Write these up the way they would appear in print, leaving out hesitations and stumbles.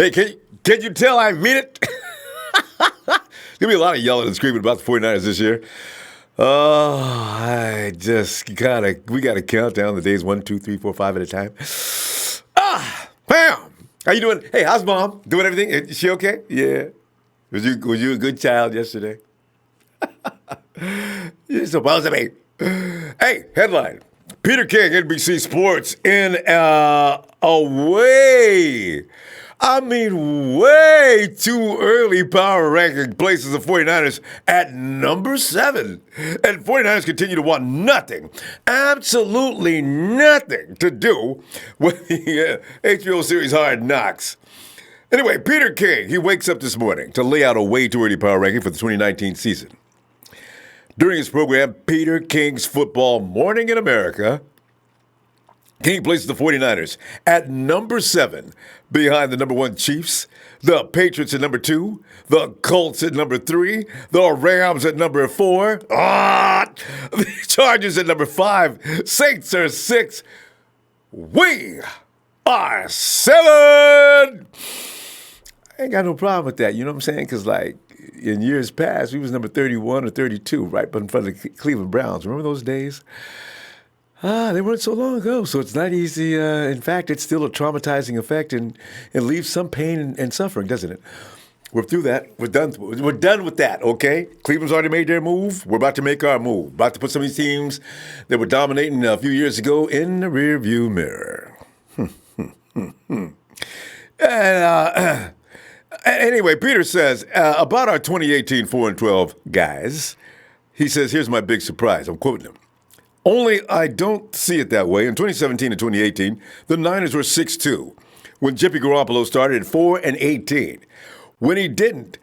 Hey, can you tell I mean it? There's going to be a lot of yelling and screaming about the 49ers this year. Oh, we got to count down the days 1, 2, 3, 4, 5 at a time. Bam! How you doing? Hey, how's mom? Doing everything? Is she okay? Yeah. Was you a good child yesterday? You're supposed to be. Hey, headline. Peter King, NBC Sports, in way too early power ranking places the 49ers at number 7. And 49ers continue to want nothing, absolutely nothing to do with the HBO series Hard Knocks. Anyway, Peter King, he wakes up this morning to lay out a way too early power ranking for the 2019 season. During his program, Peter King's Football Morning in America, King places the 49ers at number 7 behind the number 1 Chiefs, the Patriots at number 2, the Colts at number 3, the Rams at number 4, the Chargers at number 5, Saints are 6, we are 7! I ain't got no problem with that, you know what I'm saying? Because, like, in years past, we was number 31 or 32, right in front of the Cleveland Browns. Remember those days? They weren't so long ago, so it's not easy. In fact, it's still a traumatizing effect and leaves some pain and suffering, doesn't it? We're through that. We're done with that, okay? Cleveland's already made their move. We're about to make our move. About to put some of these teams that were dominating a few years ago in the rearview mirror. Anyway, Peter says, about our 2018 4-12 guys, he says, here's my big surprise. I'm quoting him. Only I don't see it that way. In 2017 and 2018, the Niners were 6-2 when Jimmy Garoppolo started at 4-18. When he didn't,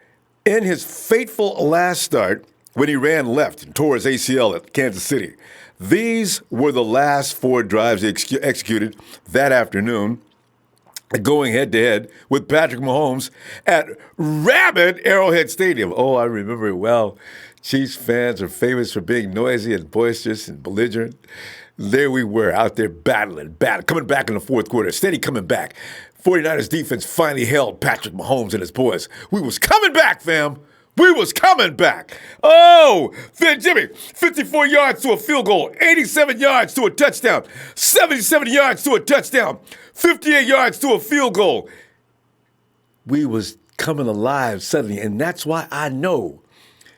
in his fateful last start, when he ran left and tore his ACL at Kansas City, these were the last 4 drives he executed that afternoon, going head-to-head with Patrick Mahomes at rabid Arrowhead Stadium. Oh, I remember it well. Chiefs fans are famous for being noisy and boisterous and belligerent. There we were, out there battling, coming back in the fourth quarter, steady coming back. 49ers defense finally held Patrick Mahomes and his boys. We was coming back, fam. We was coming back. Oh, then Jimmy, 54 yards to a field goal, 87 yards to a touchdown, 77 yards to a touchdown, 58 yards to a field goal. We was coming alive suddenly, and that's why I know.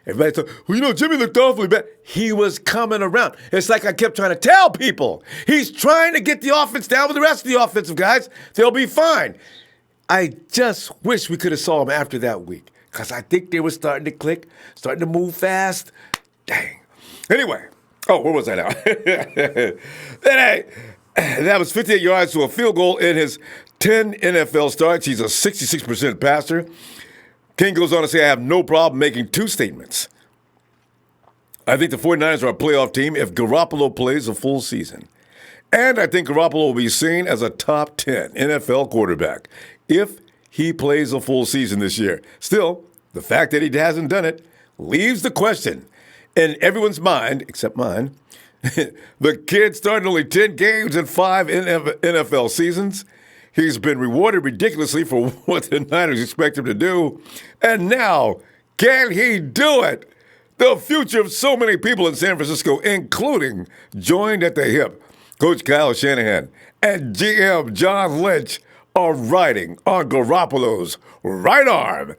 Everybody thought, well, Jimmy looked awfully bad. He was coming around. It's like I kept trying to tell people. He's trying to get the offense down with the rest of the offensive guys. They'll be fine. I just wish we could have saw him after that week, because I think they were starting to click, starting to move fast. Dang. Anyway, where was I now? That was 58 yards to a field goal in his 10 NFL starts. He's a 66% passer. King goes on to say, I have no problem making 2 statements. I think the 49ers are a playoff team if Garoppolo plays a full season. And I think Garoppolo will be seen as a top 10 NFL quarterback if he plays a full season this year. Still, the fact that he hasn't done it leaves the question in everyone's mind, except mine. The kid started only 10 games in 5 NFL seasons. He's been rewarded ridiculously for what the Niners expect him to do. And now, can he do it? The future of so many people in San Francisco, including joined at the hip, Coach Kyle Shanahan and GM John Lynch are riding on Garoppolo's right arm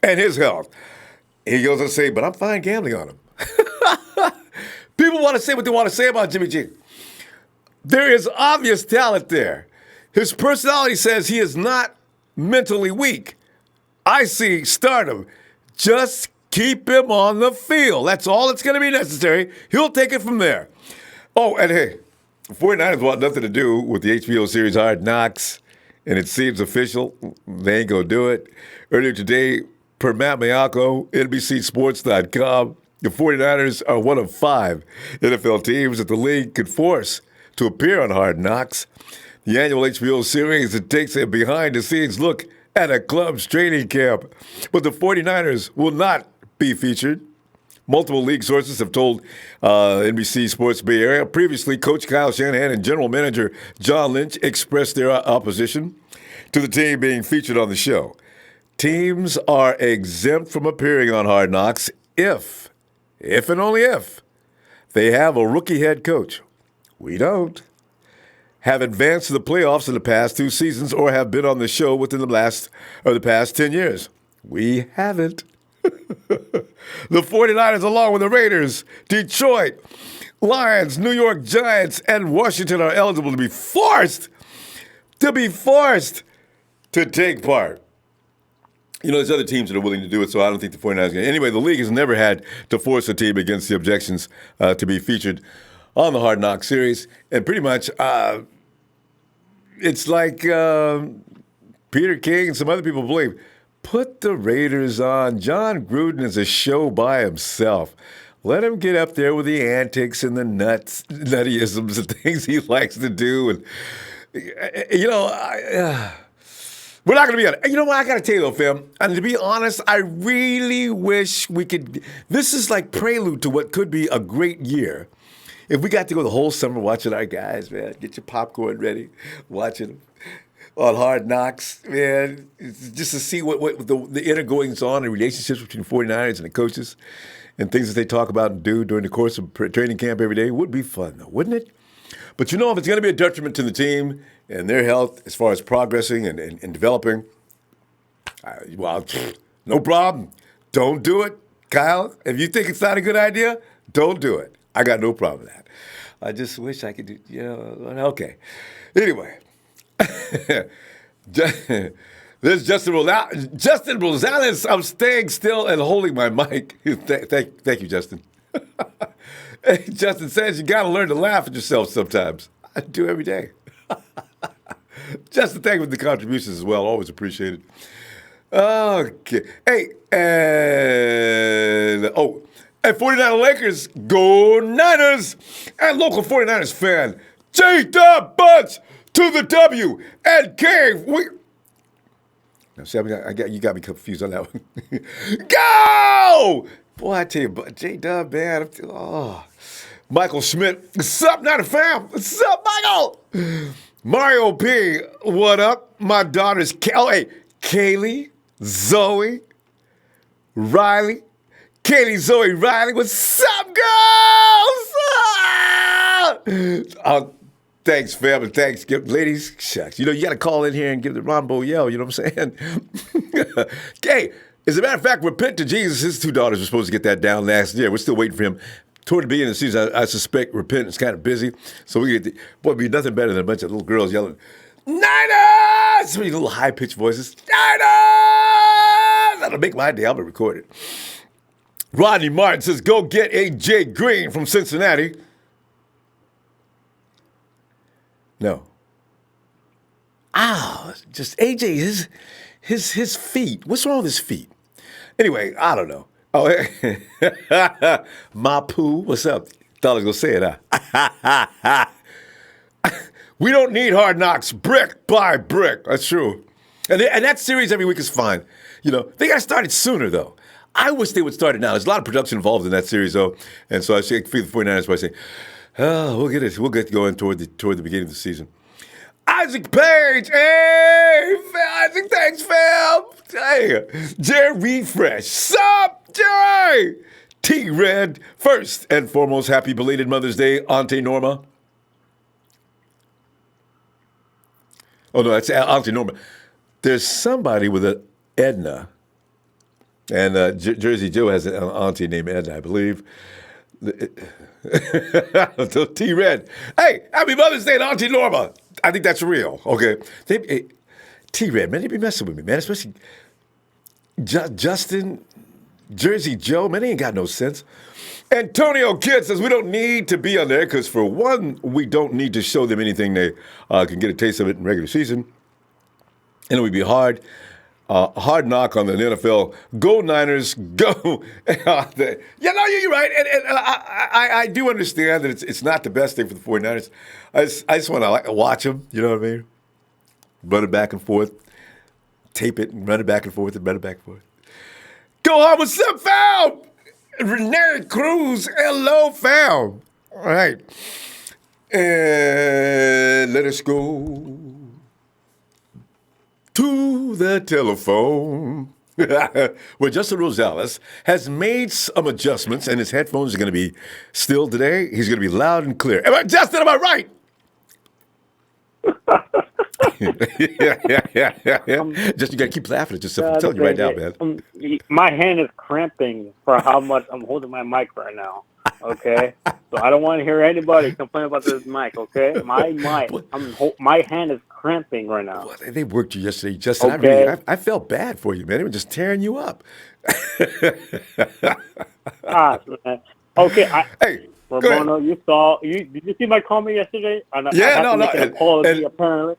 and his health. He goes to say, but I'm fine gambling on him. People want to say what they want to say about Jimmy G. There is obvious talent there. His personality says he is not mentally weak. I see stardom. Just keep him on the field. That's all that's going to be necessary. He'll take it from there. Oh, and hey, 49ers want nothing to do with the HBO series Hard Knocks, and it seems official. They ain't going to do it. Earlier today, per Matt Maiocco, NBCSports.com, the 49ers are one of 5 NFL teams that the league could force to appear on Hard Knocks. The annual HBO series that takes a behind-the-scenes look at a club's training camp. But the 49ers will not be featured. Multiple league sources have told NBC Sports Bay Area. Previously, Coach Kyle Shanahan and General Manager John Lynch expressed their opposition. to the team being featured on the show. Teams are exempt from appearing on Hard Knocks if and only if, they have a rookie head coach. We don't. Have advanced to the playoffs in the past 2 seasons or have been on the show within the past 10 years. We haven't. The 49ers, along with the Raiders, Detroit, Lions, New York Giants, and Washington are eligible to be forced to take part. You know, there's other teams that are willing to do it, so I don't think the 49ers are going to. Anyway, the league has never had to force a team against the objections to be featured on the Hard Knock series. And pretty much, it's like Peter King and some other people believe. Put the Raiders on. John Gruden is a show by himself. Let him get up there with the antics and the nuttyisms and things he likes to do. And, we're not going to be on it. You know what? I got to tell you, though, fam. And to be honest, I really wish we could. This is like prelude to what could be a great year. If we got to go the whole summer watching our guys, man, get your popcorn ready, watching them on Hard Knocks, man, just to see what the inner goings on and relationships between the 49ers and the coaches and things that they talk about and do during the course of training camp every day would be fun, though, wouldn't it? But if it's going to be a detriment to the team and their health as far as progressing and developing, well, no problem. Don't do it, Kyle. If you think it's not a good idea, don't do it. I got no problem with that. I just wish I could do, okay. Anyway, there's Justin Rosales. I'm staying still and holding my mic. Thank you, Justin. Hey, Justin says you got to learn to laugh at yourself sometimes. I do every day. Justin, thank you for the contributions as well. Always appreciated. Okay. Hey, and 49 Lakers, go Niners! And local 49ers fan, J-Dub Bunch to the W and Cave. Now, see, you got me confused on that one. Go! Boy, I tell you, J-Dub, man. Michael Schmidt, what's up, not a fam? What's up, Michael? Mario P, what up? My daughters, Kaylee, Zoe, Riley. Kaylee, Zoe, Riley, what's up, girls? Thanks, fam, and thanks, ladies. Shucks, you got to call in here and give the Ronbo yell, you know what I'm saying? Hey, as a matter of fact, repent to Jesus. His 2 daughters were supposed to get that down last year. We're still waiting for him. Toward the beginning of the season, I suspect repentance kind of busy. So it'd be nothing better than a bunch of little girls yelling, Niners! With little high-pitched voices. Niners! That'll make my day. I'll be recorded. Rodney Martin says, go get A.J. Green from Cincinnati. No. Just A.J., his feet. What's wrong with his feet? Anyway, I don't know. My poo, what's up? Thought I was going to say it, huh? We don't need Hard Knocks brick by brick. That's true. And that series every week is fine. They got started sooner, though. I wish they would start it now. There's a lot of production involved in that series, though. And so I feel the 49ers by saying, we'll get going toward the beginning of the season. Isaac Page, hey, Isaac, thanks, fam. Hey, Jerry Fresh, sup, Jerry? T-Red, first and foremost, happy belated Mother's Day, Auntie Norma. Oh, no, that's Auntie Norma. There's somebody with an Edna, and Jersey Joe has an auntie named Edna, I believe. T-Red, hey, happy Mother's Day to Auntie Norma. I think that's real, okay? T-Red, man, they be messing with me, man, especially Justin, Jersey Joe, man, they ain't got no sense. Antonio Kidd says we don't need to be on there because, for one, we don't need to show them anything they can get a taste of it in regular season. And it would be hard knock on the NFL. Go Niners, go. You're right. And I do understand that it's not the best thing for the 49ers. I just want to watch them, you know what I mean? Run it back and forth, tape it and run it back and forth and run it back and forth. Go on, what's up, fam? Renee Cruz, hello, fam. All right. And let us go. to the telephone. Well, Justin Rosales has made some adjustments, and his headphones are going to be still today. He's going to be loud and clear. Justin, am I right? yeah. Just you got to keep laughing at yourself. I'm telling you right now, man. My hand is cramping for how much I'm holding my mic right now. Okay, so I don't want to hear anybody complain about this mic. Okay, my mic, my hand is cramping right now. Well, they worked you yesterday, Justin. Okay. I felt bad for you, man. They were just tearing you up. Man. Okay, hey, Robono, did you see my comment yesterday? Yeah, no. An apology, apparently.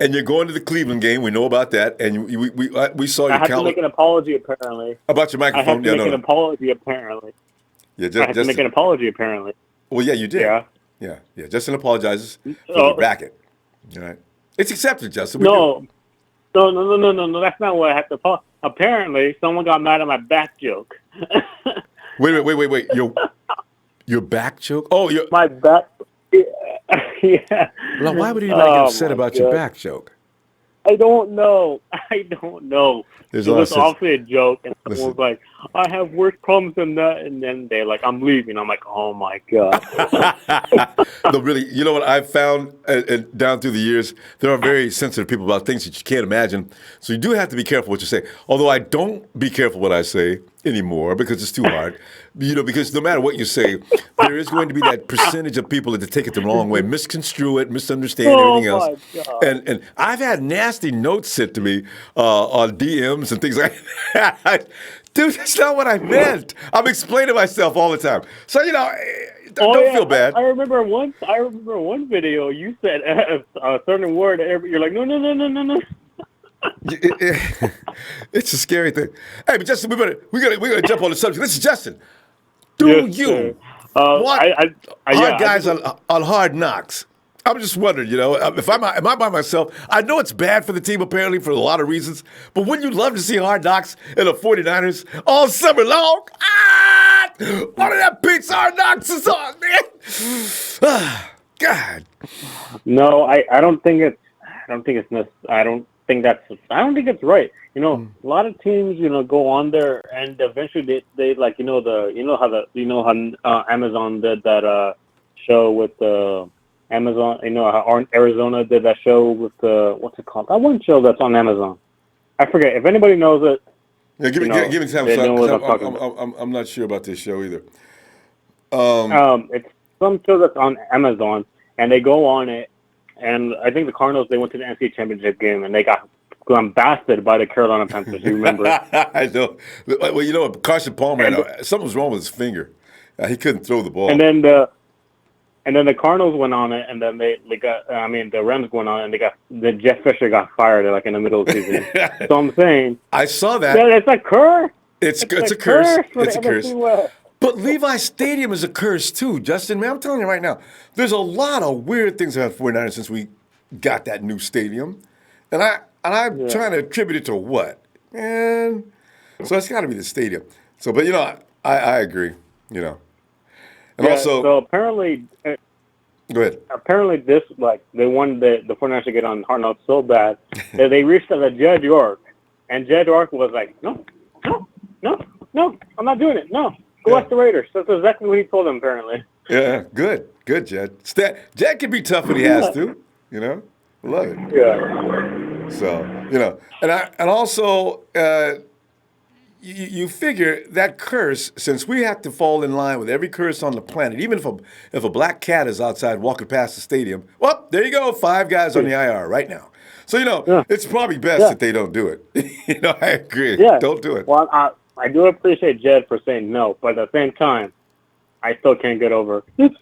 And you're going to the Cleveland game. We know about that, and we saw your I have to make an apology, apparently. About your microphone. I have to make an apology, apparently. Yeah, I have to make an apology, apparently. Well, yeah, you did. Yeah. Justin apologizes for the bracket. All right, it's accepted, Justin. No. That's not what I have to apologize. Apparently, someone got mad at my back joke. Wait. Your back joke? Oh, my back. Yeah. Well, why would you get upset about your back joke? I don't know. It was obviously a joke, and someone was like, "I have worse problems than that," and then they're like, "I'm leaving." I'm like, "Oh my god." No, really. You know what I've found down through the years? There are very sensitive people about things that you can't imagine. So you do have to be careful what you say. Although I don't be careful what I say anymore because it's too hard. Because no matter what you say, there is going to be that percentage of people that take it the wrong way, misconstrue it, misunderstand everything else. And I've had nasty notes sent to me on DMs and things like that. Dude, that's not what I meant. I'm explaining myself all the time. So, don't feel bad. I remember one video you said a certain word. You're like, no. It's a scary thing. Hey, but Justin, we gotta jump on the subject. This is Justin. Hard guys on Hard Knocks? I'm just wondering, if am I by myself? I know it's bad for the team, apparently, for a lot of reasons. But wouldn't you love to see Hard Knocks in the 49ers all summer long? One of that Pete's Hard Knocks is on, man. God. No, I don't think it's right. A lot of teams, go on there and eventually they like, how Amazon did that show with the Amazon, how Arizona did that show with the, what's it called? That one show that's on Amazon. I forget. If anybody knows it, yeah, give me time. I'm not sure about this show either. It's some show that's on Amazon, and they go on it, and I think the Cardinals, they went to the NCAA championship game, and they got blasted by the Carolina Panthers. You remember? I know. Well, Carson Palmer, something was wrong with his finger. He couldn't throw the ball. And then the Cardinals went on it, and then the Rams went on it, and the Jeff Fisher got fired like in the middle of the season. So I'm saying, I saw that. It's a curse. It's a curse. It's a curse. But Levi Stadium is a curse too, Justin. Man, I'm telling you right now, there's a lot of weird things about 49ers since we got that new stadium, and I'm trying to attribute it to what? Man, so it's got to be the stadium. So, but I agree. And also, so apparently, go ahead. Apparently, they wanted the 49ers to get on Hard Knocks so bad that they reached out to Jed York, and Jed York was like, no, I'm not doing it. No, go ask the Raiders. That's exactly what he told them. Apparently. Yeah, good, Jed. Jed can be tough when he has to. Love it. Yeah. So and also. You figure that curse, since we have to fall in line with every curse on the planet, even if a black cat is outside walking past the stadium, well, there you go, 5 guys on the IR right now. So, it's probably best that they don't do it. I agree. Yeah. Don't do it. Well, I do appreciate Jed for saying no, but at the same time, I still can't get over I'm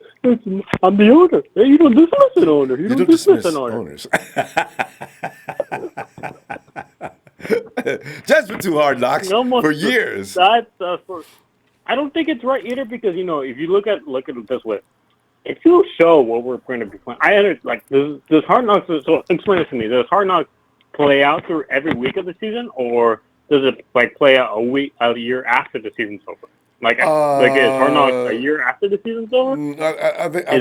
the owner. Hey, you don't dismiss an owner. You don't dismiss an owner. Owners. Jed's been too Hard Knocks for years. I don't think it's right either because if you look at it this way, if you show what we're going to be playing, does Hard Knocks. So explain this to me. Does Hard Knocks play out through every week of the season, or does it play out a year after the season's over? Is Hard Knocks a year after the season's over? Is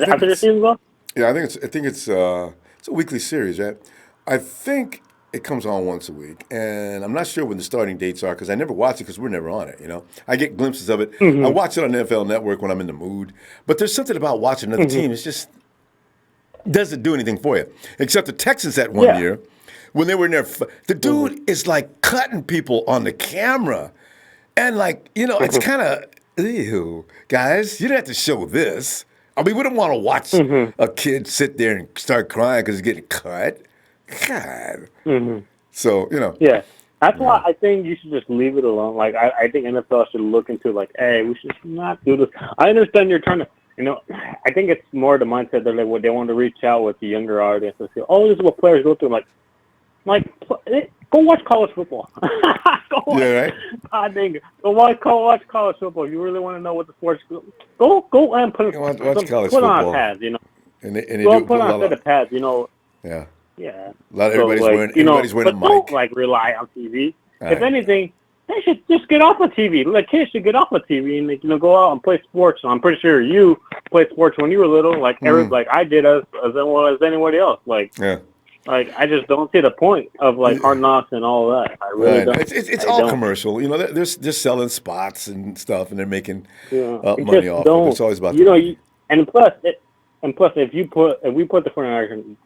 it after the season's over? Yeah, I think it's a weekly series, right? I think it comes on once a week, and I'm not sure when the starting dates are because I never watch it because we're never on it. I get glimpses of it. I watch it on NFL Network when I'm in the mood, but there's something about watching another team. It's just doesn't do anything for you. Except the Texans that one year when they were in there, the dude is like cutting people on the camera, and it's kind of ew, guys. You don't have to show this. I mean, we don't want to watch a kid sit there and start crying because he's getting cut. God. So, Yeah. That's why I think you should just leave it alone. Like, I think NFL should look into, like, hey, we should not do this. I understand you're trying to, I think it's more the mindset that they want to reach out with the younger audience and say, oh, this is what players go through. Like, go watch college football. Go watch, right? God dang it. Go watch college football. If you really want to know what the sports go and put on a pads, And they go do put on a set of pads, Yeah. Yeah. A lot of everybody's wearing a mic. Don't rely on TV. If anything, they should just get off of TV. Like kids should get off of TV and go out and play sports. I'm pretty sure you played sports when you were little, like like I did as well as anybody else. Like I just don't see the point of Hard Knocks and all that. I really don't. It's all commercial. They're just selling spots and stuff, and they're making money off it. It's always about and plus if we put the 49ers,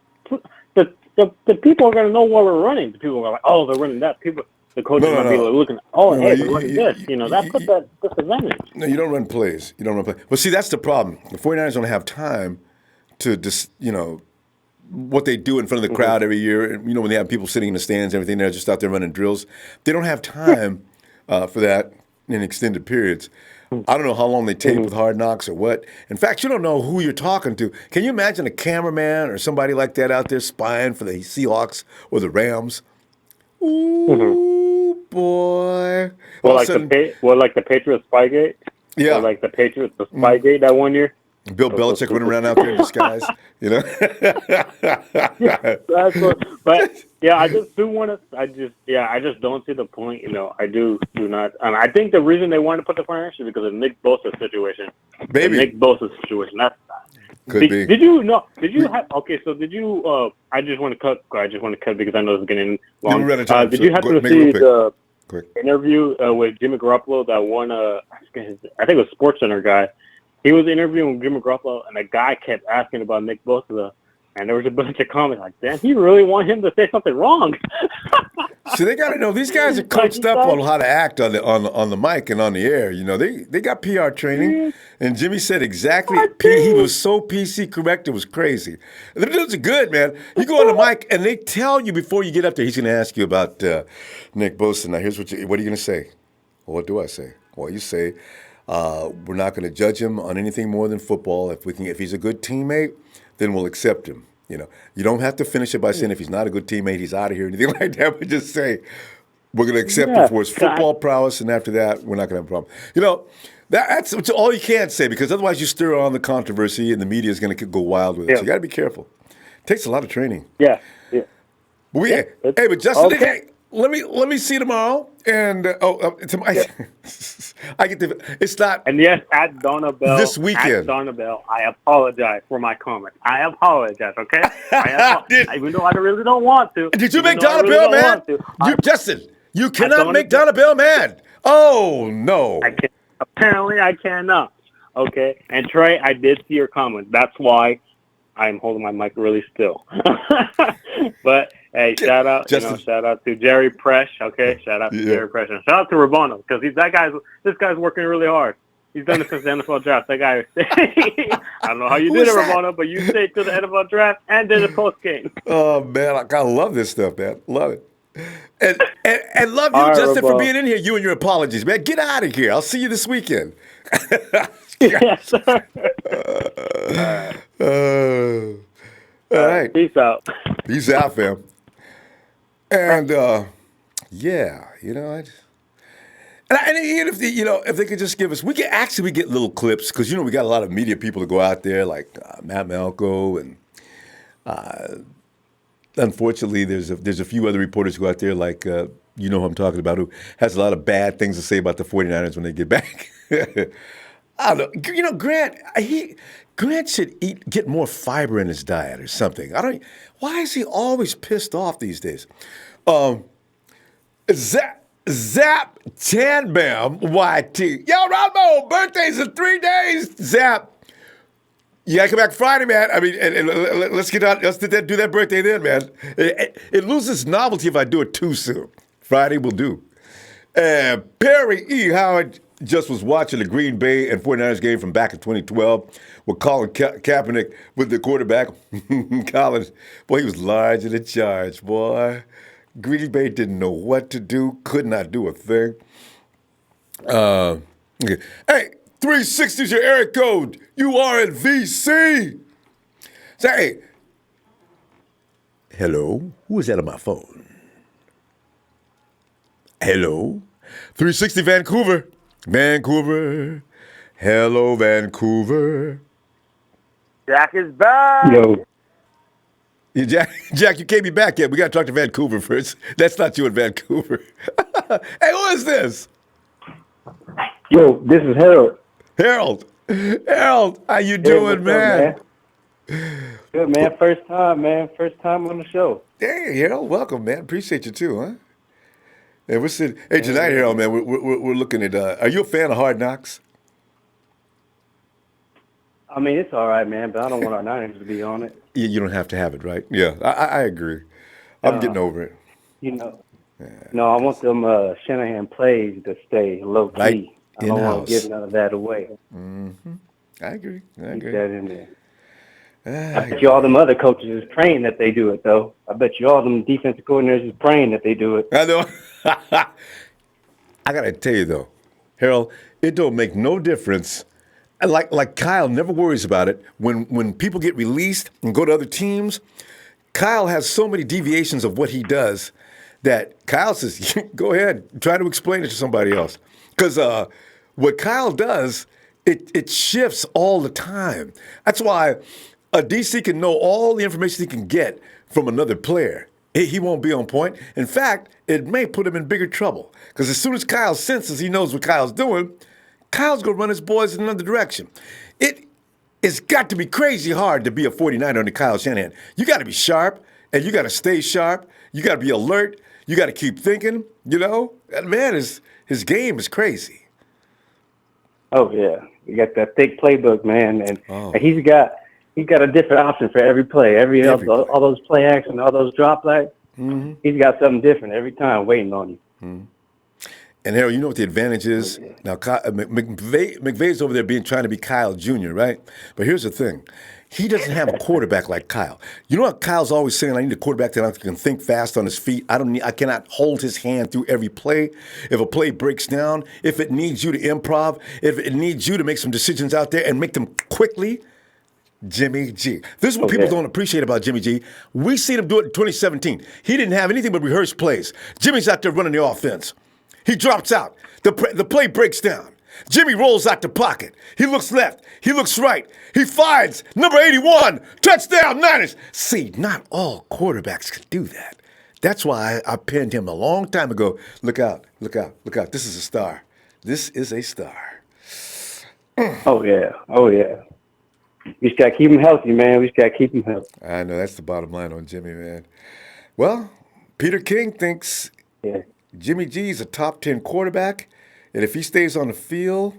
the people are going to know what we're running. The people are like, oh, they're running that. The coaches are going to be looking, hey, they're running this. That puts that disadvantage. No, you don't run plays. Well, see, that's the problem. The 49ers don't have time to just, what they do in front of the crowd every year. And, when they have people sitting in the stands and everything, they're just out there running drills. They don't have time for that in extended periods. I don't know how long they tape with Hard Knocks or what. In fact, you don't know who you're talking to. Can you imagine a cameraman or somebody like that out there spying for the Seahawks or the Rams? Ooh, boy. Like the Patriots Spygate? Yeah. Or like the Patriots Spygate that one year? Bill Belichick went around out there in disguise, But yeah, I just do want to. I just don't see the point. I do not. And I think the reason they wanted to put the 49ers is because of Nick Bosa's situation. Maybe Nick Bosa's situation. That's could be. Did you know? Did you have? Okay, so did you? I just want to cut. Because I know it's getting long. Did you happen to see the interview with Jimmy Garoppolo? That one. I think it was SportsCenter guy. He was interviewing Jimmy Garoppolo, and the guy kept asking about Nick Bosa, and there was a bunch of comments like, "Damn, he really want him to say something wrong." So they got to know these guys are coached up on how to act on the mic and on the air. They got PR training, and Jimmy said exactly. He was so PC correct, it was crazy. The dudes are good, man. You go on the mic, and they tell you before you get up there. He's going to ask you about Nick Bosa. Now, here's what are you going to say? Well, what do I say? Well, you say. We're not going to judge him on anything more than football. If he's a good teammate, then we'll accept him. You don't have to finish it by saying if he's not a good teammate, he's out of here, anything like that. But just say we're going to accept him for his football prowess, and after that, we're not going to have a problem. That's all you can say because otherwise you stir on the controversy, and the media is going to go wild with it. So you got to be careful. It takes a lot of training. Yeah. But but Justin, hey, let me see tomorrow. And I get the. It's not. And yes, at Donna Bell this weekend. At Donna Bell, I apologize for my comment. I apologize. Okay. Even though I really don't want to. Did you make Donna Bell mad? Justin, you cannot make Donna Bell mad. Oh no. Apparently, I cannot. Okay. And Trey, I did see your comment. That's why I'm holding my mic really still. But. Hey, shout out to Jerry Presh, okay? Shout out to Jerry Presh. And shout out to Rabona, because this guy's working really hard. He's done it since the NFL draft. That guy, I don't know how you did it, Rabona, but you stayed to the NFL draft and did a post game. Oh man, I love this stuff, man. Love it. And love you, right, Justin, for being in here. You and your apologies, man. Get out of here. I'll see you this weekend. Yes, sir. All right. Peace out. Peace out, fam. And and even if they could just give us, we get little clips because we got a lot of media people to go out there like Matt Maiocco and unfortunately there's a few other reporters who go out there like who I'm talking about who has a lot of bad things to say about the 49ers when they get back. I don't know. Grant should get more fiber in his diet or something. Why is he always pissed off these days? Zap Tanbam YT. Yo, Ronbo, birthday's in 3 days. Zap. You gotta come back Friday, man. I mean, and let's get out. Let's do that birthday then, man. It loses novelty if I do it too soon. Friday will do. Perry E. Howard just was watching the Green Bay and 49ers game from back in 2012 with Colin Kaepernick with the quarterback. Colin, boy, he was large in the charge, boy. Green Bay didn't know what to do, could not do a thing. Okay. Hey, 360 is your area code. You are in VC. Say, hello? Who is that on my phone? Hello? 360 Vancouver. Vancouver. Hello, Vancouver. Jack is back. Yo. Yeah, Jack, you can't be back yet. We got to talk to Vancouver first. That's not you in Vancouver. Hey, who is this? Yo, this is Harold. Harold. Harold, how you doing, man? Good, man. First time, man. First time on the show. Hey, Harold, welcome, man. Appreciate you too, huh? And we're sitting. Hey, tonight, Harold, man, we're looking at. Are you a fan of Hard Knocks? I mean, it's all right, man, but I don't want our Niners to be on it. You don't have to have it, right? Yeah, I agree. I'm getting over it. You know. No, I want them Shanahan plays to stay low key. Right. I don't want In-house. to give none of that away. I agree. Keep that in there. I bet you all them other coaches is praying that they do it, though. I bet you all them defensive coordinators is praying that they do it. I know. I gotta tell you though, Harold, it don't make no difference. Like Kyle never worries about it. When people get released and go to other teams, Kyle has so many deviations of what he does that Kyle says, go ahead, try to explain it to somebody else. Because what Kyle does, it shifts all the time. That's why a DC can know all the information he can get from another player. He won't be on point. In fact, it may put him in bigger trouble. Because as soon as Kyle senses he knows what Kyle's doing, Kyle's going to run his boys in another direction. It's got to be crazy hard to be a 49er under Kyle Shanahan. You got to be sharp, and you got to stay sharp. You got to be alert. You got to keep thinking, you know? That man, his game is crazy. Oh, yeah. You got that thick playbook, man. And he's got a different option for every play. All those play action, all those drop backs. Mm-hmm. He's got something different every time waiting on you. Mm-hmm. And Harold, you know what the advantage is? Now, McVay's over there trying to be Kyle Jr., right? But here's the thing. He doesn't have a quarterback like Kyle. You know what Kyle's always saying? I need a quarterback that can think fast on his feet. I cannot hold his hand through every play. If a play breaks down, if it needs you to improv, if it needs you to make some decisions out there and make them quickly, Jimmy G. This is what people don't appreciate about Jimmy G. We seen him do it in 2017. He didn't have anything but rehearsed plays. Jimmy's out there running the offense. He drops out. The play breaks down. Jimmy rolls out the pocket. He looks left. He looks right. He finds number 81. Touchdown, Niners. See, not all quarterbacks can do that. That's why I penned him a long time ago. Look out, look out, look out. This is a star. This is a star. Oh, yeah. Oh, yeah. We just got to keep him healthy, man. We just got to keep him healthy. I know. That's the bottom line on Jimmy, man. Well, Peter King thinks Jimmy G is a top 10 quarterback. And if he stays on the field,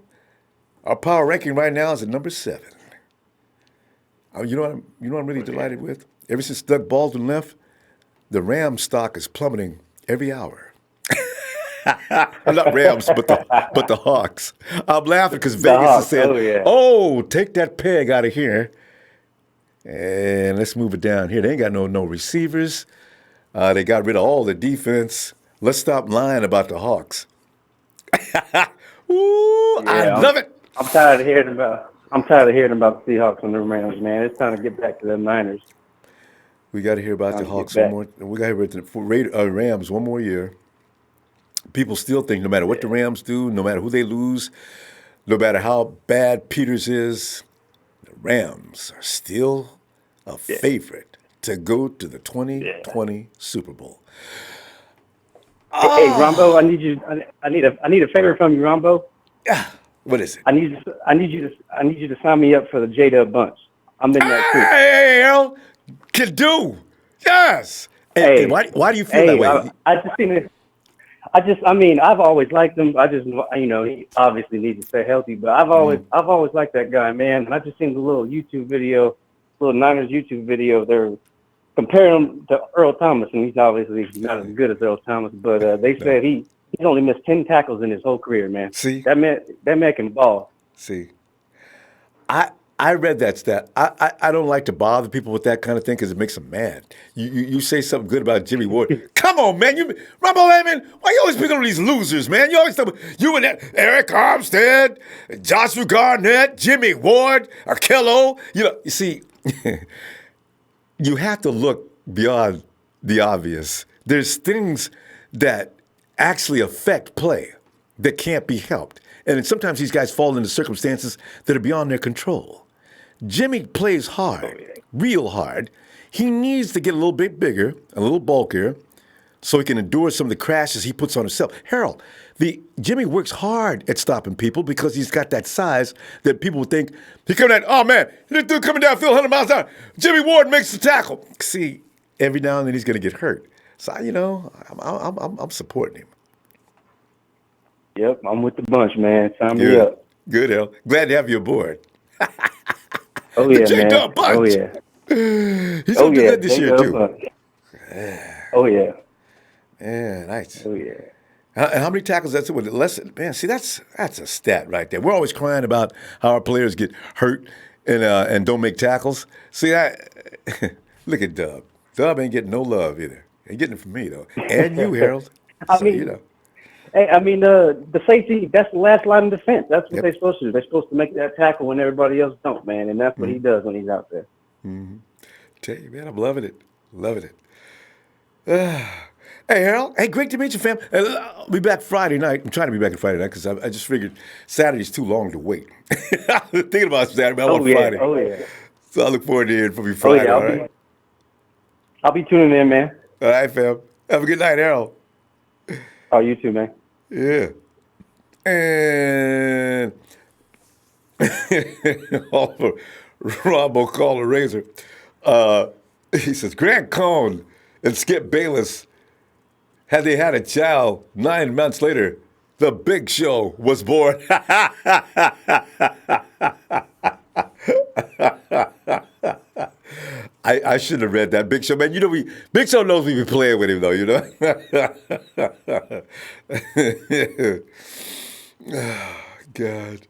our power ranking right now is at number 7. You know what I'm really delighted with? Ever since Doug Baldwin left, the Rams stock is plummeting every hour. Not Rams, but the Hawks. I'm laughing because Vegas has said, take that peg out of here, and let's move it down here. They ain't got no receivers. They got rid of all the defense. Let's stop lying about the Hawks. Ooh, I love it. I'm tired of hearing about the Seahawks and the Rams, man. It's time to get back to the Niners. We got to hear about the Hawks one more. We got to hear about the Rams one more year. People still think no matter what the Rams do, no matter who they lose, no matter how bad Peters is, the Rams are still a favorite to go to the 2020 Super Bowl. Hey, Ronbo, I need a favor from you, Ronbo. Yeah. What is it? I need you to sign me up for the J-Dub bunch. I'm in that too. Hey, Harold, can do. Yes. Hey, why do you feel that way? I just seen it. I mean, I've always liked him. I just, he obviously needs to stay healthy, but I've always liked that guy, man. And I just seen the little Niners YouTube video. They're comparing him to Earl Thomas, and he's obviously not as good as Earl Thomas, but they said he's only missed 10 tackles in his whole career, man. See? That man can ball. See, I read that stat. I don't like to bother people with that kind of thing because it makes them mad. You say something good about Jimmy Ward. Come on, man. Ronbo, man, why you always picking on these losers, man? You always you and that Eric Armstead, Joshua Garnett, Jimmy Ward, Arkello. You see, you have to look beyond the obvious. There's things that actually affect play that can't be helped. And sometimes these guys fall into circumstances that are beyond their control. Jimmy plays hard, real hard. He needs to get a little bit bigger, a little bulkier, so he can endure some of the crashes he puts on himself. Harold, Jimmy works hard at stopping people because he's got that size that people would think, he coming down, oh man, this dude coming downfield 100 miles an hour. Jimmy Ward makes the tackle. See, every now and then he's going to get hurt. So, I'm supporting him. Yep, I'm with the bunch, man. Sign me up. Good, Hal. Glad to have you aboard. Oh, yeah, man. Bunch. Oh, yeah. He's going to do that this year, too. Oh, yeah. Yeah, nice. Oh, yeah. How many tackles that's with less? Man, see, that's a stat right there. We're always crying about how our players get hurt and don't make tackles. See, look at Dub. Dub ain't getting no love either. Ain't getting it from me, though. And you, Harold. Hey, the safety, that's the last line of defense. That's what they're supposed to do. They're supposed to make that tackle when everybody else don't, man. And that's what he does when he's out there. Mm-hmm. Tell you, man, I'm loving it. Loving it. Hey, Harold. Hey, great to meet you, fam. I'll be back Friday night. I'm trying to be back on Friday night because I just figured Saturday's too long to wait. I'm thinking about Saturday, but I want Friday. Oh, yeah. So I look forward to hearing from you Friday, all right? I'll be tuning in, man. All right, fam. Have a good night, Harold. Oh, you too, man. Yeah. And Ronbo called a razor. He says, Grant Cohn and Skip Bayless, had they had a child 9 months later, the Big Show was born. I shouldn't have read that. Big Show, man. Big Show knows we be playing with him, though, you know? Oh, God.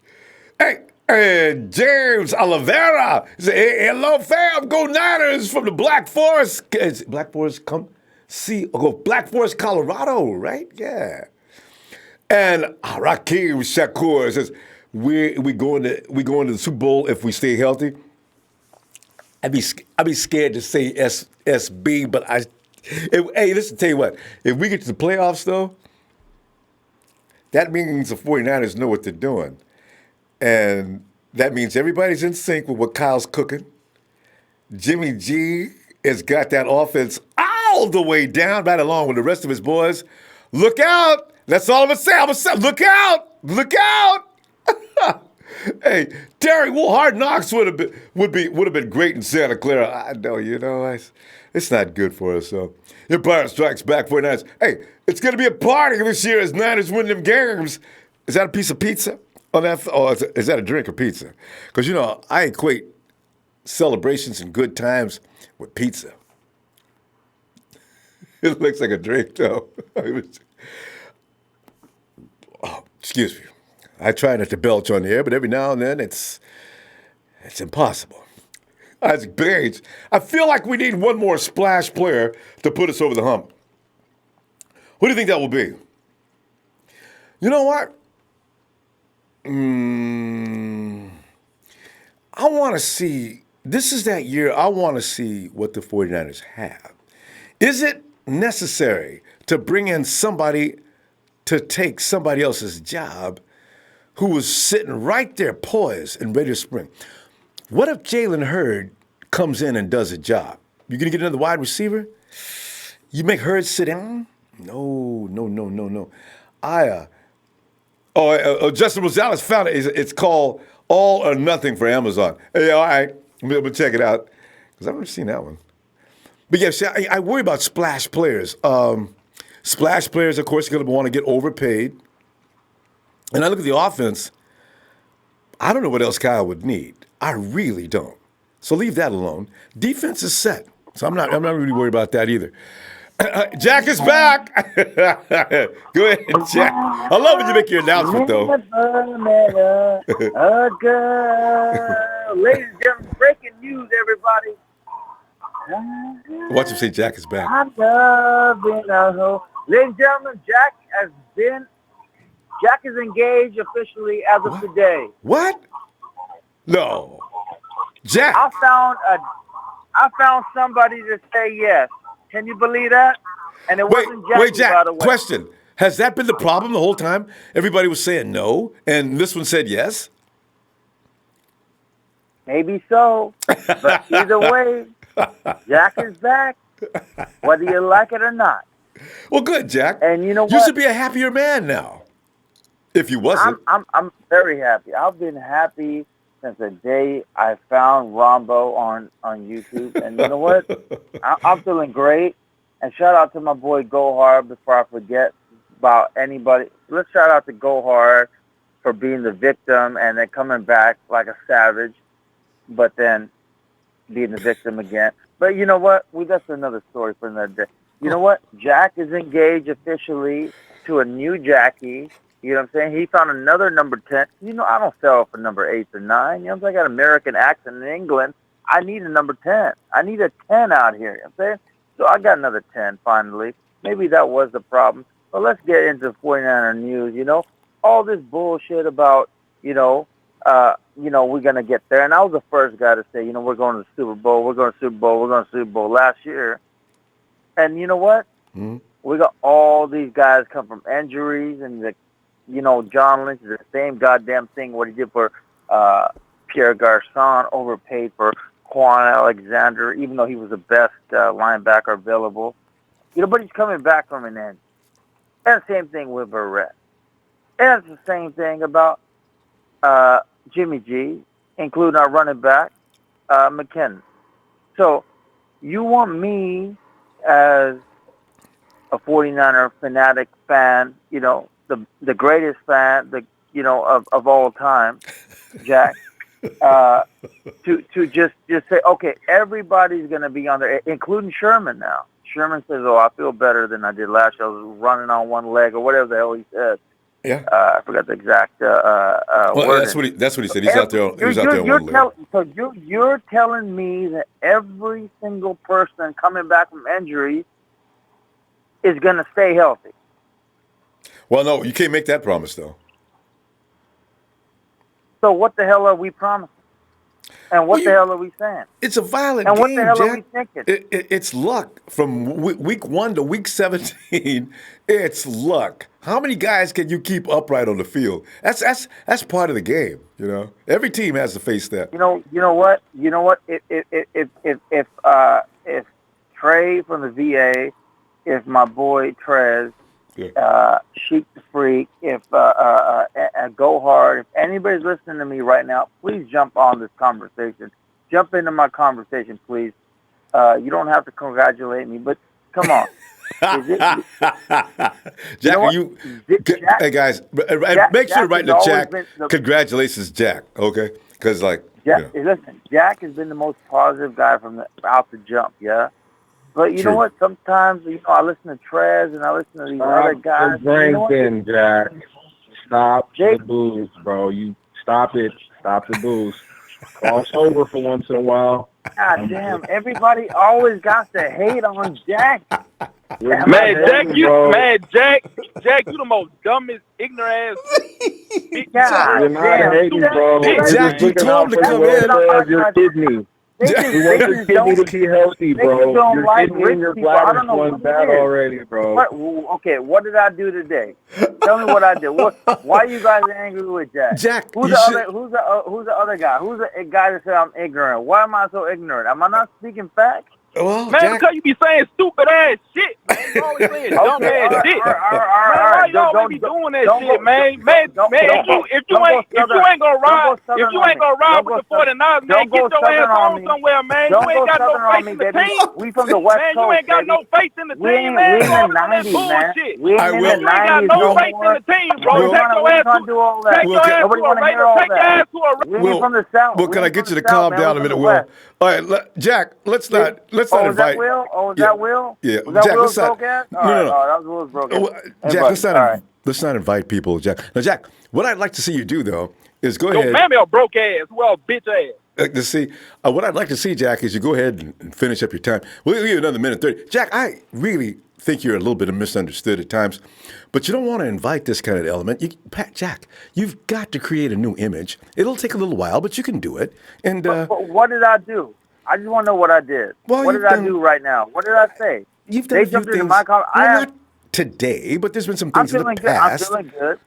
Hey, and James Oliveira said, hey, hello, fam. Go Niners from the Black Forest. Black Forest, Black Forest, Colorado, right? Yeah. And Rakeem Shakur says, we going to the Super Bowl if we stay healthy. I'd be scared to say SB, but hey, listen, tell you what. If we get to the playoffs, though, that means the 49ers know what they're doing. And that means everybody's in sync with what Kyle's cooking. Jimmy G has got that offense all the way down, right along with the rest of his boys. Look out. That's all I'm going to say. Look out. Look out. Hey, Terry, Hard Knocks would have been great in Santa Clara. I know, it's not good for us. So, Empire Strikes Back 49ers. Hey, it's going to be a party this year as Niners win them games. Is that a piece of pizza? Or is that a drink or pizza? Because, I equate celebrations and good times with pizza. It looks like a drink, though. Oh, excuse me. I try not to belch on the air, but every now and then it's impossible. Isaac Bates, I feel like we need one more splash player to put us over the hump. Who do you think that will be? You know what? I want to see, this is that year, I want to see what the 49ers have. Is it necessary to bring in somebody to take somebody else's job who was sitting right there poised and ready to spring? What if Jalen Hurd comes in and does a job? You going to get another wide receiver? You make Hurd sit down? No. Justin Rosales found it. It's called All or Nothing for Amazon. Hey, all right. I'm going to check it out because I've never seen that one. But yeah, see, I worry about splash players. Splash players, of course, are going to want to get overpaid. And I look at the offense. I don't know what else Kyle would need. I really don't. So leave that alone. Defense is set. So I'm not really worried about that either. Jack is back. Go ahead, Jack. I love when you make your announcement, though. A girl. Ladies and gentlemen, breaking news, everybody. Watch him say Jack is back. I'm loving a hoe. Ladies and gentlemen, Jack is engaged officially as of today. What? No. Jack. I found somebody to say yes. Can you believe that? And it wasn't Jackie, wait, Jack. by the way. Question. Has that been the problem the whole time? Everybody was saying no, and this one said yes? Maybe so. But either way, Jack is back, whether you like it or not. Well, good, Jack. And you know what? You should be a happier man now. If you wasn't. I'm very happy. I've been happy since the day I found Ronbo on YouTube. And you know what? I'm feeling great. And shout out to my boy Go Hard before I forget about anybody. Let's shout out to Go Hard for being the victim and then coming back like a savage, but then being the victim again. But you know what? That's another story for another day. You know what? Jack is engaged officially to a new Jackie. You know what I'm saying? He found another number 10. You know, I don't sell for number 8 or 9. You know what I'm saying? I got an American accent in England. I need a number 10. I need a 10 out here. You know what I'm saying? So I got another 10 finally. Maybe that was the problem. But let's get into 49er news. You know, all this bullshit about, we're going to get there. And I was the first guy to say, we're going to the Super Bowl. We're going to Super Bowl. We're going to Super Bowl last year. And you know what? Mm-hmm. We got all these guys come from injuries and John Lynch is the same goddamn thing what he did for Pierre Garçon, overpaid for Quan Alexander, even though he was the best linebacker available. But he's coming back from an injury. And the same thing with Barrett. And it's the same thing about Jimmy G, including our running back, McKinnon. So you want me as a 49er fanatic fan, the greatest fan, of all time, Jack, to just say, okay, everybody's going to be on there, including Sherman now. Sherman says, "Oh, I feel better than I did last year. I was running on one leg," or whatever the hell he said. Yeah. I forgot the exact word. That's what he said. He's out there. He's out there on one leg. So you're telling me that every single person coming back from injury is going to stay healthy? Well, no, you can't make that promise, though. So what the hell are we promising? And what the hell are we saying? It's a violent game, game, what the hell Jack. are we thinking? It's luck. From week 1 to week 17, it's luck. How many guys can you keep upright on the field? That's part of the game, Every team has to face that. You know what? If Trey from the VA, if my boy Trez, Sheik the Freak, if Go Hard, if anybody's listening to me right now, please jump on this conversation. Jump into my conversation, please. You don't have to congratulate me, but come on. Jack, hey guys, make sure to write in the chat, congratulations, Jack, okay? Because listen, Jack has been the most positive guy from out the jump, yeah? But you know what? Sometimes, I listen to Trez and I listen to these other guys. Drinking, Jack. Stop the booze, bro. You stop it. Stop the booze. Cross over for once in a while. God damn! Everybody always got to hate on Jack. Jack, you the most dumbest, ignorant ass. You're not hating, bro. Jack, you told him to come in. Your kidney. You want your kidney to be healthy, bro. Your kidney and your bladder's going bad already, bro. What did I do today? Tell me what I did. Why are you guys angry with Jack? Jack, who's the other guy? Who's the guy that said I'm ignorant? Why am I so ignorant? Am I not speaking facts? Well, Man, Jack, because you be saying stupid ass shit, man. You always saying dumb ass shit. Man, why you always be doing that shit, man? Man, if you ain't gonna ride with the 49ers, man, get your ass on somewhere, man. You ain't got no faith in the team. We from the West Man, Coast, you ain't got no faith in the team, man. You always on that bullshit. We ain't in the You ain't got 90s no no faith more. in the team, bro. Take your ass to a Raiders. We from the South. Well, can I get you to calm down a minute, Will? All right, Jack, let's not invite. Is that Will? Is that Will? Yeah, Was that Jack, Will's let's not. broadcast? No. That was Will's broadcast. Jack, Buddy, let's not invite people, Jack. Now, Jack, what I'd like to see you do though is go ahead. Yo, mammy a broke ass. Well, bitch ass. To see what I'd like to see, Jack, is you go ahead and finish up your time. We'll give you another minute 30. Jack, I really think you're a little bit misunderstood at times, but you don't want to invite this kind of element. Jack, you've got to create a new image. It'll take a little while, but you can do it. And but what did I do? I just want to know what I did. Well, what did I do right now? What did I say? You've done they a few jumped things. into my comment. Not today, but there's been some things in the past. I'm feeling good.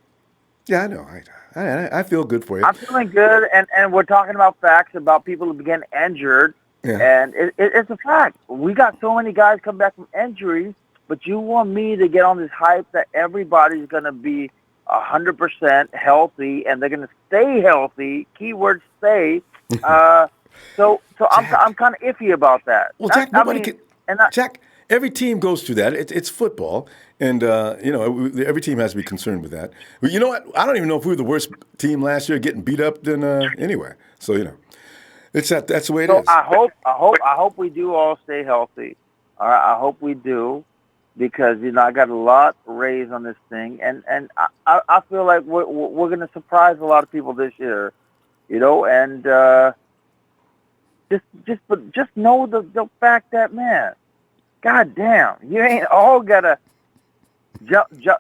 Yeah, I know. I feel good for you. I'm feeling good, and we're talking about facts about people who getting injured, and it's a fact. We got so many guys come back from injuries, but you want me to get on this hype that everybody's going to be 100% healthy, and they're going to stay healthy. Keyword stay. So I'm kind of iffy about that. Well, Jack, Jack, every team goes through that. It's football, and every team has to be concerned with that. But you know what? I don't even know if we were the worst team last year, getting beat up than anywhere. So it's that's the way it is. I hope we do all stay healthy. All right, I hope we do, because I got a lot raised on this thing, and I feel like we're going to surprise a lot of people this year, and. Just know the fact that, man, goddamn, you ain't all gotta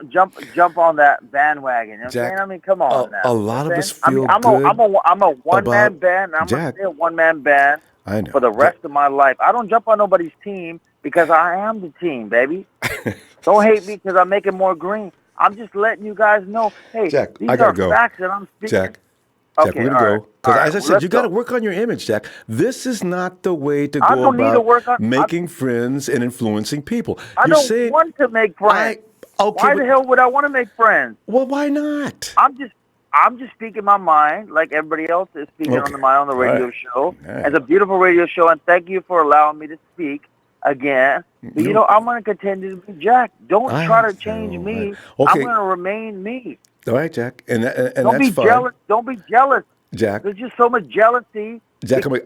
jump on that bandwagon. You know what I'm saying? I mean, come on now. A lot of us feel I'm a one-man band. I'm going to stay a one-man band for the rest of my life. I don't jump on nobody's team because I am the team, baby. Don't hate me because I'm making more green. I'm just letting you guys know, hey, Jack, these I gotta are go. facts that I'm speaking. Jack, we're going to go. Because as I said, you got to work on your image, Jack. This is not the way to go about making friends and influencing people. I don't want to make friends. Why the hell would I want to make friends? Well, why not? I'm just speaking my mind like everybody else is speaking on the radio show. Right. It's a beautiful radio show, and thank you for allowing me to speak again. But, I'm going to continue to be Jack. Don't try to change me. Okay. I'm going to remain me. All right, Jack. And don't be jealous. Don't be jealous. Jack. There's just so much jealousy. Jack, I'm going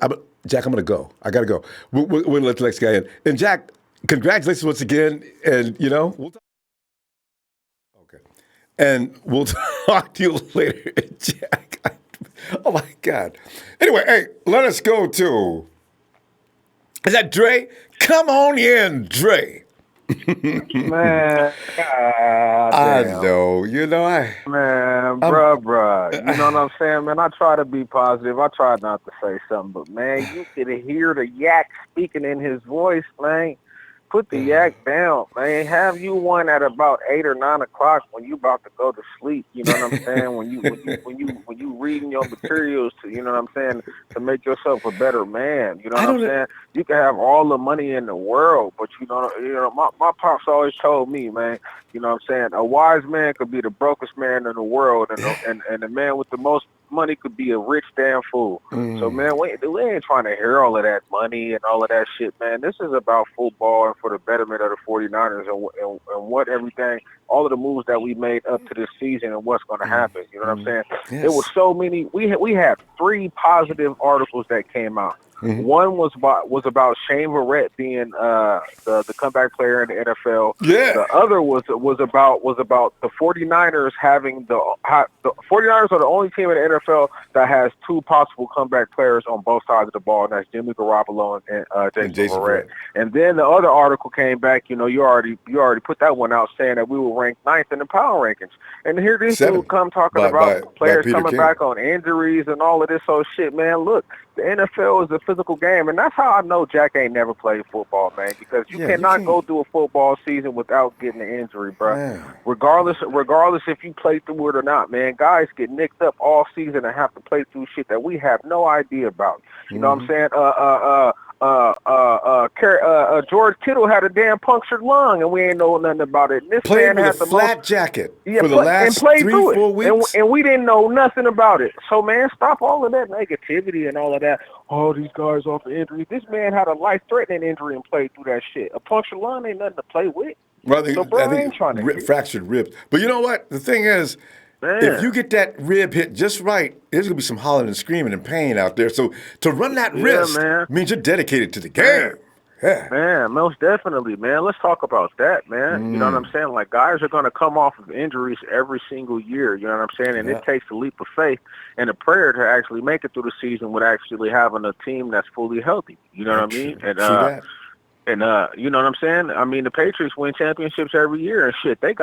to go. I got to go. We'll let the next guy in. And Jack, congratulations once again. And, we'll talk. Okay. And we'll talk to you later, Jack. Oh, my God. Anyway, hey, let us go to, is that Dre? Come on in, Dre. Man, I know. Man, bruh. You know what I'm saying, man? I try to be positive. I try not to say something, but, man, you can hear the yak speaking in his voice, man. Put the yak down, man. Have you one at about 8 or 9 o'clock when you about to go to sleep. You know what I'm saying? When you reading your materials to, you know what I'm saying, to make yourself a better man. You know what I'm saying? You can have all the money in the world, but my pops always told me, man. You know what I'm saying? A wise man could be the brokest man in the world, and the man with the most money could be a rich damn fool. So, man, we ain't trying to hear all of that money and all of that shit, man. This is about football and for the betterment of the 49ers and what everything, all of the moves that we made up to this season and what's going to happen. You know what I'm saying? Yes. There was so many. We had 3 positive articles that came out. Mm-hmm. One was about Shane Verrett being the comeback player in the NFL. Yeah. The other was about the 49ers having the 49ers are the only team in the NFL that has 2 possible comeback players on both sides of the ball, and that's Jimmy Garoppolo and Jason Verrett. And then the other article came back. You already put that one out saying that we were ranked 9th in the power rankings. And here these people come talking about players coming back on injuries and all of this old shit, man. Look. The NFL is a physical game, and that's how I know Jack ain't never played football, man, because you cannot go through a football season without getting an injury, bro. Man. Regardless if you play through it or not, man, guys get nicked up all season and have to play through shit that we have no idea about. You know what I'm saying? George Kittle had a damn punctured lung, and we ain't know nothing about it. And this Played man with had a the flat jacket for the and last played 3-4 weeks. and we didn't know nothing about it. So, man, stop all of that negativity and all of that. Oh, these guys off the injury. This man had a life-threatening injury and played through that shit. A punctured lung ain't nothing to play with. Well, So, bro, I ain't think trying to fractured ribs. But you know what? The thing is, if you get that rib hit just right, there's gonna be some hollering and screaming and pain out there. So to run that risk means you're dedicated to the game. Yeah. Man, most definitely, man. Let's talk about that, man. You know what I'm saying? Like, guys are going to come off of injuries every single year, you know what I'm saying? And it takes a leap of faith and a prayer to actually make it through the season with actually having a team that's fully healthy. You know what I mean? And you know what I'm saying? I mean, the Patriots win championships every year and shit. They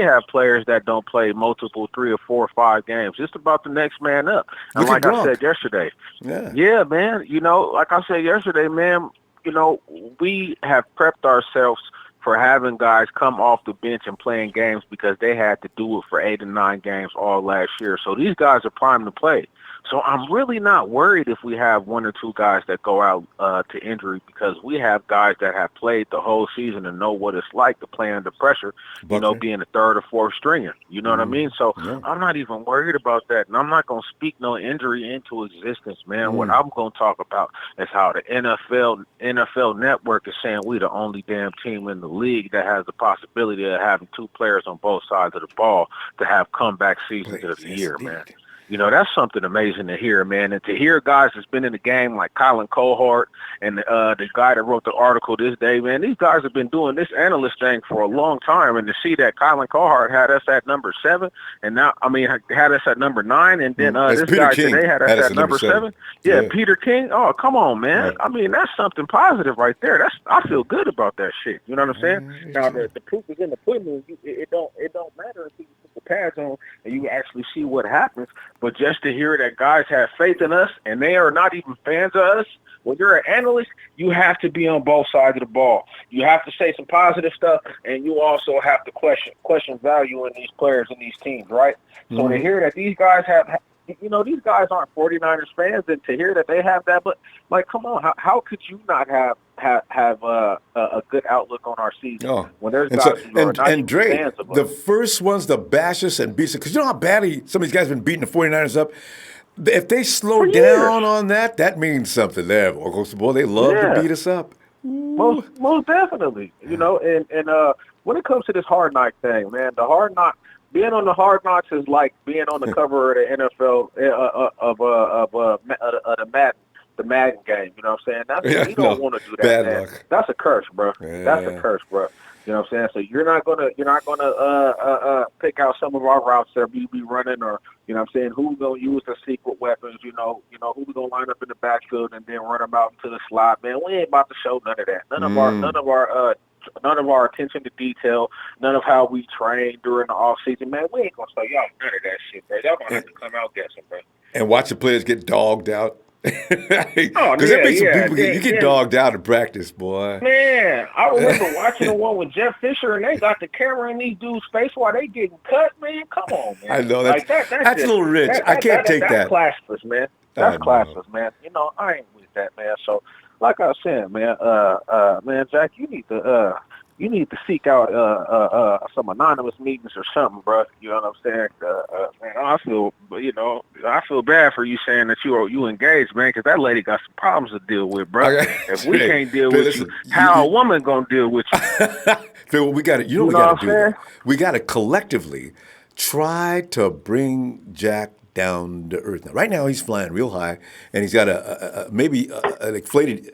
have players that don't play multiple 3 or 4 or 5 games. Just about the next man up. And like I said yesterday. Yeah, man. You know, like I said yesterday, man, you know, we have prepped ourselves for having guys come off the bench and playing games because they had to do it for 8 and 9 games all last year. So these guys are primed to play. So I'm really not worried if we have 1 or 2 guys that go out to injury because we have guys that have played the whole season and know what it's like to play under pressure, you know, being a 3rd or 4th stringer. You know what I mean? So I'm not even worried about that. And I'm not going to speak no injury into existence, man. What I'm going to talk about is how the NFL Network is saying we the only damn team in the league that has the possibility of having 2 players on both sides of the ball to have comeback seasons of the year, man. You know, that's something amazing to hear, man. And to hear guys that's been in the game like Colin Cohart and the guy that wrote the article this day, man, these guys have been doing this analyst thing for a long time. And to see that Colin Cohart had us at number 7 and now, I mean, had us at number 9. And then this Peter guy King today had us at number 7. Yeah, Peter King. Oh, come on, man. Right. I mean, that's something positive right there. I feel good about that shit. You know what I'm saying? Now, the proof is in the pudding. It don't matter if you put the pads on and you actually see what happens. But just to hear that guys have faith in us and they are not even fans of us, when you're an analyst, you have to be on both sides of the ball. You have to say some positive stuff, and you also have to question value in these players and these teams, right? So to hear that these guys have, you know, these guys aren't 49ers fans, and to hear that they have that, but, like, come on, how could you not have a good outlook on our season when there's guys who are not even fans of us? The first ones to bash us and beat us, because you know how badly some of these guys have been beating the 49ers up? If they slow down on that, that means something there. Boy, they love to beat us up. Most definitely. You know, and when it comes to this Hard Knock thing, man, being on the Hard Knocks is like being on the cover of the NFL the Madden game. You know what I'm saying? You don't want to do that. Bad man. luck. That's a curse, bro. Yeah. That's a curse, bro. You know what I'm saying? So you're not gonna pick out some of our routes that we be running, or you know what I'm saying, who's gonna use the secret weapons, you know who's gonna line up in the backfield and then run them out into the slot. Man, we ain't about to show none of that. None of our attention to detail, none of how we train during the off season, man. We ain't gonna show y'all none of that shit, bro. Y'all gonna have to come out guessing, bro. And watch the players get dogged out. Because there be some people you get dogged out in practice, boy. Man, I remember watching the one with Jeff Fisher, and they got the camera in these dudes' face while they getting cut. Man, come on, man. I know that's a little rich. I can't take that. That's classless, man. That's classless, man. You know, I ain't with that, man. So, like I was saying, man, man, Jack, you need to seek out some anonymous meetings or something, bro. You know what I'm saying? Man, I feel bad for you saying that you engaged, man, because that lady got some problems to deal with, bro. If we can't deal with you, how a woman gonna deal with you? Phil, we got to. You know what we got to do? We got to collectively try to bring Jack down to earth. Now, right now, he's flying real high, and he's got maybe an inflated.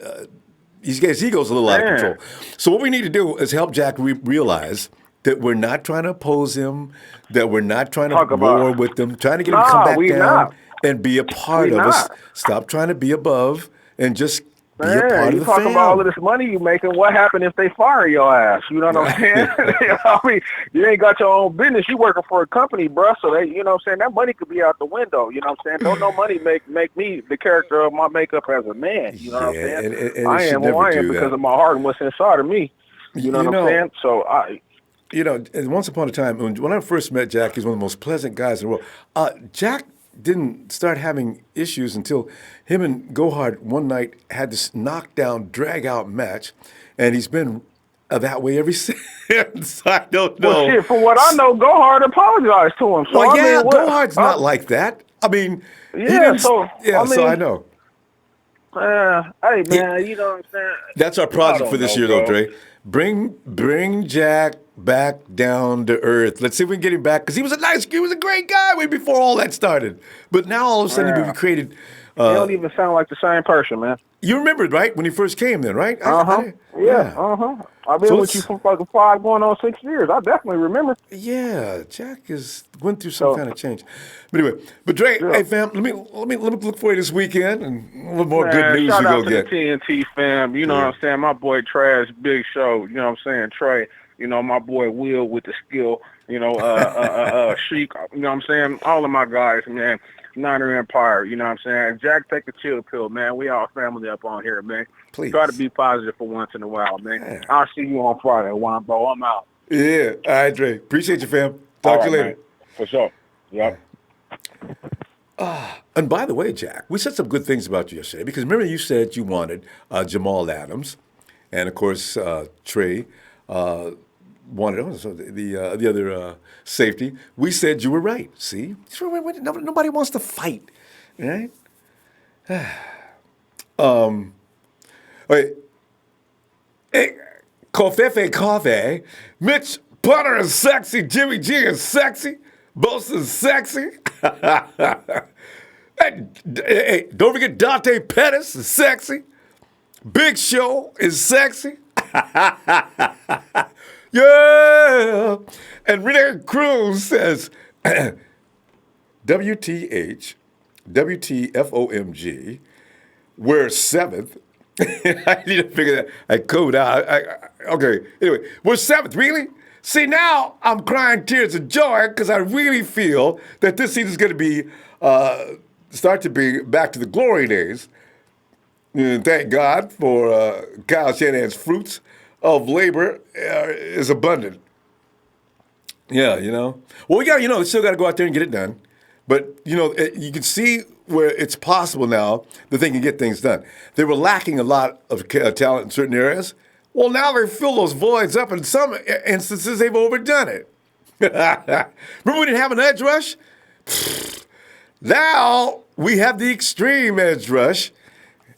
His ego's a little out of control. So what we need to do is help Jack realize that we're not trying to oppose him, that we're not trying to war with him, trying to get him to come back down and be a part of us. Stop trying to be above and just be a part of the family. You talking about all of this money you making. What happened if they fire your ass? You know what I'm saying? I mean, you ain't got your own business. You working for a company, bro. So they, you know what I'm saying, that money could be out the window. You know what I'm saying? Don't no money make me the character of my makeup as a man. You know what I'm saying? And I am who I am because of my heart and what's inside of me. You know what I'm saying? So once upon a time, when I first met Jack, he's one of the most pleasant guys in the world. Jack didn't start having issues until him and Gohard one night had this knockdown, drag-out match, and he's been that way ever since. I don't know. Well, shit, from what I know, Gohard apologized to him. So, Well, yeah, Gohard's not like that. I mean, yeah, so I know. Hey, man, you know what I'm saying? That's our project for this year, though, Dre. Bring Jack back down to earth. Let's see if we can get him back, because he was a great guy way before all that started. But now all of a sudden we've created. He don't even sound like the same person, man. You remembered, right, when he first came, then, right? Yeah. I've been with you for like 5 going on 6 years. I definitely remember. Yeah, Jack went through some kind of change. But anyway, Dre, hey fam, let me look for you this weekend and a little more good news shout we out go to get. the TNT fam. You know what I'm saying? My boy Trash, big show. You know what I'm saying? Trey. You know, my boy Will with the skill. You know, Sheik. You know what I'm saying? All of my guys, man. Niner Empire. You know what I'm saying? Jack, take a chill pill, man. We all family up on here, man. Please. Try to be positive for once in a while, man. I'll see you on Friday, Ronbo. I'm out. Yeah. All right, Dre. Appreciate you, fam. Talk to you later. Man. For sure. Yeah. And by the way, Jack, we said some good things about you yesterday, because remember you said you wanted Jamal Adams, and of course Trey wanted the other safety. We said you were right. See, nobody wants to fight, right? Wait, hey, coffee. Mitch Punter is sexy. Jimmy G is sexy. Bosa is sexy. Hey, don't forget Dante Pettis is sexy. Big Show is sexy. Yeah. And Renee Cruz says, WTH, WTFOMG, we're 7th. I need to figure that. I code out. Okay. Anyway, we're 7th. Really? See, now I'm crying tears of joy, because I really feel that this season is going to be start to be back to the glory days. And thank God for Kyle Shanahan's fruits of labor is abundant. Yeah, you know. Well, we still got to go out there and get it done. But, you can see where it's possible now that they can get things done. They were lacking a lot of talent in certain areas. Well, now they fill those voids up. In some instances, they've overdone it. Remember we didn't have an edge rush? Now we have the extreme edge rush.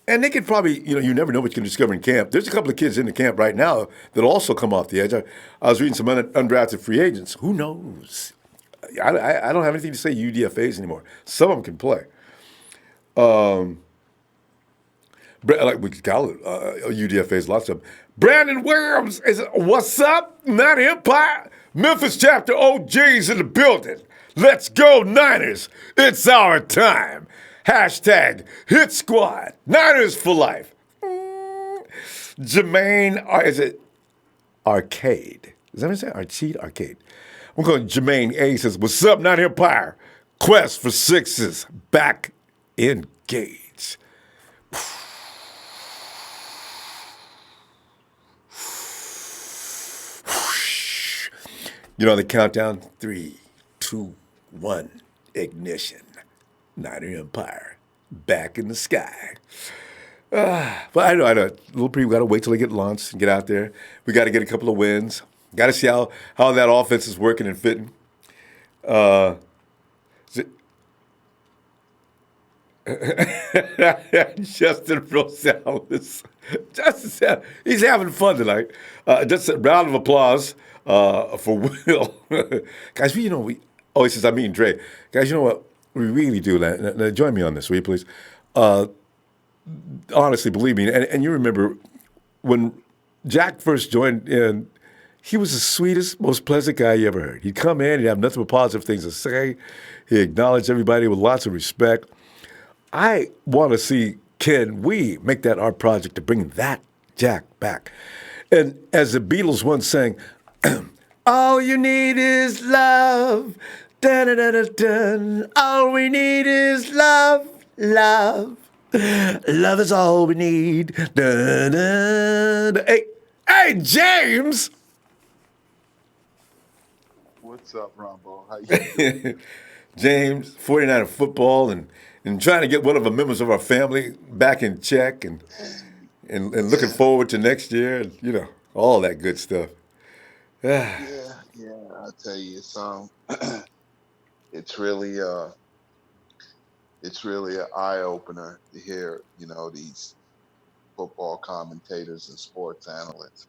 And they could probably, you never know what you can discover in camp. There's a couple of kids in the camp right now that'll also come off the edge. I was reading some undrafted free agents. Who knows? I don't have anything to say UDFAs anymore. Some of them can play. Like we could call it UDFAs, lots of them. Brandon Williams is, what's up? Niner Empire. Memphis chapter OGs in the building. Let's go Niners. It's our time. Hashtag Hit Squad. Niners for life. Jermaine, is it Arcade? Is that what I'm saying? Arcade. I'm going Jermaine A says, what's up, Niner Empire? Quest for sixes. Back engaged. The countdown. 3, 2, 1. Ignition. Niner Empire, back in the sky. But I know. A little we got to wait till they get launched and get out there. We got to get a couple of wins. Got to see how that offense is working and fitting. Justin Rosales. He's having fun tonight. Just a round of applause for Will. Guys, he says, I mean, Dre. Guys, you know what? We really do that. Now, join me on this, will you, please? Honestly, believe me, and you remember when Jack first joined in, he was the sweetest, most pleasant guy you ever heard. He'd come in, he'd have nothing but positive things to say. He acknowledged everybody with lots of respect. I want to see, can we make that our project to bring that Jack back? And as the Beatles once sang, all you need is love. Dun, dun, dun, dun, dun. All we need is love, love. Love is all we need. Dun, dun, dun. Hey, James. What's up, Ronbo? How you doing? James, 49er football, and trying to get one of the members of our family back in check, and looking forward to next year, and, all that good stuff. Yeah, I tell you, it's really an eye opener to hear, these football commentators and sports analysts,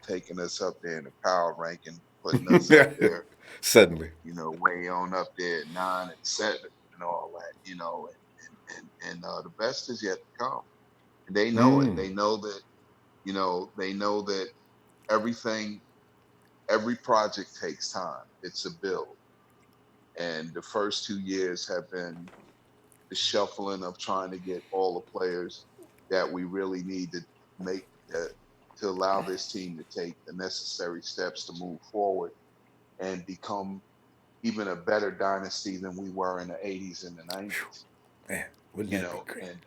taking us up there in the power ranking, putting us up there, Suddenly. way on up there at 9 and 7 and all that, and the best is yet to come. And they know it. They know that, every project takes time. It's a build. And the first 2 years have been the shuffling of trying to get all the players that we really need to make to allow this team to take the necessary steps to move forward and become even a better dynasty than we were in the 80s and the 90s. Man, wouldn't that be great? And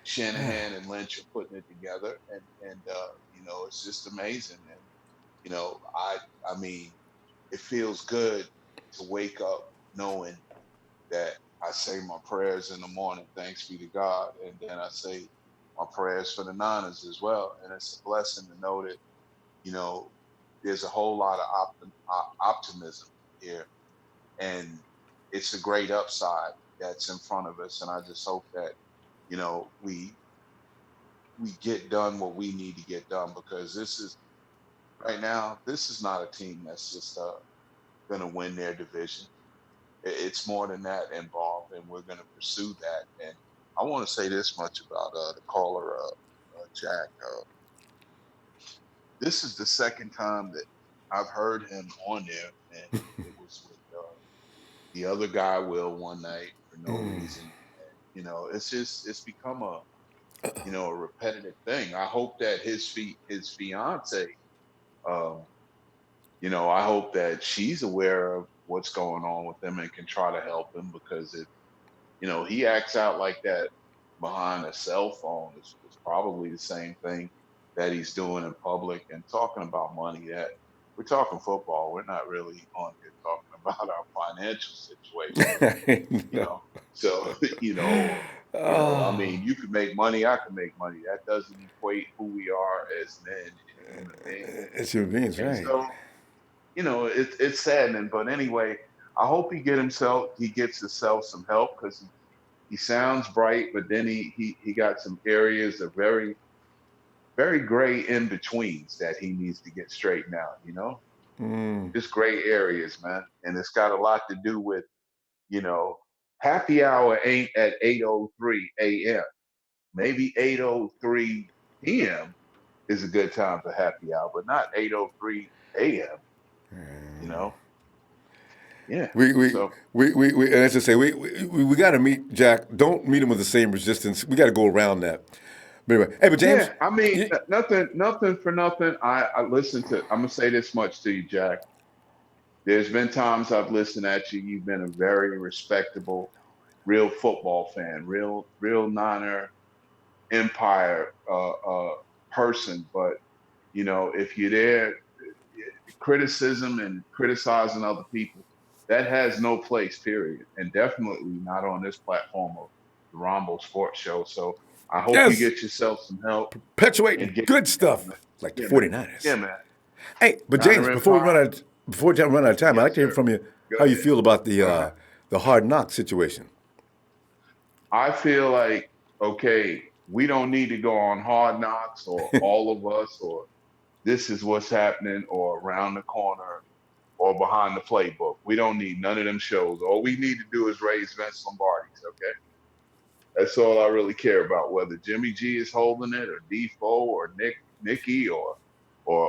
Shanahan and Lynch are putting it together, and it's just amazing. And I mean, it feels good to wake up knowing that I say my prayers in the morning, thanks be to God, and then I say my prayers for the Niners as well. And it's a blessing to know that, there's a whole lot of optimism here, and it's a great upside that's in front of us. And I just hope that, we get done what we need to get done, because right now, this is not a team that's just going to win their division. It's more than that involved, and we're going to pursue that. And I want to say this much about the caller, Jack. This is the second time that I've heard him on there, and it was with the other guy, Will, one night for no reason. And, it's become a repetitive thing. I hope that his fiance, I hope that she's aware of what's going on with him and can try to help him, because if, he acts out like that behind a cell phone, it's probably the same thing that he's doing in public and talking about money. That we're talking football. We're not really on here talking about our financial situation, No. So, I mean, you can make money, I can make money. That doesn't equate who we are as men and human beings. It's human beings, And right? so, it's saddening. But anyway, I hope he gets himself some help, because he sounds bright, but then he got some areas of very, very gray in betweens that he needs to get straightened out. Just gray areas, man. And it's got a lot to do with, happy hour ain't at 8:03 a.m. Maybe 8:03 p.m. is a good time for happy hour, but not 8:03 a.m. Yeah. And as I say, we got to meet Jack. Don't meet him with the same resistance. We got to go around that. But anyway, hey, but James, Yeah, I mean, nothing for nothing. I listen to. I'm gonna say this much to you, Jack. There's been times I've listened at you. You've been a very respectable, real football fan, real Niner Empire person. But if you're there, criticism and criticizing other people, that has no place, period, and definitely not on this platform of the Ronbo Sports Show. So I hope you get yourself some help. Perpetuating good stuff like the 49ers. Yeah, man. Hey, but James, before we run out of time, I'd like to hear from you how you feel about the Hard Knock situation. I feel like, okay, we don't need to go on Hard Knocks, or all of us, or this is what's happening, or around the corner, or behind the playbook. We don't need none of them shows. All we need to do is raise Vince Lombardi's, okay? That's all I really care about, whether Jimmy G is holding it, or Defoe, or Nicky, or Jet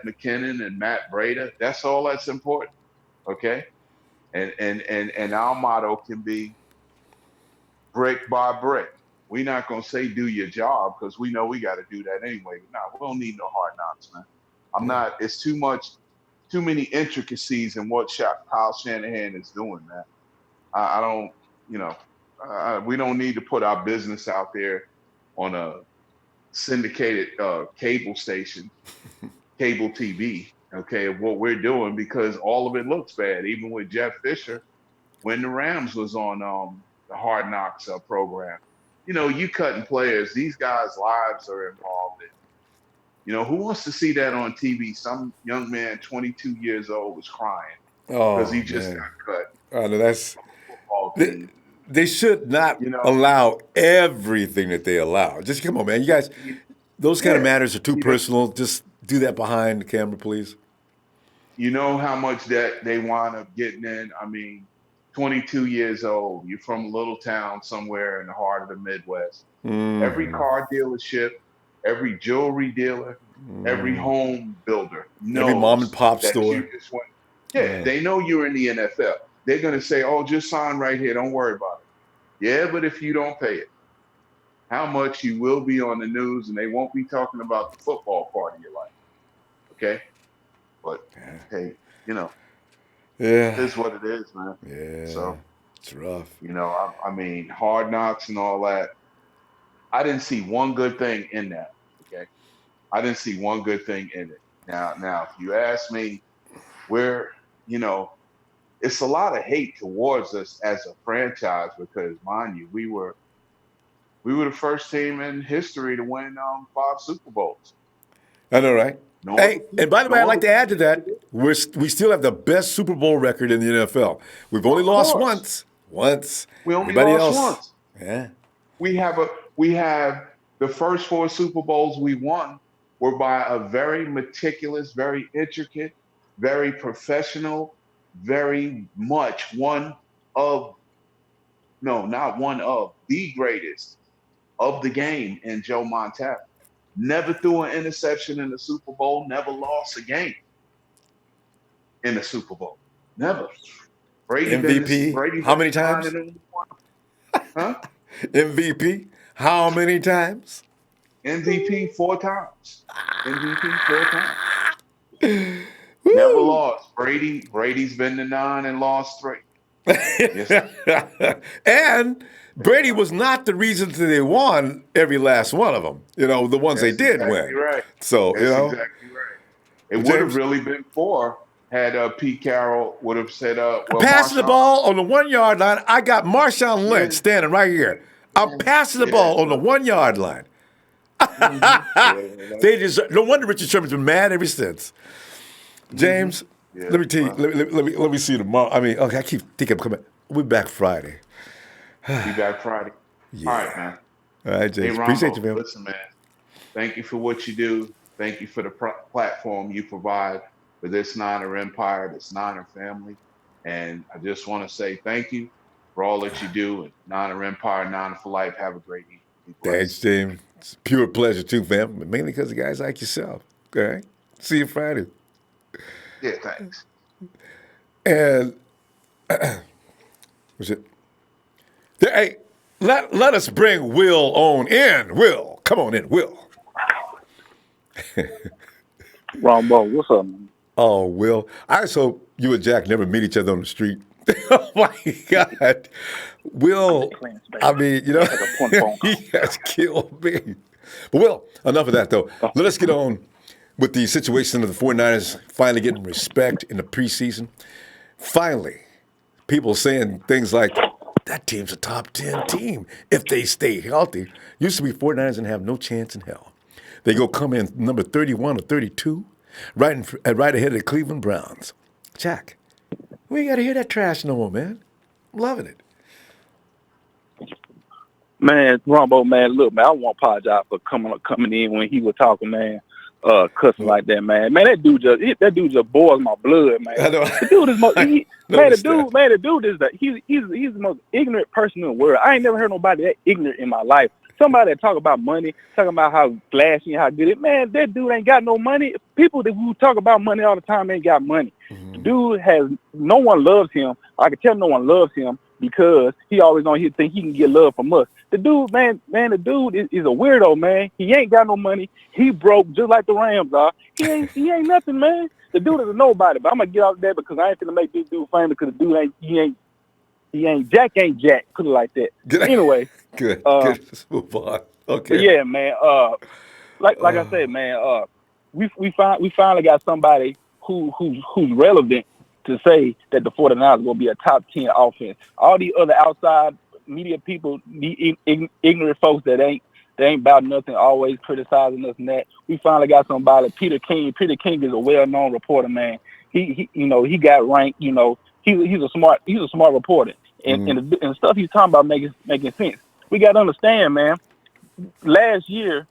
McKinnon and Matt Breda. That's all that's important, okay? And our motto can be brick by brick. We're not gonna say do your job, because we know we got to do that anyway. No, we don't need no Hard Knocks, man. I'm not. It's too many intricacies in what Kyle Shanahan is doing, man. I don't. We don't need to put our business out there on a syndicated cable station, cable TV. okay, of what we're doing because all of it looks bad. Even with Jeff Fisher, when the Rams was on the Hard Knocks program, you cutting players. These guys' lives are involved in. Who wants to see that on TV? Some young man, 22 years old, was crying because he just got cut. I know that's. Football They, team. they should not You know, allow everything that they allow. Just come on, man. You guys, those kind of matters are too personal. Just do that behind the camera, please. You know how much that they wind up getting in. I mean, 22 years old. You're from a little town somewhere in the heart of the Midwest. Every car dealership, every jewelry dealer, every home builder knows every mom and pop that store. you just went. Yeah, they know you're in the NFL. They're going to say, oh, just sign right here. Don't worry about it. Yeah, but if you don't pay it, how much you will be on the news, and they won't be talking about the football part of your life. Okay? But, hey, it is what it is, man. Yeah, so it's rough. I mean, Hard Knocks and all that. I didn't see one good thing in that. Okay, I didn't see one good thing in it. Now, if you ask me, where it's a lot of hate towards us as a franchise because, mind you, we were the first team in history to win 5 Super Bowls. I know, right? Hey, and by the way, I'd like to add to that, we still have the best Super Bowl record in the NFL. We've only lost once. We only Everybody lost else, once. Yeah. We have the first 4 Super Bowls we won were by a very meticulous, very intricate, very professional, very much the greatest of the game in Joe Montana. Never threw an interception in the Super Bowl, never lost a game in the Super Bowl. Never. Brady MVP, how many times? Huh? MVP, how many times? MVP 4 times. MVP 4 times. Never lost. Brady's been to 9 and lost 3. Yes. And Brady was not the reason that they won every last one of them. The ones they did win. Right. So, That's exactly right. It would have really been 4 had Pete Carroll would have said, passing the ball on the 1-yard line. I got Marshawn Lynch standing right here. I'm passing the ball on the 1-yard line. They deserve. No wonder Richard Sherman's been mad ever since. James, let me tell you. Let me see you tomorrow. I mean, okay, I keep thinking I'm coming. We'll be back Friday. Be back Friday. Yeah. All right, man. All right, James. Hey, Ronbo, appreciate you, man. Listen, man. Thank you for what you do. Thank you for the platform you provide for this Niner Empire, this Niner family. And I just want to say thank you for all that you do. And Niner Empire, Niner for life. Have a great evening. Thanks, James. It's a pure pleasure, too, fam. But mainly because of guys like yourself. All right? See you Friday. Yeah, thanks. And was it? Hey, let us bring Will on in. Will, come on in, Will. Ronbo, what's up, man? Oh, Will, I just hope you and Jack never meet each other on the street. Oh my God, Will. I mean, he has killed me. But Will, enough of that though. Let us get on with the situation of the 49ers finally getting respect in the preseason. Finally, people saying things like, that team's a top 10 team if they stay healthy. Used to be 49ers didn't have no chance in hell. They go come in number 31 or 32, right ahead of the Cleveland Browns. Jack, we ain't got to hear that trash no more, man. I'm loving it. Man, Ronbo, man, look, man, I want to apologize for coming in when he was talking, man, cussing like that, man. Man, that dude just boils my blood, man. I know. The dude is the dude is he's the most ignorant person in the world. I ain't never heard nobody that ignorant in my life. Somebody that talk about money, talking about how flashy and how good it. Man, that dude ain't got no money. People who talk about money all the time ain't got money. Mm-hmm. The dude no one loves him. I can tell no one loves him because he always on here think he can get love from us. The dude, the dude is a weirdo, man. He ain't got no money. He broke just like the Rams are. He ain't nothing, man. The dude is a nobody. But I'm gonna get off that because I ain't gonna make this dude famous because the dude ain't Jack. Put it like that. Anyway. Good. Let's move on. Okay. Yeah, man. Like I said, man. We finally got somebody who's relevant to say that the 49ers are going to be a top 10 offense. All these other outside media people, the ignorant folks that ain't about nothing, always criticizing us and that. We finally got somebody, Peter King. Peter King is a well-known reporter, man. He he got ranked. He's a smart reporter, and the stuff he's talking about making sense. We got to understand, man. Last year,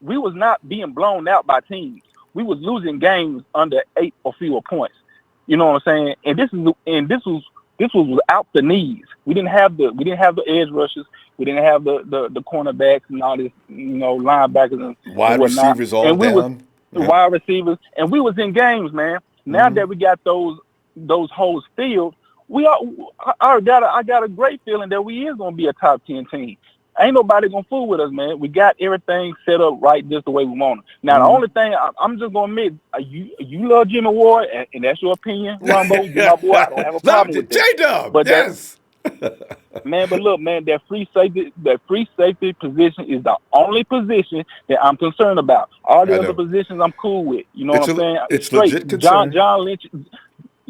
we was not being blown out by teams. We was losing games under 8 or fewer points. You know what I'm saying? And this was without the knees. We didn't have the edge rushers. We didn't have the cornerbacks and all this, linebackers and wide receivers all down. Wide receivers, and we was in games, man. Now that we got those holes filled, I got a great feeling that we is gonna be a top 10 team. Ain't nobody gonna fool with us, man. We got everything set up right just the way we want it. Now, the only thing I'm just gonna admit, you love Jimmy Ward, and that's your opinion, Ronbo. You my boy. I don't have a problem with that. J-Dub, but yes. Man, but look, man, that free safety position is the only position that I'm concerned about. All the other positions I'm cool with. You know what I'm saying? It's legit concern. John Lynch.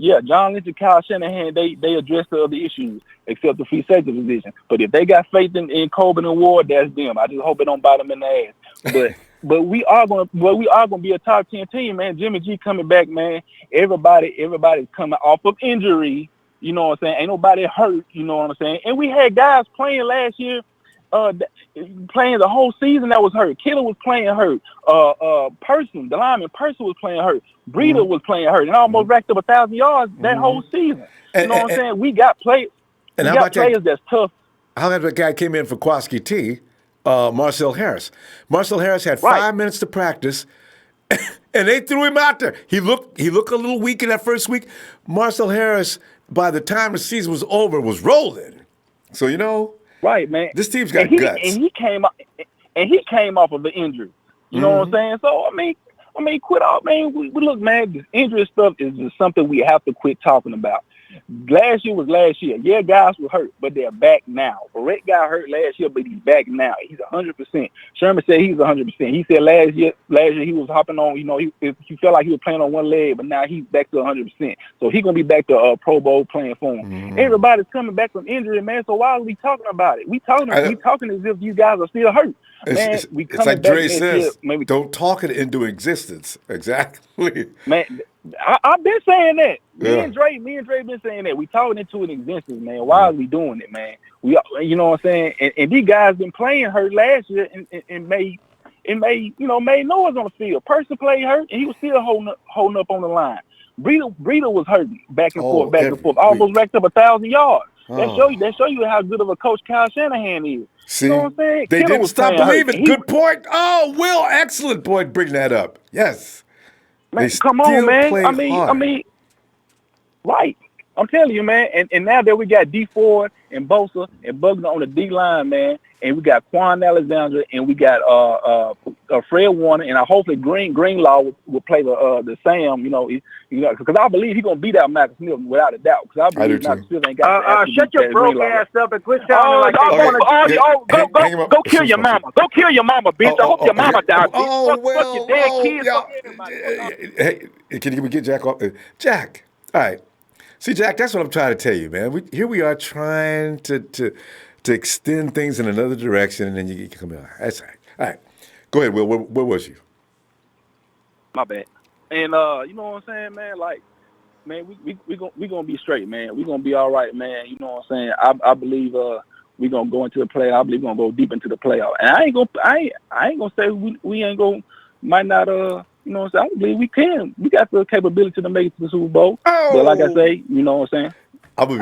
Yeah, John Lynch and Kyle Shanahan, they address the other issues except the free safety position. But if they got faith in Coburn and Ward, that's them. I just hope it don't bite them in the ass. But we are gonna be a top 10 team, man. Jimmy G coming back, man. Everybody's coming off of injury. You know what I'm saying? Ain't nobody hurt. You know what I'm saying? And we had guys playing last year, playing the whole season that was hurt. Killer was playing hurt. The lineman Person was playing hurt. Breeder was playing hurt, and almost racked up 1,000 yards that whole season. You know what I'm saying? We got players. And we got players that's tough. How about that guy came in for Kwaski T, Marcel Harris? Marcel Harris had 5 minutes to practice, and they threw him out there. He looked a little weak in that first week. Marcel Harris, by the time the season was over, was rolling. So right, man. This team's got guts. And he came off of the injury. You know what I'm saying? So I mean, quit off, man. We look, man. This injury stuff is just something we have to quit talking about. Last year was last year. Yeah, guys were hurt, but they're back now. Barrett got hurt last year, but he's back now. He's 100%. Sherman said he's 100%. He said last year he was hopping on. He felt like he was playing on one leg, but now he's back to 100%. So he's gonna be back to Pro Bowl playing for him. Everybody's coming back from injury, man. So why are we talking about it? We talking as if you guys are still hurt. Man, it's like Dre says, don't talk it into existence. Exactly. Man, I've been saying that. Me and Dre been saying that. We talking into an existence, man. Why are we doing it, man? You know what I'm saying? And these guys been playing hurt last year and made noise on the field. Person played hurt and he was still holding up on the line. Breeder was hurting back and forth. Almost racked up 1,000 yards. That show you how good of a coach Kyle Shanahan is. See, you know what I'm saying? They didn't stop believing. Good point. Oh, Will, excellent point. Bring that up. Yes. Man, come on, man. I mean, right. I'm telling you, man. And now that we got D Ford and Bosa and Bugner on the D line, man, and we got Quan Alexander and we got Fred Warner, and hopefully Greenlaw will play the Sam. Because I believe he's gonna beat out Malcolm Smith without a doubt. Because I believe Malcolm Smith ain't got. Shut your broke ass up and quit sounding like go kill your mama. Go kill your mama, bitch. I hope your mama dies. Fuck your dead kids. Hey, can we get Jack off? Jack, all right. See, Jack, that's what I'm trying to tell you, man. Here we are trying to extend things in another direction, and then you come in. That's all right. All right. Go ahead, Will. Where was you? My bad. And you know what I'm saying, man? Like, man, we gonna be straight, man. We gonna be all right, man. You know what I'm saying? I believe we gonna go into the playoff. I believe we're gonna go deep into the playoff. And I ain't gonna say we ain't gonna might not you know what I'm saying? I believe we can. We got the capability to make it to the Super Bowl. Oh. But like I say, you know what I'm saying? I'll be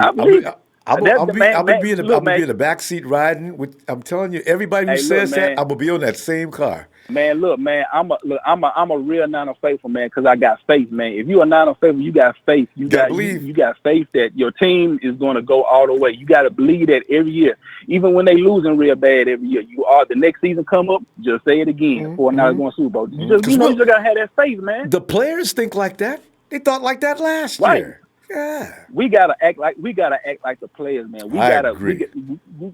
in the back seat riding with. I'm telling you, everybody who says that, I'm gonna be on that same car. Man, look, man, I'm a real Niner faithful, man, because I got faith, man. If you're a Niner faithful, you got faith. You got faith that your team is going to go all the way. You got to believe that every year, even when they losing real bad every year. The next season come up, just say it again. For Niners going Super Bowl. You just gotta have that faith, man. The players think like that. They thought like that last year. Yeah. We gotta act like the players, man.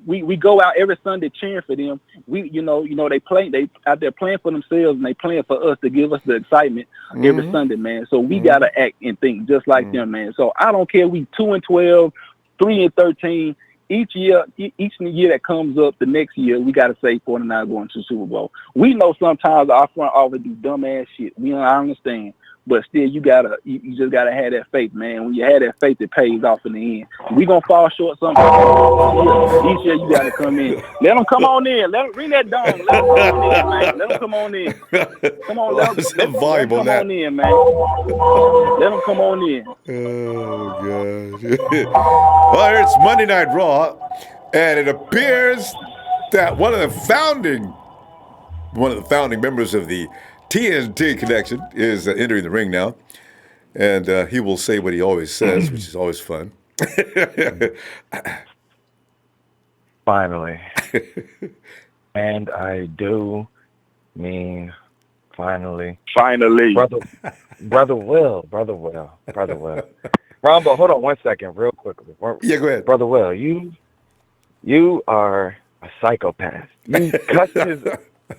We go out every Sunday cheering for them. We they out there playing for themselves and they playing for us to give us the excitement every Sunday, man. So we gotta act and think just like them, man. So I don't care. We 2-12, 3-13. Each year that comes up, the next year we gotta say 49 going to the Super Bowl. We know sometimes our front office do dumbass shit. I understand. But still, you just gotta have that faith, man. When you have that faith, it pays off in the end. We gonna fall short sometimes. Each year you gotta come in. Let them come on in. Let them ring that dong. Let them come on in, man. Let them come on in. Come on, let them come on in, man. Let them come on in. Oh God! Well, it's Monday Night Raw, and it appears that one of the founding members of the TNT connection is entering the ring now, and he will say what he always says, which is always fun. Finally. And I do mean finally. Finally. Brother Will. Ronbo, hold on 1 second, real quickly. Yeah, go ahead. Brother Will, you are a psychopath. You cussed his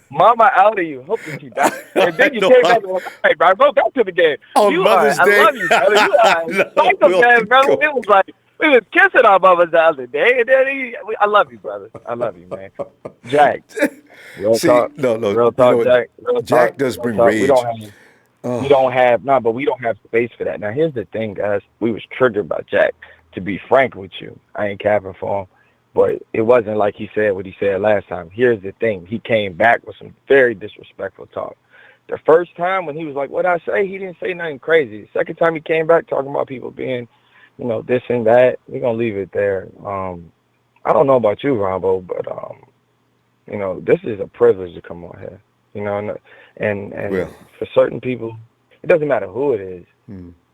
mama out of you, hoping she died. And then you came back and went, hey, bro, go back to the game. On Mother's Day. I love you, brother. You are a psychopath, brother. It was like, we was kissing our mothers the other day. And then I love you, brother. I love you, man. Jack. Real talk, Jack. Jack does bring rage. We don't have space for that. Now, here's the thing, guys. We was triggered by Jack. To be frank with you, I ain't capping for him. But it wasn't like he said what he said last time. Here's the thing. He came back with some very disrespectful talk. The first time when he was like, what'd I say? He didn't say nothing crazy. The second time he came back talking about people being, this and that, we're going to leave it there. I don't know about you, Ronbo, but, this is a privilege to come on here. And for certain people, it doesn't matter who it is.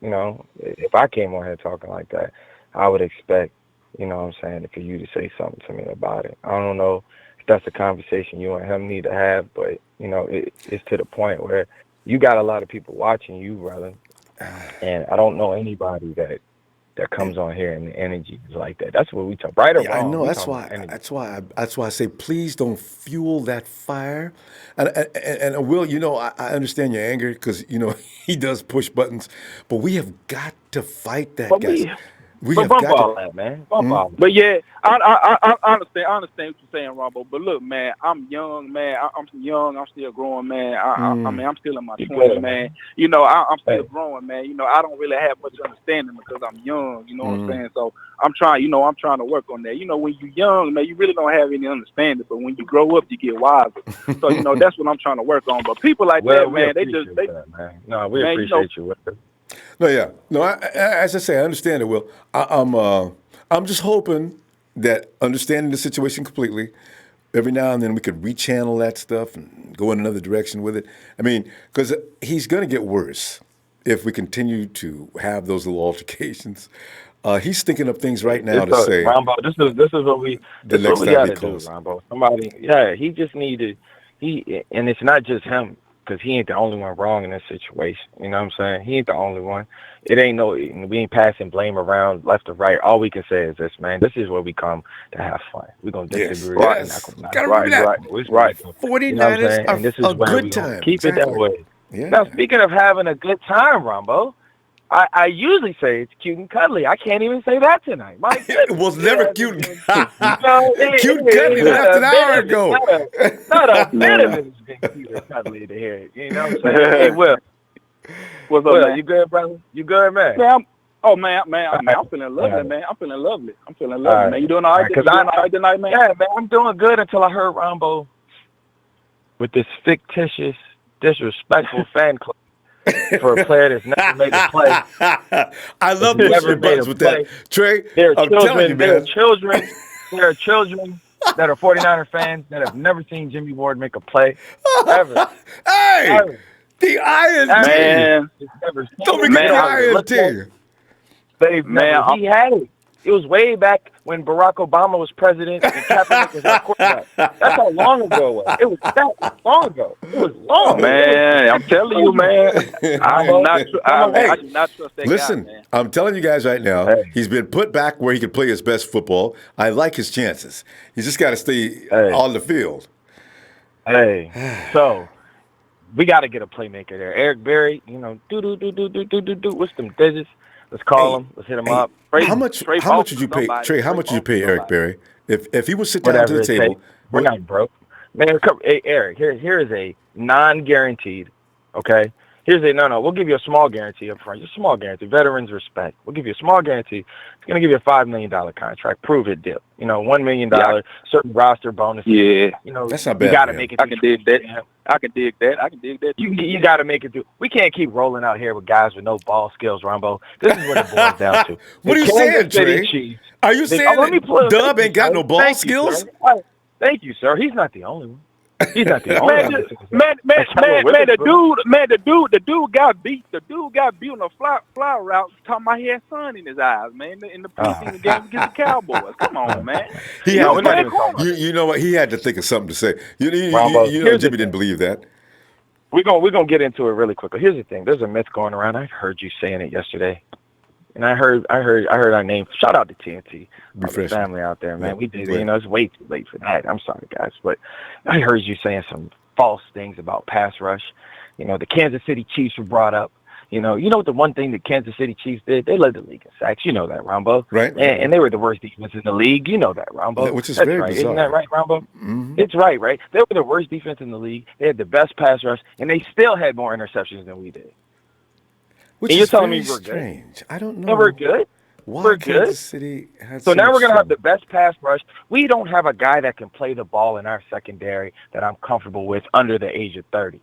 If I came on here talking like that, I would expect, for you to say something to me about it. I don't know if that's a conversation you and him need to have, but, it's to the point where you got a lot of people watching you, brother. And I don't know anybody that comes on here and the energy is like that. That's what we talk, right or wrong. I know. That's why I say, please don't fuel that fire. And Will, I understand your anger because, he does push buttons, but we have got to fight that, guys. We have got all that, man. But yeah, I understand what you're saying, Ronbo. But look, man, I'm young, man. I'm young. I'm still growing, man. I'm still in my 20s, man. I'm still growing, man. I don't really have much understanding because I'm young. You know what I'm saying? So I'm trying to work on that. When you're young, man, you really don't have any understanding. But when you grow up, you get wiser. So that's what I'm trying to work on. But people like that, man, we appreciate you. As I say, I understand it, Will. I'm just hoping that understanding the situation completely, every now and then we could rechannel that stuff and go in another direction with it. I mean, because he's going to get worse if we continue to have those little altercations. He's thinking of things right now to say. Ronbo, this is what we got to do, Ronbo. Somebody, he just needed, and it's not just him. Because he ain't the only one wrong in this situation. You know what I'm saying? He ain't the only one. We ain't passing blame around left or right. All we can say is this, man. This is where we come to have fun. We're going to disagree. Yes. Gotta remember that. Right. 49ers are a good time. Keep it that way. Yeah. Now, speaking of having a good time, Ronbo, I usually say it's cute and cuddly. I can't even say that tonight. My goodness. It was never cute and cuddly. Cute and cuddly left an hour ago. Not a bit of it has been cute and cuddly to hear it. You know what I'm saying? Hey, Will. What's up, man? You good, brother? You good, man? Man, I'm feeling lovely, man. I'm feeling lovely, man. You doing all right? Tonight, man? Yeah, man. I'm doing good until I heard Ronbo with this fictitious, disrespectful fan club. For a player that's never made a play. I love pushing buttons with that. Trey, there are children that are 49er fans that have never seen Jimmy Ward make a play. Ever. Hey! Ever. The INT! Man. Don't forget the INT. He had it. It was way back when Barack Obama was president and Kaepernick was our quarterback. That's how long ago it was. It was that long ago. It was long. Man, I'm telling you, man. I do not trust that Listen, guy, man. I'm telling you guys right now, Hey. he's been put back where he can play his best football. I like his chances. He's just got to stay on the field. Hey, so we got to get a playmaker there. Eric Berry, you know, do. What's them digits? Let's call him. Let's hit him up. How much would you pay, Trey? How much would you pay Eric Berry if he would sit down to the table? We're not broke, man. Hey, Eric, here is a non-guaranteed. Okay, here's a no. We'll give you a small guarantee up front. Just a small guarantee. Veterans respect. We'll give you a small guarantee. It's gonna give you a $5 million contract. Prove it, deal. You know, $1 million certain roster bonus. Yeah, you know, that's not bad. You got to make it. I can dig that. I can dig that. You got to make it through. We can't keep rolling out here with guys with no ball skills, Ronbo. This is what it boils down to. What are you saying, Trey? Are you saying that Dub ain't got no ball skills? Thank you, sir. He's not the only one. He's not the only one. The dude got beat. The dude got beat on a fly route. Talking about he had sun in his eyes, man. In the preseason game against the Cowboys. Come on, man. You know what? He had to think of something to say. You know, Jimmy didn't believe that. We're gonna get into it really quickly. Here's the thing. There's a myth going around. I heard you saying it yesterday. And I heard our name. Shout out to TNT, the family out there, man. We did it. You know, it's way too late for that. I'm sorry, guys, but I heard you saying some false things about pass rush. You know, the Kansas City Chiefs were brought up. You know what the one thing the Kansas City Chiefs did? They led the league in sacks. You know that, Ronbo. Right. And they were the worst defense in the league. You know that, Ronbo. Which is That's very right. bizarre. Isn't that right, Ronbo? Mm-hmm. It's right? They were the worst defense in the league. They had the best pass rush, and they still had more interceptions than we did. Which and you're is telling very me we're strange. good? I don't know. No, we're good. Why we're Kansas good. City had So now we're going to have trouble? the best pass rush. We don't have a guy that can play the ball in our secondary that I'm comfortable with under the age of 30.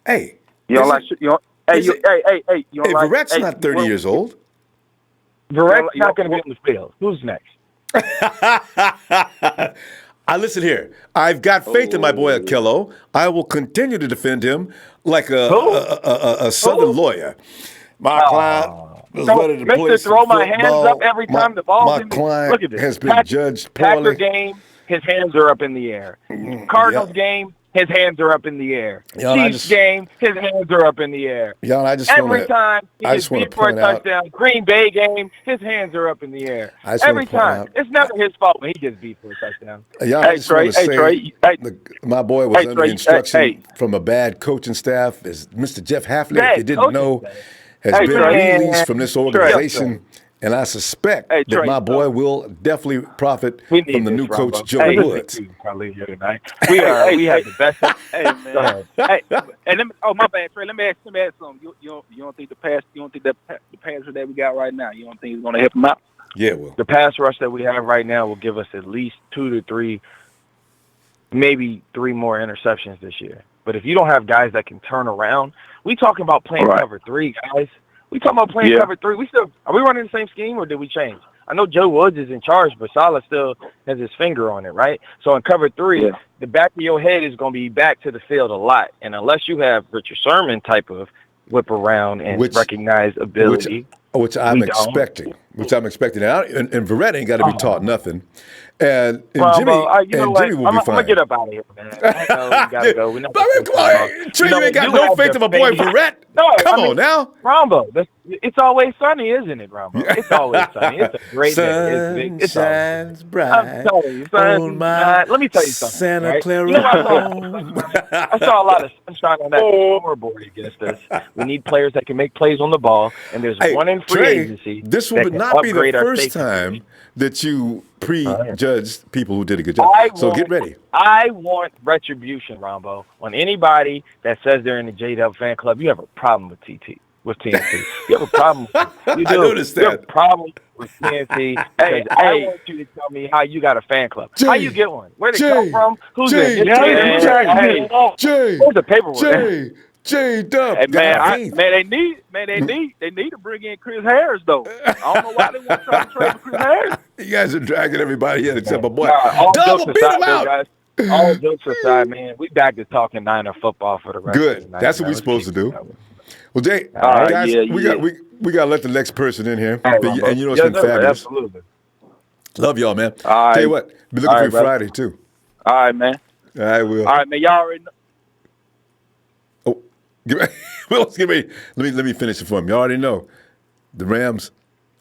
Hey, Verrett's not 30 years old. Verrett's not going to be on the field. Who's next? Listen here. I've got faith in my boy Akello. I will continue to defend him like a Southern lawyer. My client is ready to play some throw my hands up every time the ball's in the air. Look at this. Has been judged poorly. Packer game, his hands are up in the air. Cardinals game, his hands are up in the air. Chiefs game, his hands are up in the air. Every time he gets beat for a touchdown. Green Bay game, his hands are up in the air. Every time. It's never his fault when he gets beat for a touchdown. Hey, Trey. My boy was under instruction from a bad coaching staff. Is Mr. Jeff Hafley, if you didn't know, has been released from this organization. And I suspect that my boy will definitely profit from the new coach, Joe Woods. We have the best. Hey, man. My bad, Trey. Let me ask something. You don't think the pass rush that we got right now, you don't think it's going to help him out? Yeah, it will. The pass rush that we have right now will give us at least 2 to 3, maybe 3 more interceptions this year. But if you don't have guys that can turn around, we talking about playing cover 3, guys. We talking about playing cover 3. Are we running the same scheme or did we change? I know Joe Woods is in charge, but Saleh still has his finger on it, right? So in cover 3, the back of your head is going to be back to the field a lot. And unless you have Richard Sherman type of whip around and recognize ability. Which I'm expecting. And Verrett ain't got to be taught nothing. And Jimmy will be fine. I'm going to get up out of here, man. I know we got to go. Come on. Trey, you ain't got no faith in my boy Verrett. Come on now. Ronbo, it's always sunny, isn't it, Ronbo? It's always sunny. It's a great day. It shines bright. I'm telling you, let me tell you something. Santa Clara. I saw a lot of sunshine on that scoreboard against us. We need players that can make plays on the ball, and there's one in free agency. This will not be the first time that you prejudged people who did a good job. So get ready. I want retribution, Ronbo, on anybody that says they're in the J-Dub fan club. You have a problem with TNT. You have a problem. You do. I noticed that. You have a problem with TNT. I want you to tell me how you got a fan club. How you get one? Where did it come from? Who's it? Where's the paperwork? J-Dub. Hey, they need to bring in Chris Harris though. I don't know why they want to try to trade for Chris Harris. You guys are dragging everybody in except my boy. Double beat him out. Guys. All jokes aside, man, we back to talking Niner football for the rest of the night. That's what we're supposed to do. Well, Jay, guys, we we got to let the next person in here. Hey, And you know it's been fabulous. Absolutely. Love y'all, man. All right. Tell you what, be looking All for right, you brother. Friday, too. All right, man. I will. All right, man. Y'all already know. Oh, let me finish it for him. You already know the Rams.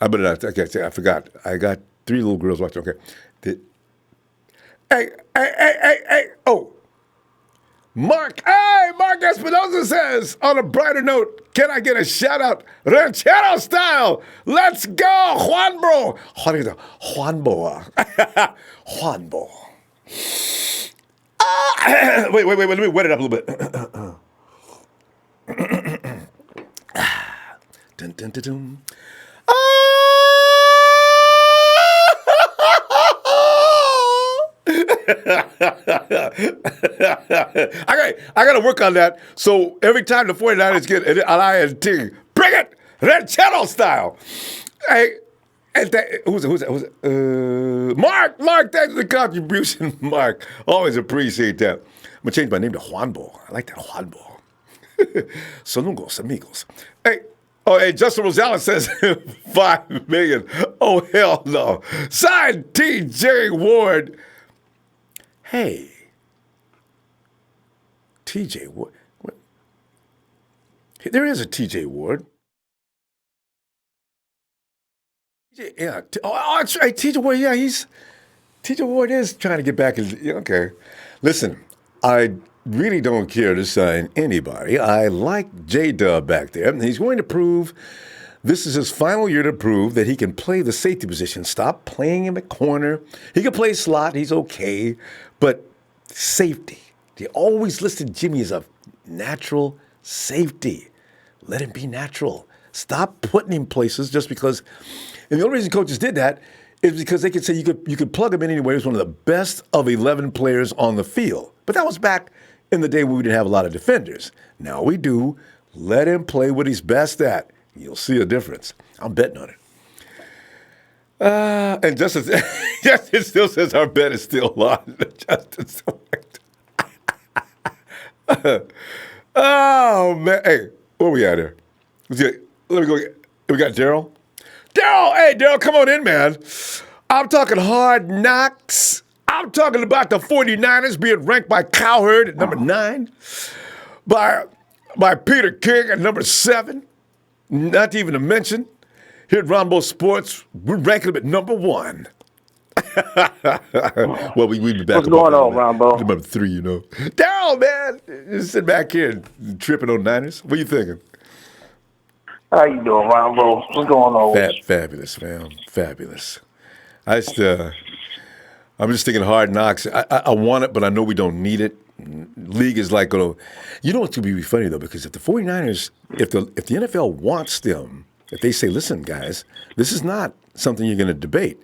I forgot. I got 3 little girls watching. Okay. Hey. Oh, Mark. Hey, Mark Espinosa says, on a brighter note, can I get a shout out, ranchero style? Let's go, Juanbo. Juanbo. Juanbo. Wait. Let me wet it up a little bit. Dun, dun, dun, dun. I got to work on that. So every time the 49ers get an INT, bring it, ranchero style. Hey. Who's that? Mark, thanks for the contribution, Mark. Always appreciate that. I'm going to change my name to Juanbo. I like that, Juanbo. Sonungos, amigos. Hey, Justin Rosales says $5 million. Oh, hell no. Sign TJ Ward. Hey. TJ Ward. What? There is a TJ Ward. Yeah. That's right. TJ Ward, yeah, TJ Ward is trying to get back. Okay. Listen, I really don't care to sign anybody. I like J-Dub back there. And he's going to prove this is his final year to prove that he can play the safety position. Stop playing him at corner. He can play slot. He's okay. But safety. They always listed Jimmy as a natural safety. Let him be natural. Stop putting him places just because. And the only reason coaches did that is because they could say you could plug him in anywhere. He was one of the best of 11 players on the field. But that was back in the day when we didn't have a lot of defenders. Now we do. Let him play what he's best at. You'll see a difference. I'm betting on it. And Justin still says our bet is still on. Justin still. Oh, man. Hey, where we at here? Let me go. We got Daryl. Daryl, come on in, man. I'm talking hard knocks. I'm talking about the 49ers being ranked by Cowherd at number 9, by Peter King at number 7, not even to mention, here at Ronbo Sports, we're ranking them at number 1. Well, we'd be back. What's going on, Ronbo? Number 3, you know. Daryl, man, just sit back here and tripping on Niners. What are you thinking? How you doing, Ronbo? What's going on? Fabulous, man. Fabulous. I'm just thinking hard knocks. I want it, but I know we don't need it. League is like, you know what's going to be funny, though, because if the 49ers, if the NFL wants them, if they say, listen, guys, this is not something you're going to debate.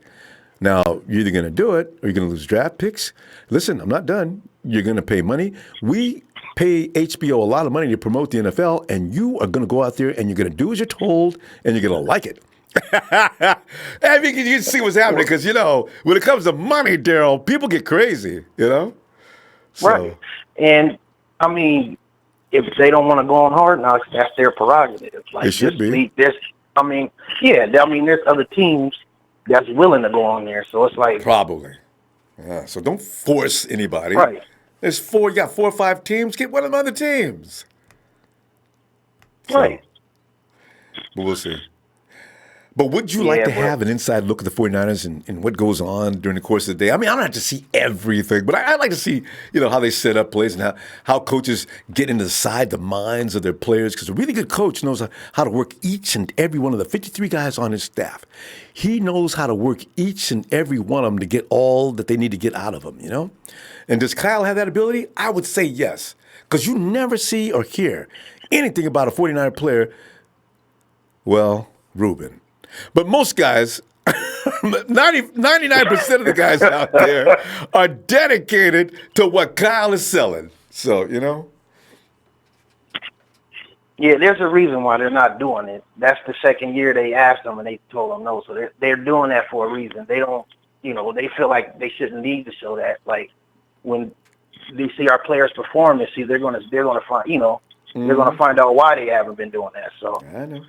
Now, you're either going to do it or you're going to lose draft picks. Listen, I'm not done. You're going to pay money. We pay HBO a lot of money to promote the NFL, and you are going to go out there and you're going to do as you're told, and you're going to like it. I mean, you can see what's happening because, you know, when it comes to money, Daryl, people get crazy, you know? So. Right. And, I mean, if they don't want to go on hard knocks, that's their prerogative. Like, it should be. There's other teams that's willing to go on there. So it's like. Probably. So don't force anybody. Right. You got 4 or 5 teams. Get one of the other teams. Right. But we'll see. But would you like to have an inside look at the 49ers and what goes on during the course of the day? I mean, I don't have to see everything, but I like to see, you know, how they set up plays and how coaches get inside the minds of their players, because a really good coach knows how to work each and every one of the 53 guys on his staff. He knows how to work each and every one of them to get all that they need to get out of them, you know? And does Kyle have that ability? I would say yes, because you never see or hear anything about a 49er player, well, Ruben. But most guys, 99% of the guys out there are dedicated to what Kyle is selling. So, you know. Yeah, there's a reason why they're not doing it. That's the second year they asked them and they told them no. So they're doing that for a reason. They don't, you know, they feel like they shouldn't need to show that. Like when they see our players perform this year, they're gonna find, you know, they're gonna find out why they haven't been doing that. So I know.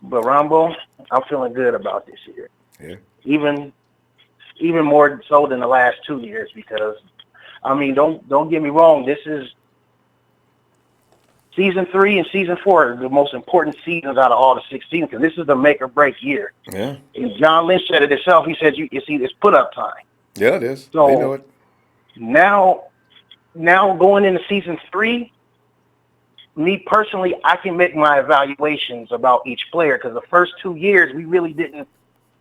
But Ronbo, I'm feeling good about this year. Yeah. Even more so than the last 2 years because, I mean, don't get me wrong. This is season 3 and season 4 are the most important seasons out of all the 6 seasons because this is the make or break year. Yeah. And John Lynch said it himself. He said, "You see, it's put up time." Yeah, it is. So they know it. Now going into season 3, me personally, I can make my evaluations about each player because the first 2 years we really didn't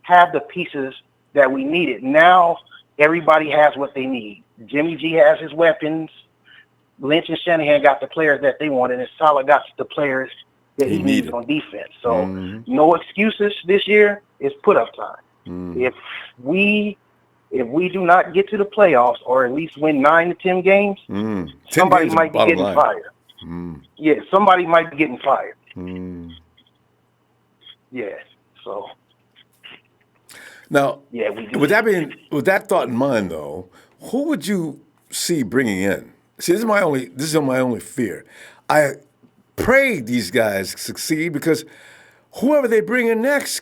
have the pieces that we needed. Now everybody has what they need. Jimmy G has his weapons. Lynch and Shanahan got the players that they wanted, and Saleh got the players that he needs on defense. So no excuses this year. It's put up time. If we do not get to the playoffs or at least win 9 to 10 games, somebody might be getting fired. Yeah, somebody might be getting fired. Yeah. So. Now, yeah, we do. with that thought in mind, though, who would you see bringing in? See, this is my only fear. I pray these guys succeed because whoever they bring in next,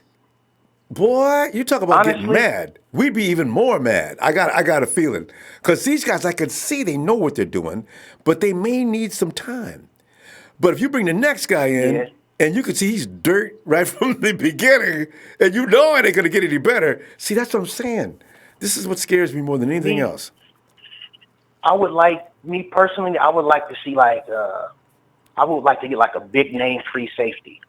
boy, you talk about getting mad. We'd be even more mad. I got a feeling because these guys, I can see they know what they're doing, but they may need some time. But if you bring the next guy in, and you can see he's dirt right from the beginning, and you know it ain't going to get any better. See, that's what I'm saying. This is what scares me more than anything else. I would like to see I would like to get like a big name free safety.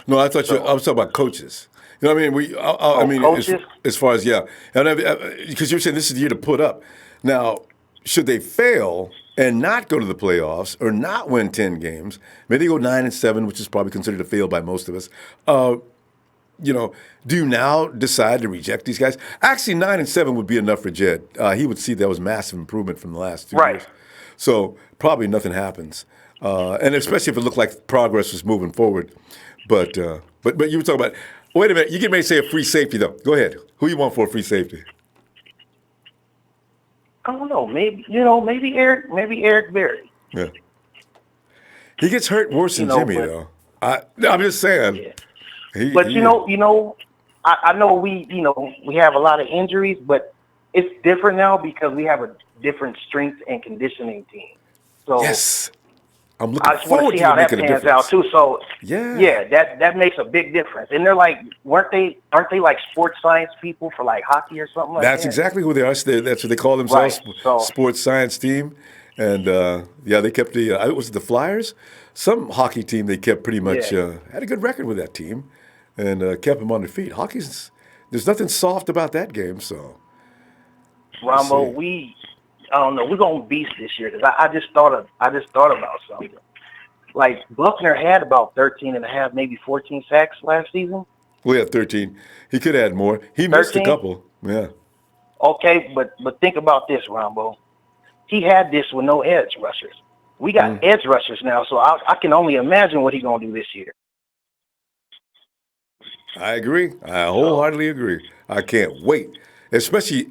No, I was talking about coaches. You know what I mean? Coaches? As far as, because you're saying this is the year to put up. Now, should they fail and not go to the playoffs or not win 10 games, maybe go 9-7, which is probably considered a fail by most of us, do you now decide to reject these guys? Actually, 9-7 would be enough for Jed. He would see that was massive improvement from the last 2 years. So probably nothing happens. And especially if it looked like progress was moving forward. But you were talking about, wait a minute, you get ready to say a free safety, though. Go ahead. Who you want for a free safety? I don't know. Maybe Eric Berry. Yeah. He gets hurt worse than Jimmy, though. I'm just saying. Yeah. I know we have a lot of injuries, but it's different now because we have a different strength and conditioning team. So yes. I'm looking I just want to see how that pans out too. So that makes a big difference. And they're like, aren't they like sports science people for like hockey or something like that? That's exactly who they are. That's what they call themselves, sports science team. And they kept was it the Flyers? Some hockey team they kept pretty much had a good record with that team, and kept them on their feet. There's nothing soft about that game. So, Ronbo, I don't know. We're gonna beast this year because I just thought about something. Like Buckner had about 13.5, maybe 14 sacks last season. We had 13. He could add more. He missed a couple. Yeah. Okay, but think about this, Ronbo. He had this with no edge rushers. We got edge rushers now, so I can only imagine what he's gonna do this year. I agree. I wholeheartedly agree. I can't wait, especially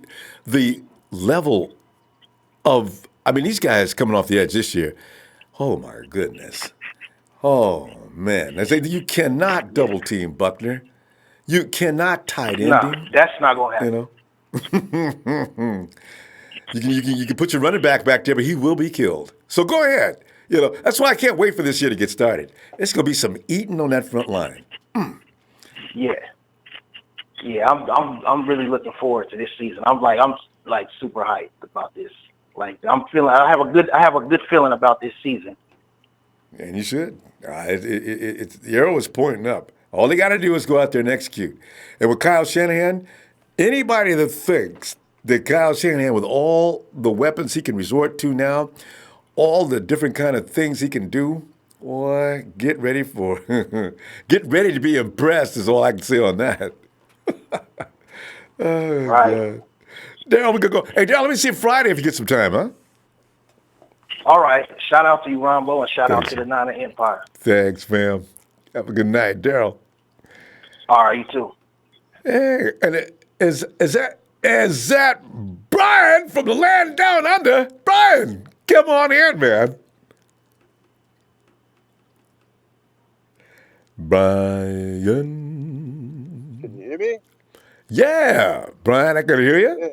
the level of. I mean, these guys coming off the edge this year. Oh my goodness. Oh man, you cannot double team Buckner. You cannot tight end him. That's not gonna happen. You can put your running back there, but he will be killed. So go ahead. That's why I can't wait for this year to get started. It's gonna be some eating on that front line. Yeah. I'm really looking forward to this season. I'm super hyped about this. Like I have a good feeling about this season. And you should. The arrow is pointing up. All they got to do is go out there and execute. And with Kyle Shanahan, anybody that thinks that Kyle Shanahan, with all the weapons he can resort to now, all the different kind of things he can do, boy, get ready to be impressed is all I can say on that. Right. God. Daryl, we could go. Hey, Daryl, let me see Friday if you get some time, huh? All right. Shout out to you, Ronbo, and shout out to the Niner Empire. Thanks, fam. Have a good night, Daryl. All right, you too. Hey, and is that Brian from the land down under? Brian, come on in, man. Brian. Can you hear me? Yeah, Brian, I can hear you. Yeah.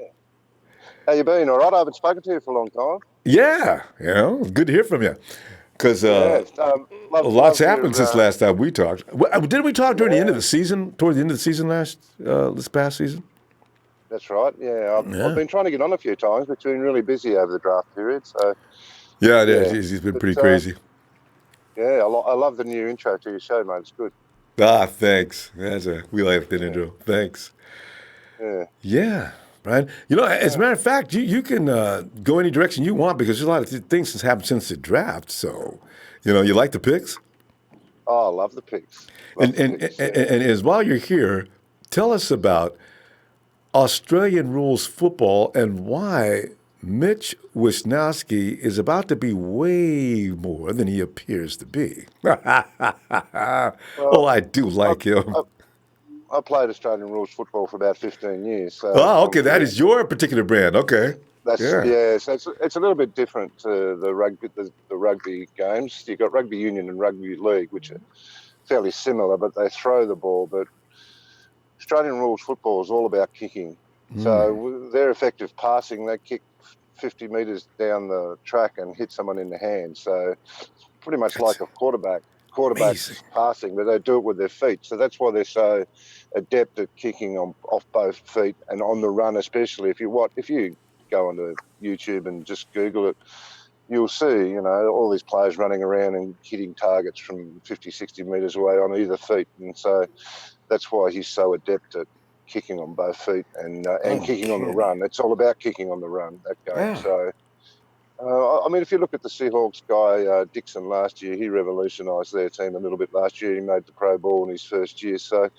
How you been? All right. I haven't spoken to you for a long time. Yeah, good to hear from you. Because lots happened since last time we talked. Didn't we talk during the end of the season? Toward the end of the season this past season? That's right. Yeah, I've been trying to get on a few times, but been really busy over the draft period. So yeah, he's been pretty crazy. Yeah, I love the new intro to your show, mate. It's good. Thanks. We like that intro. Thanks. Yeah, Brian. As a matter of fact, you can go any direction you want because there's a lot of things that's happened since the draft. So, you like the picks? Oh, I love the picks. And as while you're here, tell us about Australian rules football and why Mitch Wisnowski is about to be way more than he appears to be. I do like him. I played Australian rules football for about 15 years. So okay, that is your particular brand. Okay. So it's a little bit different to the rugby games. You've got rugby union and rugby league, which are fairly similar, but they throw the ball. But Australian rules football is all about kicking. So their effective passing, they kick 50 metres down the track and hit someone in the hand. So pretty much like a quarterback passing, but they do it with their feet. So that's why they're so adept at kicking off both feet and on the run, especially if you go onto YouTube and just Google it, you'll see, all these players running around and hitting targets from 50, 60 metres away on either feet. And so that's why he's so adept at kicking on both feet and kicking on the run. It's all about kicking on the run, that game. Yeah. So, if you look at the Seahawks guy, Dixon, last year, he revolutionised their team a little bit last year. He made the Pro Bowl in his first year. So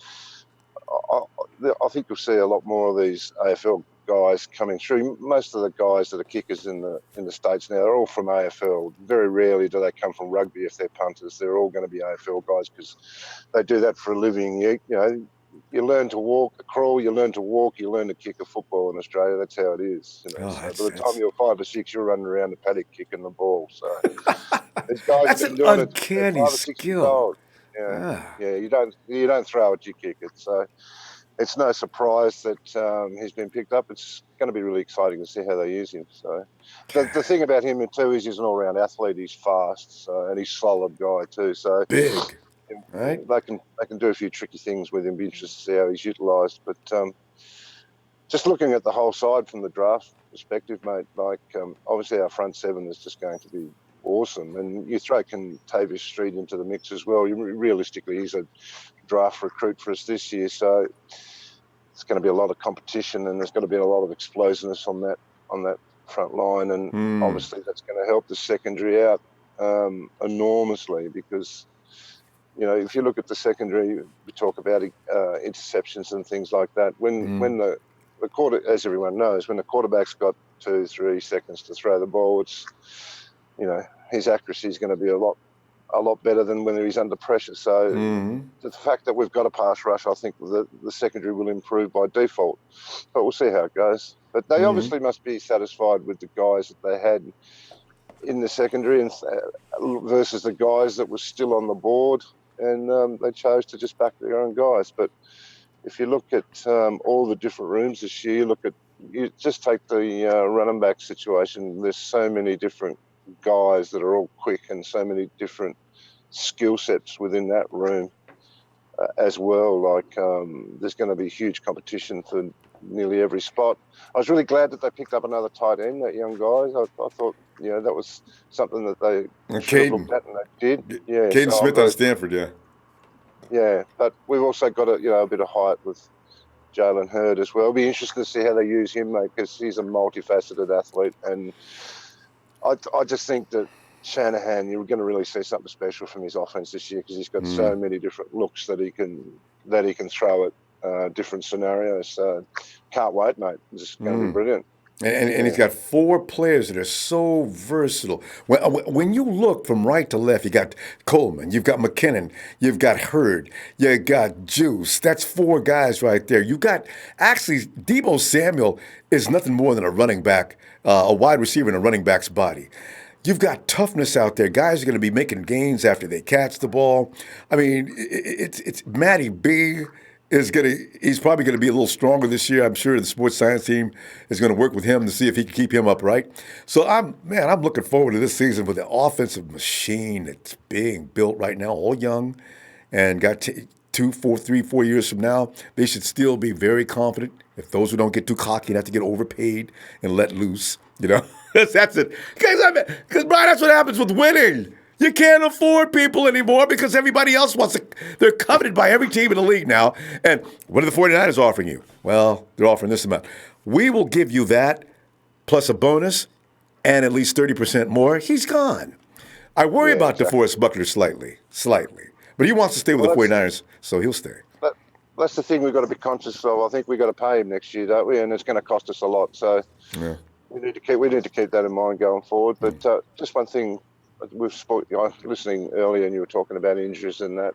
I think you'll see a lot more of these AFL guys coming through. Most of the guys that are kickers in the States now, they're all from AFL. Very rarely do they come from rugby if they're punters. They're all going to be AFL guys because they do that for a living. You learn to walk, crawl, you learn to walk, you learn to kick a football in Australia. That's how it is. So by the time you're 5 or 6, you're running around the paddock kicking the ball. So these guys that's have been an doing uncanny it skill. You don't throw it, you kick it. So it's no surprise that he's been picked up. It's going to be really exciting to see how they use him. So the thing about him too is he's an all-round athlete. He's fast, and he's a solid guy too. So big. Right. They can do a few tricky things with him. Be interested to see how he's utilised. But just looking at the whole side from the draft perspective, mate, obviously our front seven is just going to be awesome. And you throw Contavious Street into the mix as well. Realistically, he's a draft recruit for us this year. So it's going to be a lot of competition and there's going to be a lot of explosiveness on that front line. And obviously that's going to help the secondary out enormously because if you look at the secondary, we talk about interceptions and things like that. When the quarter, as everyone knows, when the quarterback's got 2-3 seconds to throw the ball, it's his accuracy is going to be a lot better than when he's under pressure. So the fact that we've got a pass rush, I think the secondary will improve by default. But we'll see how it goes. But they obviously must be satisfied with the guys that they had in the secondary and versus the guys that were still on the board. And they chose to just back their own guys. But if you look at all the different rooms this year, you just take the running back situation. There's so many different guys that are all quick and so many different skill sets within that room as well. There's going to be huge competition for nearly every spot. I was really glad that they picked up another tight end, that young guy. I thought, that was something that they should have looked at and they did. Yeah, Caden Smith out of Stanford, yeah. Yeah, but we've also got a bit of height with Jalen Hurd as well. It'll be interesting to see how they use him, mate, because he's a multifaceted athlete. And I just think that Shanahan, you're going to really see something special from his offense this year because he's got so many different looks that he can throw at different scenarios. So can't wait, mate. It's just going to be brilliant. And he's got 4 players that are so versatile. When you look from right to left, you got Coleman, you've got McKinnon, you've got Hurd, you got Juice. That's 4 guys right there. You got actually Deebo Samuel is nothing more than a running back, a wide receiver in a running back's body. You've got toughness out there. Guys are going to be making gains after they catch the ball. I mean, it's Matty B he's probably going to be a little stronger this year. I'm sure the sports science team is going to work with him to see if he can keep him upright. So I'm looking forward to this season with the offensive machine that's being built right now, all young, and got 4 years from now, they should still be very confident. If those who don't get too cocky, not to get overpaid and let loose, that's it. Because Brian, that's what happens with winning. You can't afford people anymore because everybody else they're coveted by every team in the league now. And what are the 49ers offering you? Well, they're offering this amount. We will give you that plus a bonus and at least 30% more. He's gone. I worry about DeForest Buckner slightly. But he wants to stay with the 49ers, so he'll stay. That's the thing we've got to be conscious of. I think we've got to pay him next year, don't we? And it's going to cost us a lot. So we need to keep that in mind going forward. But just one thing. Listening earlier, and you were talking about injuries and that.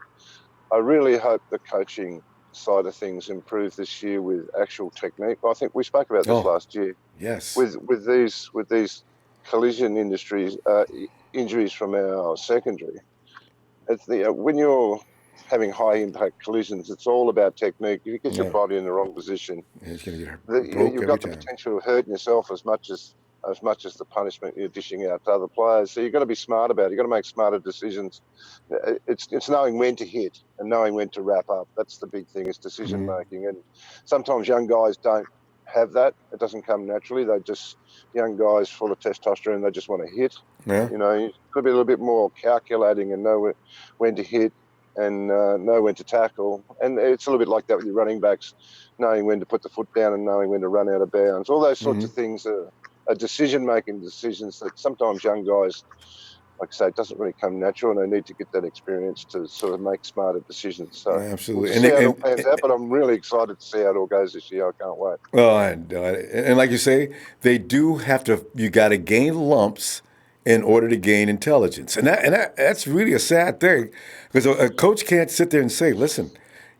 I really hope the coaching side of things improve this year with actual technique. I think we spoke about this last year. Yes. With these collision injuries from our secondary. When you're having high impact collisions, it's all about technique. If you get your body in the wrong position, he's going to get broke you've got the potential of hurting yourself as much as the punishment you're dishing out to other players. So you've got to be smart about it. You've got to make smarter decisions. It's knowing when to hit and knowing when to wrap up. That's the big thing, is decision making. And sometimes young guys don't have that. It doesn't come naturally. Young guys full of testosterone, they just want to hit. Yeah. You could be a little bit more calculating and know when to hit and know when to tackle. And it's a little bit like that with your running backs, knowing when to put the foot down and knowing when to run out of bounds. All those sorts of things are decision-making decisions that sometimes young guys, like I say, it doesn't really come natural, and they need to get that experience to sort of make smarter decisions. So absolutely. We'll see how it all pans out, but I'm really excited to see how it all goes this year. I can't wait. Oh, and like you say, they do have to. You got to gain lumps in order to gain intelligence, and that's really a sad thing, because a coach can't sit there and say, "Listen,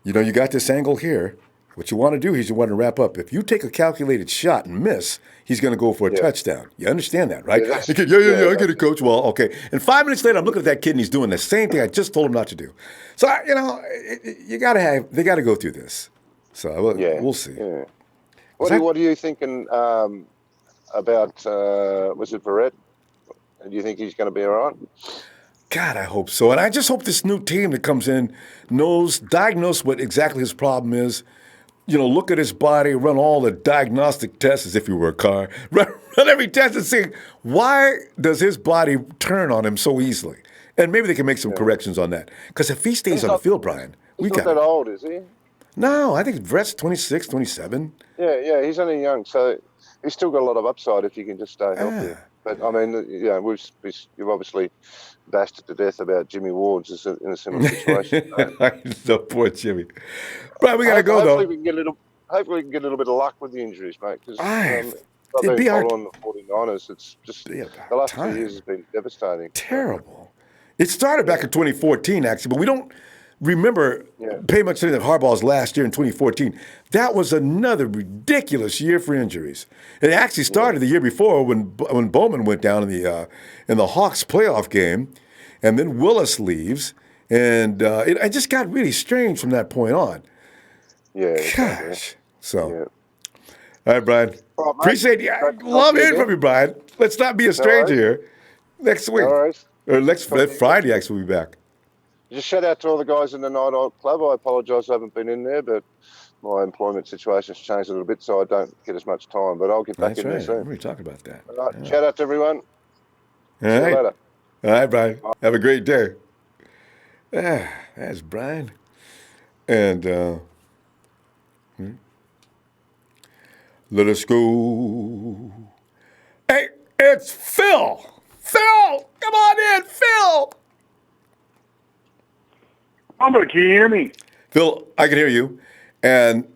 you got this angle here. What you want to do is you want to wrap up. If you take a calculated shot and miss, he's going to go for a touchdown. You understand that, right? I get it, coach. Well, okay. And 5 minutes later, I'm looking at that kid and he's doing the same thing I just told him not to do. So, they got to go through this. So we'll see. Yeah. What are you thinking about? Was it Verrett? Do you think he's going to be all right? God, I hope so. And I just hope this new team that comes in diagnose what exactly his problem is. Look at his body, run all the diagnostic tests as if he were a car. Run every test and see, why does his body turn on him so easily? And maybe they can make some corrections on that. Because if he stays on the field, Brian, he's not that old, is he? No, I think Brett's 26, 27. Yeah, he's only young, so he's still got a lot of upside if he can just stay healthy. But, I mean, you've obviously bashed it to death about Jimmy Ward's in a similar situation. So poor Jimmy. Right, we got to go, though. Hopefully we can get a little bit of luck with the injuries, mate. Because it'd be following the 49ers. It's just the last 2 years has been devastating. Terrible. It started back in 2014, actually, but we don't pay much attention to Harbaugh's last year in 2014. That was another ridiculous year for injuries. It actually started the year before when Bowman went down in the Hawks playoff game, and then Willis leaves, and it just got really strange from that point on. Yeah. Gosh. So, all right, Brian. Appreciate you. Love hearing from you, Brian. Let's not be a stranger here. Next week. All right. Or next Friday, actually, we'll be back. Just shout out to all the guys in the Night Out Club. I apologise I haven't been in there, but my employment situation's changed a little bit, so I don't get as much time. But I'll get back in there soon. We're talking about that. All right. Shout out to everyone. See you later. All right, Brian. Have a great day. That's Brian. And let us go. Hey, it's Phil. Phil, come on in, Phil. Can you hear me? Phil, I can hear you. And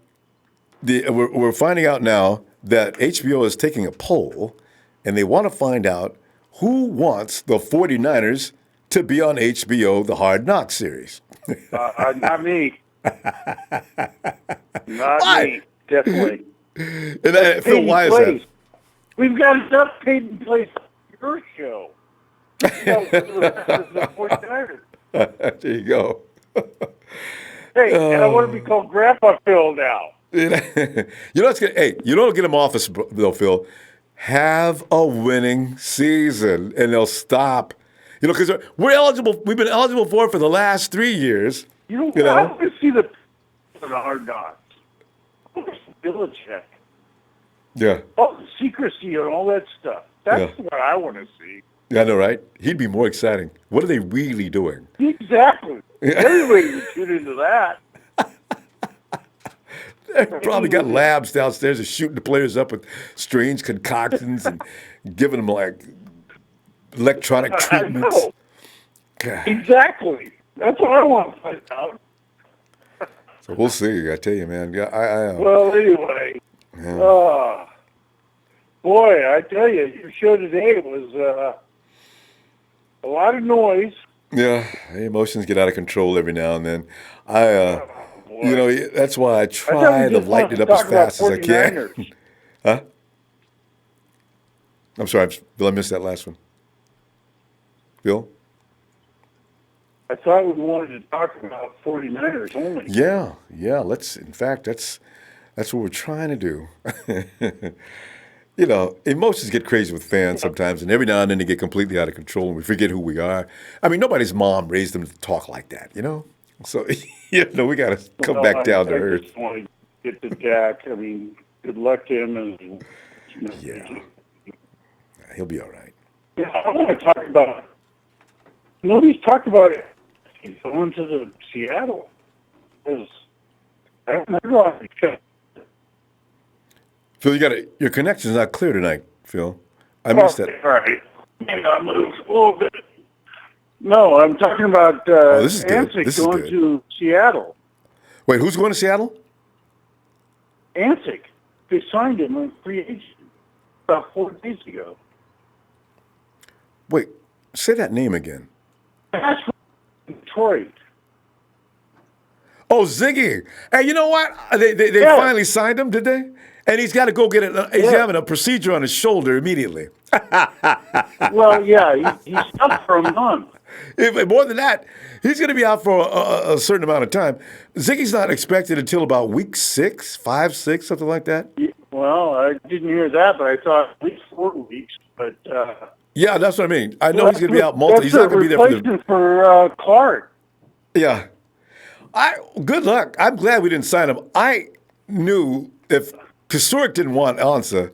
we're finding out now that HBO is taking a poll, and they want to find out who wants the 49ers to be on HBO, the Hard Knocks series. Not me. Not me. Definitely. And Phil, why is that? We've got enough paid in place for your show. No, the 49ers. There you go. Hey, and I want to be called Grandpa Phil now. You know what's gonna, hey, you know what'll get them off us though, Phil? Have a winning season, and they'll stop. You know, because we're eligible. We've been eligible for the last 3 years. You know, I want to see the Hard Knocks. I want to see Belichick. Yeah. All the secrecy and all that stuff. That's what I want to see. Yeah, I know, right? He'd be more exciting. What are they really doing? Exactly. Everybody would tune into that. They probably got labs downstairs and shooting the players up with strange concoctions and giving them like electronic treatments. I know. God. Exactly. That's what I want to find out. So we'll see. I tell you, man. Yeah, Well, anyway. yeah. Boy, I tell you, your show today was a lot of noise. Yeah, emotions get out of control every now and then. You know, that's why I try to lighten it up as fast as I can. Huh? I'm sorry, Bill, I missed that last one. Bill? I thought we wanted to talk about 49ers only. Yeah. In fact, that's what we're trying to do. You know, emotions get crazy with fans sometimes, and every now and then they get completely out of control, and we forget who we are. I mean, nobody's mom raised them to talk like that, you know? So, you know, we got to come back down to earth. I just want to get to Jack. I mean, good luck to him. And, Yeah. He'll be all right. Yeah, I want to talk about, nobody's talked about it. He's going to the Seattle. I don't know. Phil, your connection's not clear tonight, Phil. I missed that. All right. Maybe I moved a little bit. No, I'm talking about this is good. Ansick This is going good. to Seattle. Wait, who's going to Seattle? Ansick. They signed him on free agent about 4 days ago. Wait, say that name again. That's from Detroit. Oh, Ziggy. Hey, you know what? They finally signed him, did they? And he's got to go get it. He's having a procedure on his shoulder immediately. Well, yeah, he's out for a month. More than that, he's going to be out for a certain amount of time. Ziggy's not expected until about week 6, 5, 6, something like that. Well, I didn't hear that, but I thought at least 4 weeks. But yeah, that's what I mean. I know he's going to be out multiple. He's not going to be there for the. For Clark. Yeah. Good luck. I'm glad we didn't sign him. I knew if Kasurik didn't want Ansah,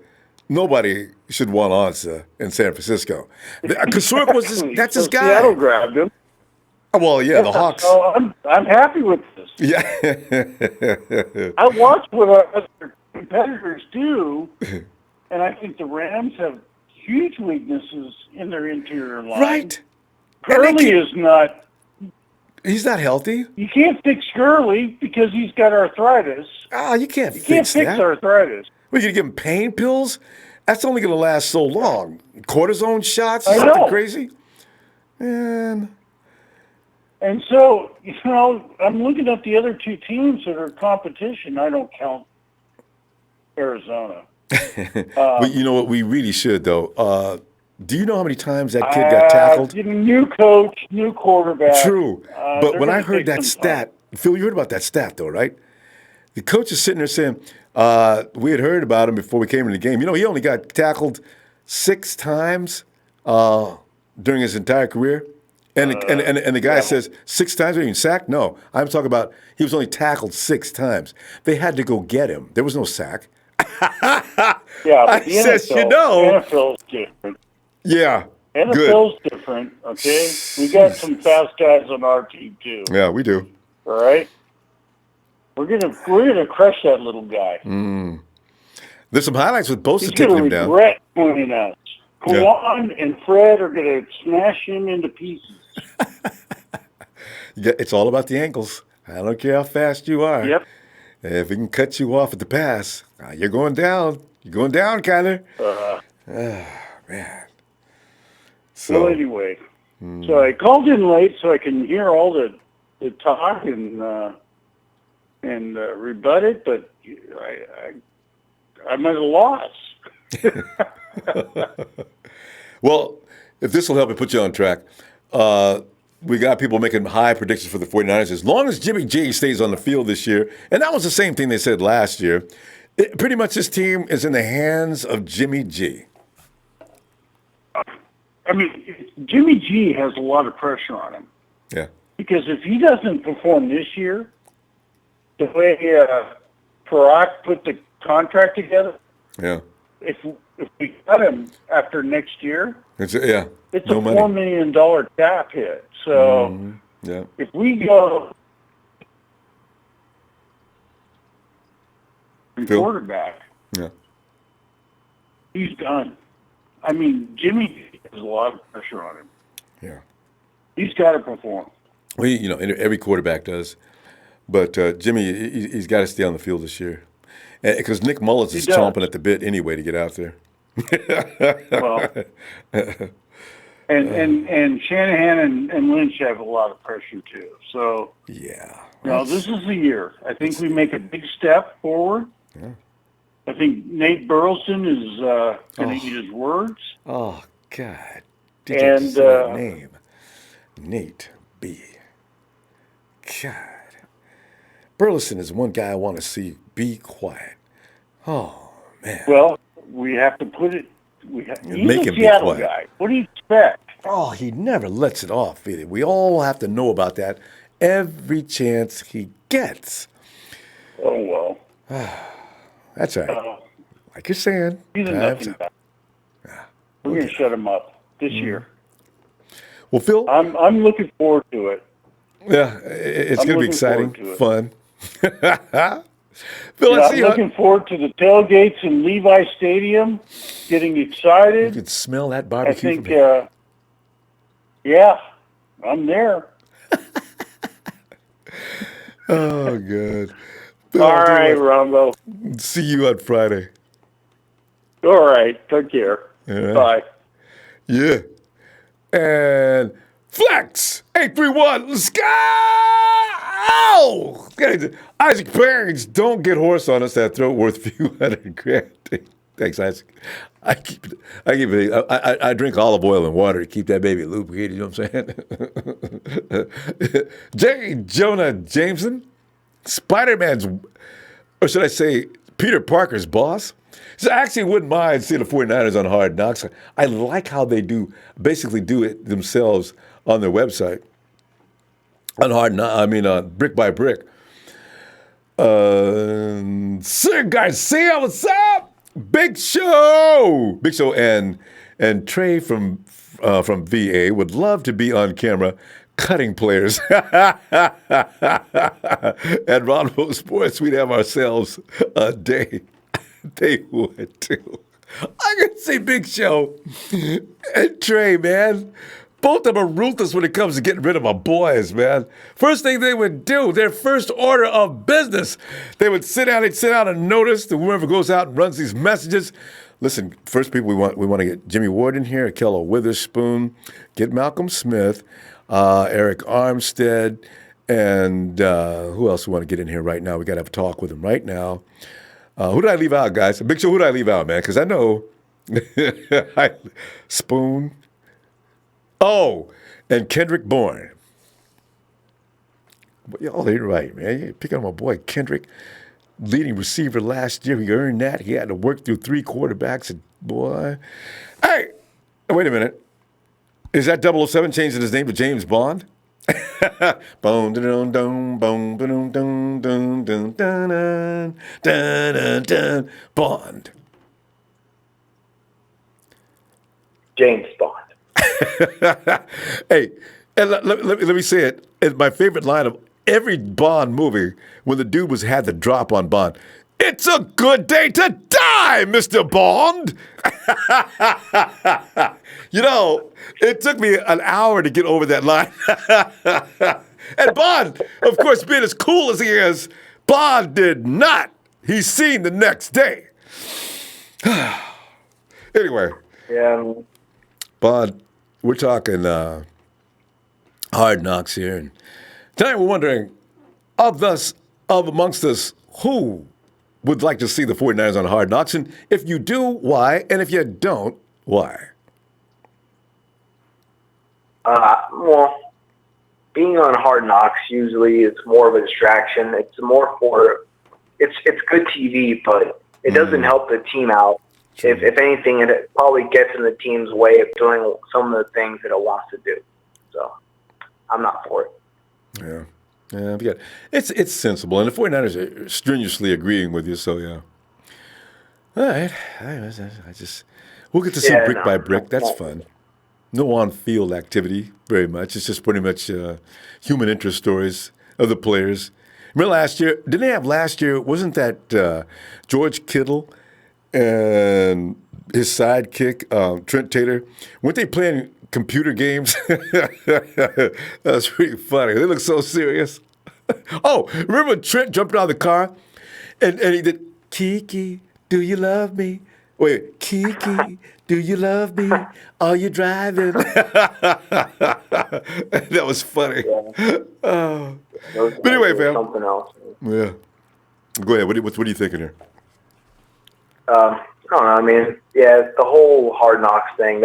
nobody should want Ansah in San Francisco. Kasurik was that's his guy. Seattle grabbed him. Well, yeah, the Hawks. So I'm happy with this. Yeah. I watched what our other competitors do, and I think the Rams have huge weaknesses in their interior line. Right. Gurley is not. He's not healthy. You can't fix Gurley because he's got arthritis. You can't fix that. Arthritis. We're going to give him pain pills? That's only going to last so long. Cortisone shots? I Something know. crazy? Man. And so, you know, I'm looking at the other two teams that are competition. I don't count Arizona. But you know what? We really should, though. Do you know how many times that kid got tackled? New coach, new quarterback. True. But when I heard that some stat, Phil, you heard about that stat, though, right? The coach is sitting there saying, we had heard about him before we came into the game. You know, he only got tackled 6 times during his entire career. And the guy says, 6 times? Are you sacked? No. I'm talking about he was only tackled 6 times. They had to go get him. There was no sack. Yeah, but I says, you know. NFL's different. Yeah. NFL's different, okay? We got some fast guys on our team, too. Yeah, we do. All right? We're gonna crush that little guy. There's some highlights with Bosa He's taking gonna him down. regret pointing us. Kwan and Fred are gonna smash him into pieces. Yeah, it's all about the ankles. I don't care how fast you are. Yep. If we can cut you off at the pass, you're going down. You're going down, Kyler. Man. So, Well, anyway, so I called in late so I can hear all the talk and rebut it, but I'm at a loss. well, if this will help me put you on track, we got people making high predictions for the 49ers. As long as Jimmy G stays on the field this year, and that was the same thing they said last year, pretty much this team is in the hands of Jimmy G. I mean, Jimmy G has a lot of pressure on him. Yeah. Because if he doesn't perform this year, the way Farak put the contract together, yeah. If we cut him after next year, it's no a $4 million cap hit. So if we go quarterback, he's done. I mean, Jimmy has a lot of pressure on him. Yeah. He's got to perform. Well, every quarterback does. But Jimmy, he's got to stay on the field this year. Because Nick Mullins is chomping at the bit anyway to get out there. Well, and Shanahan and Lynch have a lot of pressure too. So this is the year. I think we make a big step forward. Yeah. I think Nate Burleson is going to eat his words. Oh God! Did you just say that name? Nate B. God, Burleson is one guy I want to see be quiet. Oh man. Well, we have to put it. He's make a him be Seattle quiet. guy. What do you expect? Oh, he never lets it off either. We all have to know about that every chance he gets. Oh well. That's all right. Like you're saying, he's a nothing guy. We're going to shut him up this year. Well, Phil, I'm looking forward to it. Yeah, it's going to be exciting, fun. Phil, I'm looking forward to the tailgates in Levi Stadium. Getting excited. You could smell that barbecue. I think. Yeah, I'm there. Oh, good. Phil, all right, Ronbo. See you on Friday. All right. Take care. Right. Bye. Yeah. And Flex 831. Let's go! Isaac Barnes, don't get horse on us. That throat worth a few $100,000. Thanks, Isaac. I drink olive oil and water to keep that baby lubricated. You know what I'm saying? J. Jonah Jameson, Spider-Man's, or should I say, Peter Parker's boss. So I actually wouldn't mind seeing the 49ers on Hard Knocks. I like how they basically do it themselves on their website. On Brick by Brick. Sir Garcia, what's up? Big Show and Trey from VA would love to be on camera cutting players. At Ronbo Sports, we'd have ourselves a day. They would too. I can see Big Show and Trey, man. Both of them are ruthless when it comes to getting rid of my boys, man. First thing they would do, their first order of business, they'd send out a notice to whoever goes out and runs these messages. Listen, first people we want to get Jimmy Ward in here, Kello Witherspoon, get Malcolm Smith, Eric Armstead, and who else we want to get in here right now? We got to have a talk with him right now. Who did I leave out, guys? Big Show, who did I leave out, man? Because I know Spoon. Oh, and Kendrick Bourne. Y'all ain't right, man. You're picking on my boy Kendrick, leading receiver last year. He earned that. He had to work through 3 quarterbacks. And boy. Hey, wait a minute. Is that 007 changing his name to James Bond? Bond. James Bond. Hey, and let me say it. It's my favorite line of every Bond movie when the dude had the drop on Bond. It's a good day to die, Mr. Bond. It took me an hour to get over that line. And Bond, of course, being as cool as he is, Bond did not. He's seen the next day. Anyway. Yeah. Bond, we're talking Hard Knocks here. And tonight we're wondering, amongst us, who would like to see the 49ers on Hard Knocks? And if you do, why? And if you don't, why? Well, being on Hard Knocks usually is more of a distraction. It's more for it's good TV, but it doesn't help the team out. If anything, it probably gets in the team's way of doing some of the things that it wants to do. So I'm not for it. Yeah, it's sensible, and the 49ers are strenuously agreeing with you. So yeah. All right, we'll get to see brick by brick. That's fun. No on-field activity very much. It's just pretty much human interest stories of the players. Remember last year? Didn't they have last year? Wasn't that George Kittle and his sidekick Trent Taylor? Weren't they playing computer games? That's pretty funny. They look so serious. Oh, remember Trent jumped out of the car and he did, Kiki, do you love me? Wait, Kiki, do you love me? Are you driving? That was funny. Yeah. But anyway, fam. Something else. Yeah. Go ahead. What are you thinking here? I don't know. I mean, yeah, the whole Hard Knocks thing.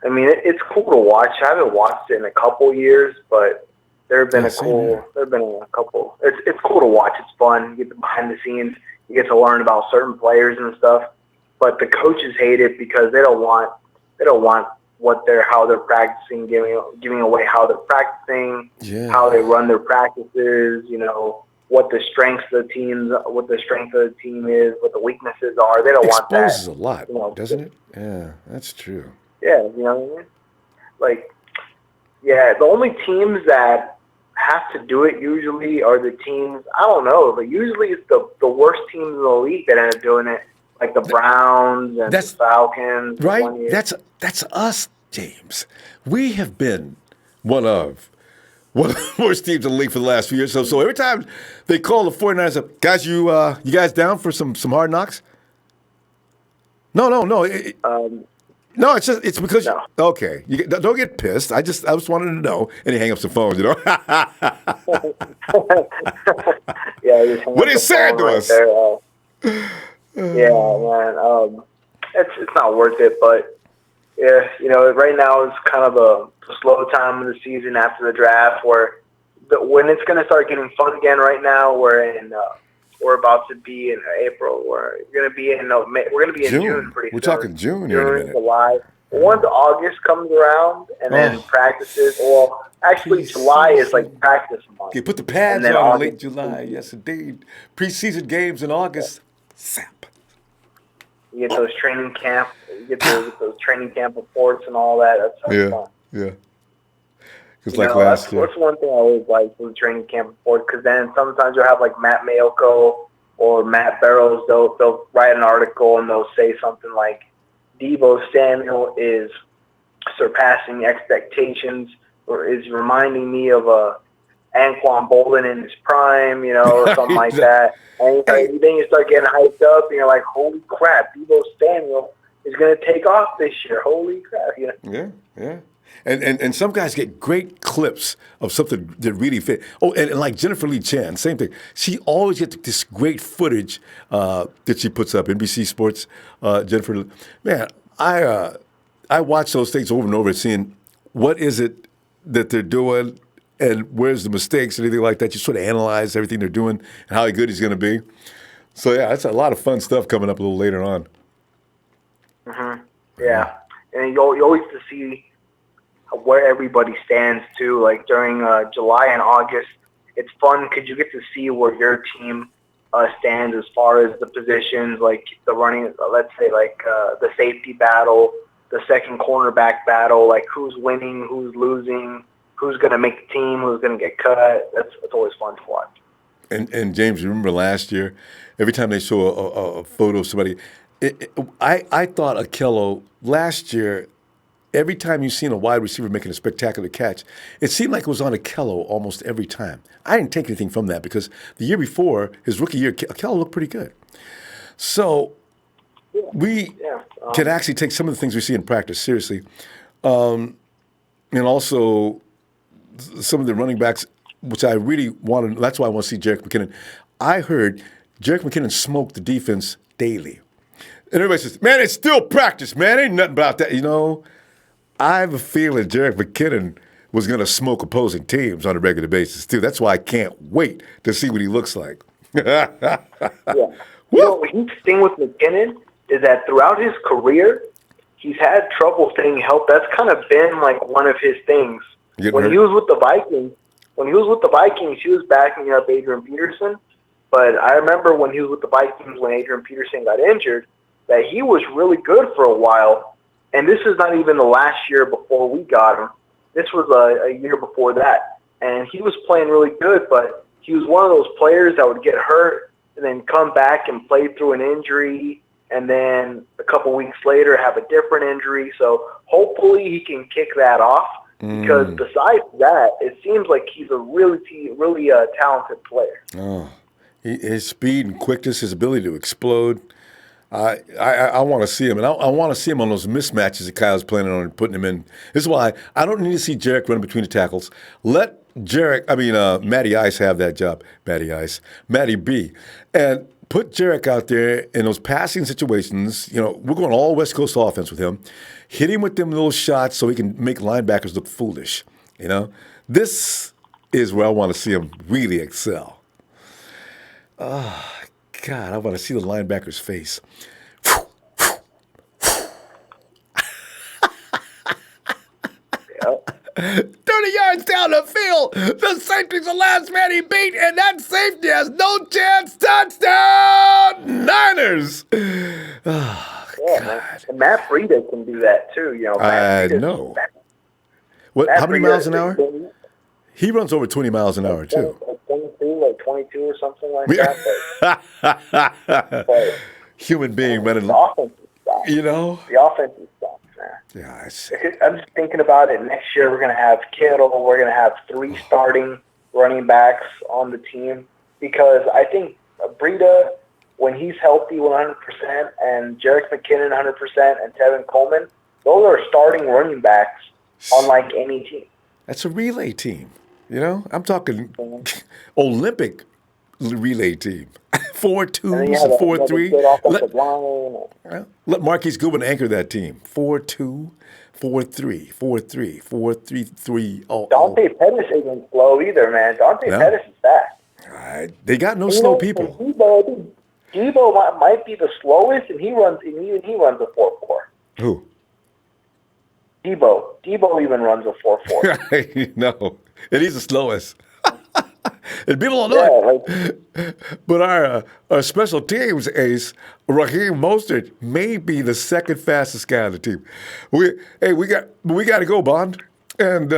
It's cool to watch. I haven't watched it in a couple years, but there have been a couple. It's cool to watch. It's fun. You get the behind the scenes. You get to learn about certain players and stuff. But the coaches hate it because they don't want how they're practicing, giving away how they're practicing, how they run their practices, what the strength of the team is, what the weaknesses are. They don't want that. It exposes a lot, doesn't it? Yeah, that's true. Yeah, you know what I mean? Like, yeah, the only teams that have to do it usually are the teams, I don't know, but usually it's the worst teams in the league that end up doing it. Like the Browns and the Falcons. Right? That's us, James. We have been one of the worst teams in the league for the last few years. So every time they call the 49ers up, guys, you guys down for some Hard Knocks? No. No, it's because okay. Don't get pissed. I just wanted to know, and he hang up some phones, Yeah. What he said to us. Yeah, man. It's not worth it, but yeah, right now it's kind of a slow time of the season after the draft, where when it's going to start getting fun again. Right now, we're about to be in April. We're going to be in June pretty soon. We're talking June here in a minute. July. Once August comes around and then practices, well, actually July is like practice month. Okay, put the pads on in late July. Yes, indeed. Preseason games in August. Sap. You get those training camp. You get those training camp reports and all that. That's fun. Yeah. Because last year. That's one thing I always like with training camp reports. Because then sometimes you'll have like Matt Maiocco or Matt Barrows. They'll write an article and they'll say something like, Deebo Samuel is surpassing expectations, or is reminding me of Anquan Bolden in his prime, or something like that. And then you start getting hyped up, and you're like, holy crap, Deebo Samuel is going to take off this year. Holy crap. Yeah. And some guys get great clips of something that really fit. Oh, and like Jennifer Lee Chan, same thing. She always gets this great footage that she puts up. NBC Sports, Jennifer. Man, I watch those things over and over, seeing what is it that they're doing and where's the mistakes, anything like that. You sort of analyze everything they're doing and how good he's going to be. So, yeah, that's a lot of fun stuff coming up a little later on. Mm-hmm. Yeah. And you always to see where everybody stands, too. Like during July and August, it's fun because you get to see where your team stands as far as the positions, like the running, let's say like the safety battle, the second cornerback battle, like who's winning, who's losing, who's going to make the team, who's going to get cut. That's always fun to watch. And James, you remember last year, every time they show a photo of somebody, I thought Akello last year, every time you seen a wide receiver making a spectacular catch, it seemed like it was on Akello almost every time. I didn't take anything from that because the year before, his rookie year, Akello looked pretty good. So we can actually take some of the things we see in practice seriously. And also some of the running backs, which I really wanted, that's why I want to see Jerick McKinnon. I heard Jerick McKinnon smoke the defense daily. And everybody says, man, it's still practice, man. Ain't nothing about that, I have a feeling Jerick McKinnon was going to smoke opposing teams on a regular basis, too. That's why I can't wait to see what he looks like. Yeah. You know, the huge thing with McKinnon is that throughout his career, he's had trouble staying healthy. That's kind of been like one of his things. When he was with the Vikings, he was backing up Adrian Peterson. But I remember when he was with the Vikings, when Adrian Peterson got injured, that he was really good for a while. And this is not even the last year before we got him. This was a year before that. And he was playing really good, but he was one of those players that would get hurt and then come back and play through an injury, and then a couple weeks later have a different injury. So hopefully he can kick that off, because besides that, it seems like he's a really talented player. Oh, his speed and quickness, his ability to explode. I want to see him, and I want to see him on those mismatches that Kyle's planning on putting him in. This is why I don't need to see Jerick run between the tackles. Let Matty Ice have that job. Matty B. And put Jerick out there in those passing situations. You know, we're going all West Coast offense with him. Hit him with them little shots so he can make linebackers look foolish. You know, this is where I want to see him really excel. Oh, God, I want to see the linebacker's face. 30 yards down the field. The safety's the last man he beat, and that safety has no chance. Touchdown, Niners. Oh, yeah, man. And Matt Breida can do that too. You know, I know. How many miles an hour? He runs over 20 miles an hour too. 22 or something like that. But human being running. The offensive stuff. You know? The offensive stuff, man. Yeah, I'm just thinking about it. Next year we're going to have Kittle. We're going to have 3 starting running backs on the team, because I think Breida, when he's healthy 100%, and Jerick McKinnon 100%, and Tevin Coleman, those are starting running backs on like any team. That's a relay team. You know, I'm talking Olympic relay team. 4-2s and 4-3. Let Marquise Goodwin anchor that team. 4-2, 4-3, 4-3, 4-3-3. Dante Pettis isn't slow either, man. Dante Pettis is fast. They got no slow people. Debo might be the slowest, and he runs a 4-4. Who? Debo even runs a 4-4. No, and he's the slowest. And people don't know it. But our special teams ace, Raheem Mostert, may be the second fastest guy on the team. We got to go, Bond, and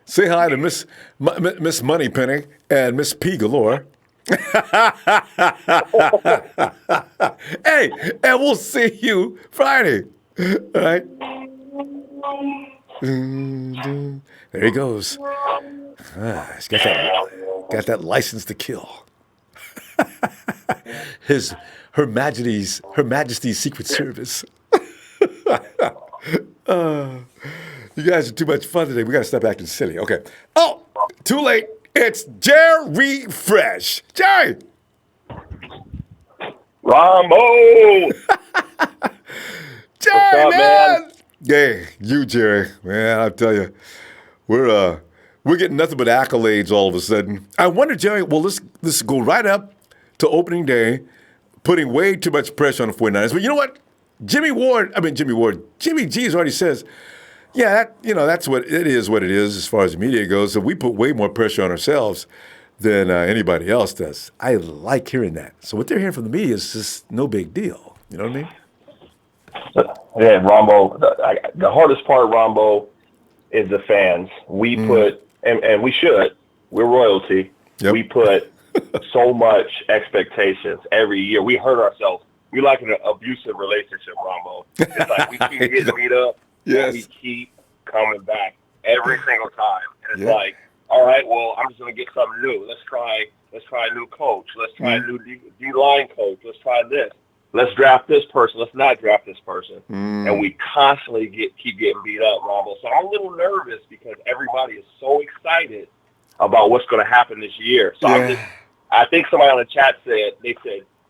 say hi to Miss Moneypenny and Miss P Galore. Hey, and we'll see you Friday. All right. There he goes. He's got that license to kill. Her Majesty's Secret Service. You guys are too much fun today. We got to stop acting silly. Okay. Oh, too late. It's Jerry Fresh. Jerry. Ronbo. Jerry, up, man? Hey, you, Jerry. Man, I'll tell you, we're getting nothing but accolades all of a sudden. I wonder, Jerry, well, let's go right up to opening day, putting way too much pressure on the 49ers. But you know what? Jimmy G's already says, yeah, that's what it is as far as the media goes. So we put way more pressure on ourselves than anybody else does. I like hearing that. So what they're hearing from the media is just no big deal. You know what I mean? Yeah, Ronbo, the hardest part, Ronbo, is the fans. We put, and we should, we're royalty. Yep. We put so much expectations every year. We hurt ourselves. We like an abusive relationship, Ronbo. It's like we keep getting beat up, and we keep coming back every single time. And it's like, all right, well, I'm just going to get something new. Let's try a new coach. Let's try a new D-line coach. Let's try this. Let's draft this person. Let's not draft this person. And we constantly keep getting beat up, Ronbo. So I'm a little nervous because everybody is so excited about what's going to happen this year. So I think somebody on the chat said,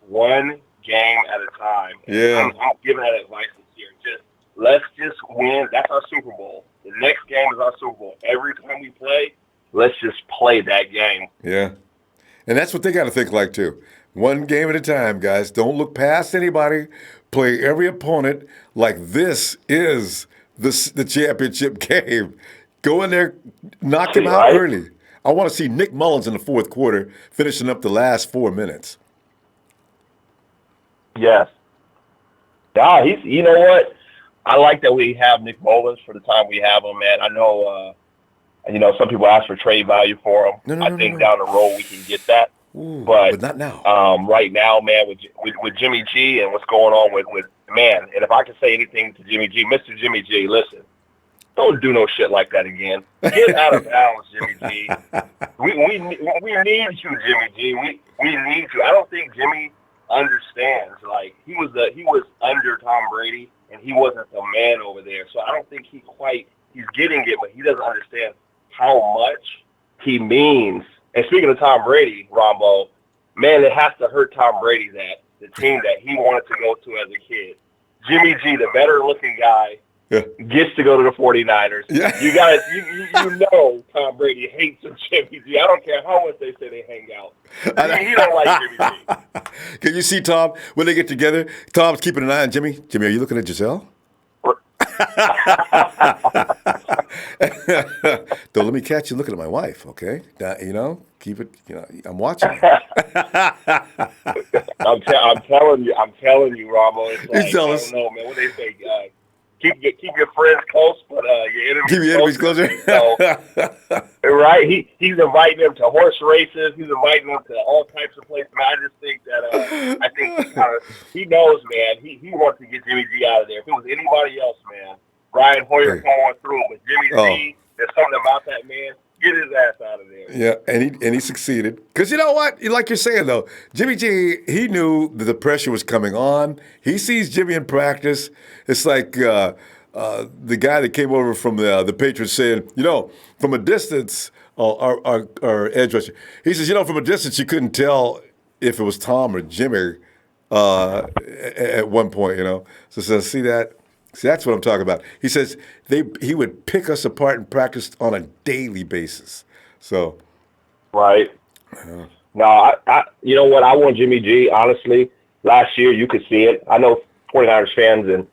one game at a time. And I'm giving that advice this year. Just let's just win. That's our Super Bowl. The next game is our Super Bowl. Every time we play, let's just play that game. Yeah. And that's what they got to think like, too. One game at a time, guys. Don't look past anybody. Play every opponent like this is the championship game. Go in there, knock him out early. I want to see Nick Mullins in the fourth quarter finishing up the last 4 minutes. Yes. Nah, you know what? I like that we have Nick Mullins for the time we have him, man. I know, some people ask for trade value for him. I think down the road we can get that. Ooh, but not now. Right now, man, with Jimmy G and what's going on with man, and if I can say anything to Jimmy G, Mr. Jimmy G, listen, don't do no shit like that again. Get out of bounds, Jimmy G. We need you, Jimmy G. We need you. I don't think Jimmy understands. Like he was under Tom Brady, and he wasn't the man over there. So I don't think he's getting it, but he doesn't understand how much he means. And speaking of Tom Brady, Ronbo, man, it has to hurt Tom Brady that the team that he wanted to go to as a kid, Jimmy G, the better-looking guy, gets to go to the 49ers. Yeah. You know Tom Brady hates Jimmy G. I don't care how much they say they hang out. He don't like Jimmy G. Can you see Tom when they get together? Tom's keeping an eye on Jimmy. Jimmy, are you looking at Giselle? Don't let me catch you looking at my wife, okay? Keep it. I'm watching. I'm telling you, Ronbo. It's like, he's jealous. I don't know, man. What they say? Keep your friends close, but your enemies closer. So, right? He's inviting them to horse races. He's inviting them to all types of places. Man, I just think that he knows, man. He wants to get Jimmy G out of there. If it was anybody else, man, Brian Hoyer going through, but Jimmy G, there's something about that man. Get his ass out of there. Yeah, and he succeeded. Because you know what? Like you're saying, though, Jimmy G, he knew that the pressure was coming on. He sees Jimmy in practice. It's like the guy that came over from the Patriots saying, from a distance, our edge rusher, he says, from a distance, you couldn't tell if it was Tom or Jimmy at one point, So see that? See, that's what I'm talking about. He says he would pick us apart in practice on a daily basis. So, right. No, I you know what? I want Jimmy G. Honestly, last year you could see it. I know 49ers fans, and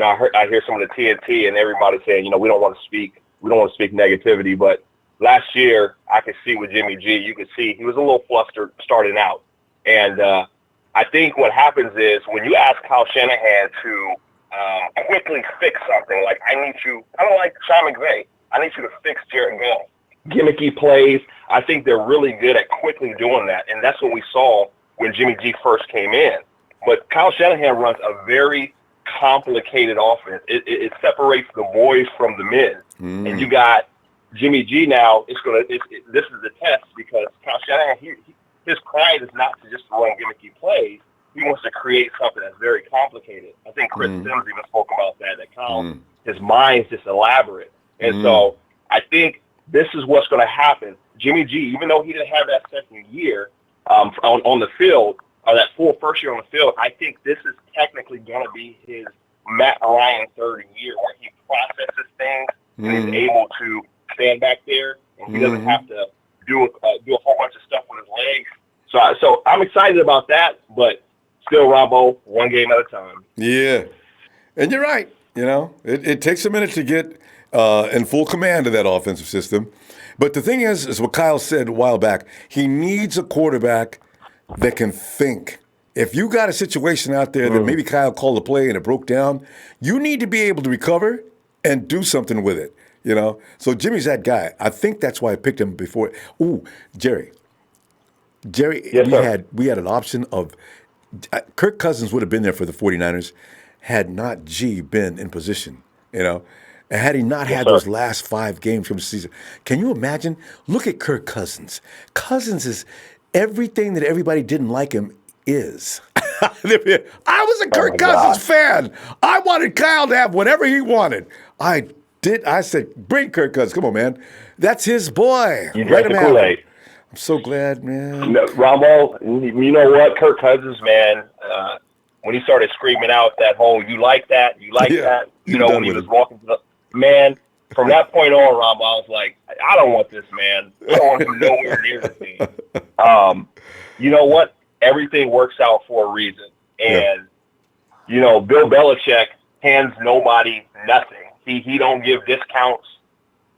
I hear some of the TNT and everybody saying, we don't want to speak negativity. But last year I could see with Jimmy G, you could see he was a little flustered starting out, and I think what happens is when you ask Kyle Shanahan to quickly fix something. Like, I need you, I don't like Sean McVay. I need you to fix Jared Goff. Gimmicky plays. I think they're really good at quickly doing that. And that's what we saw when Jimmy G first came in. But Kyle Shanahan runs a very complicated offense. It separates the boys from the men. And you got Jimmy G now. This is the test because Kyle Shanahan, his pride is not to just run gimmicky plays. He wants to create something that's very complicated. I think Chris Sims even spoke about that Kyle, his mind's just elaborate. And so I think this is what's going to happen. Jimmy G, even though he didn't have that second year on the field, or that full first year on the field, I think this is technically going to be his Matt Ryan third year where he processes things and is able to stand back there, and he doesn't have to do a whole bunch of stuff with his legs. So I'm excited about that, but still, Ronbo, one game at a time. Yeah. And you're right. It takes a minute to get in full command of that offensive system. But the thing is what Kyle said a while back, he needs a quarterback that can think. If you got a situation out there that maybe Kyle called a play and it broke down, you need to be able to recover and do something with it. So Jimmy's that guy. I think that's why I picked him before. Ooh, Jerry, yes, we had an option of Kirk Cousins would have been there for the 49ers had not G been in position, and had he not had those last 5 games from the season. Can you imagine? Look at Kirk Cousins. Cousins is everything that everybody didn't like him is. I was a Kirk Cousins fan. I wanted Kyle to have whatever he wanted. I said, bring Kirk Cousins. Come on, man. That's his boy. You drank the Kool-Aid. I'm so glad, man. Ronbo, you know what? Kirk Cousins, man, when he started screaming out that whole "you like that," when he was walking to the man. From that point on, Ronbo, I was like, I don't want this man. I don't want him nowhere near the team. You know what? Everything works out for a reason. And, Bill Belichick hands nobody nothing. He don't give discounts.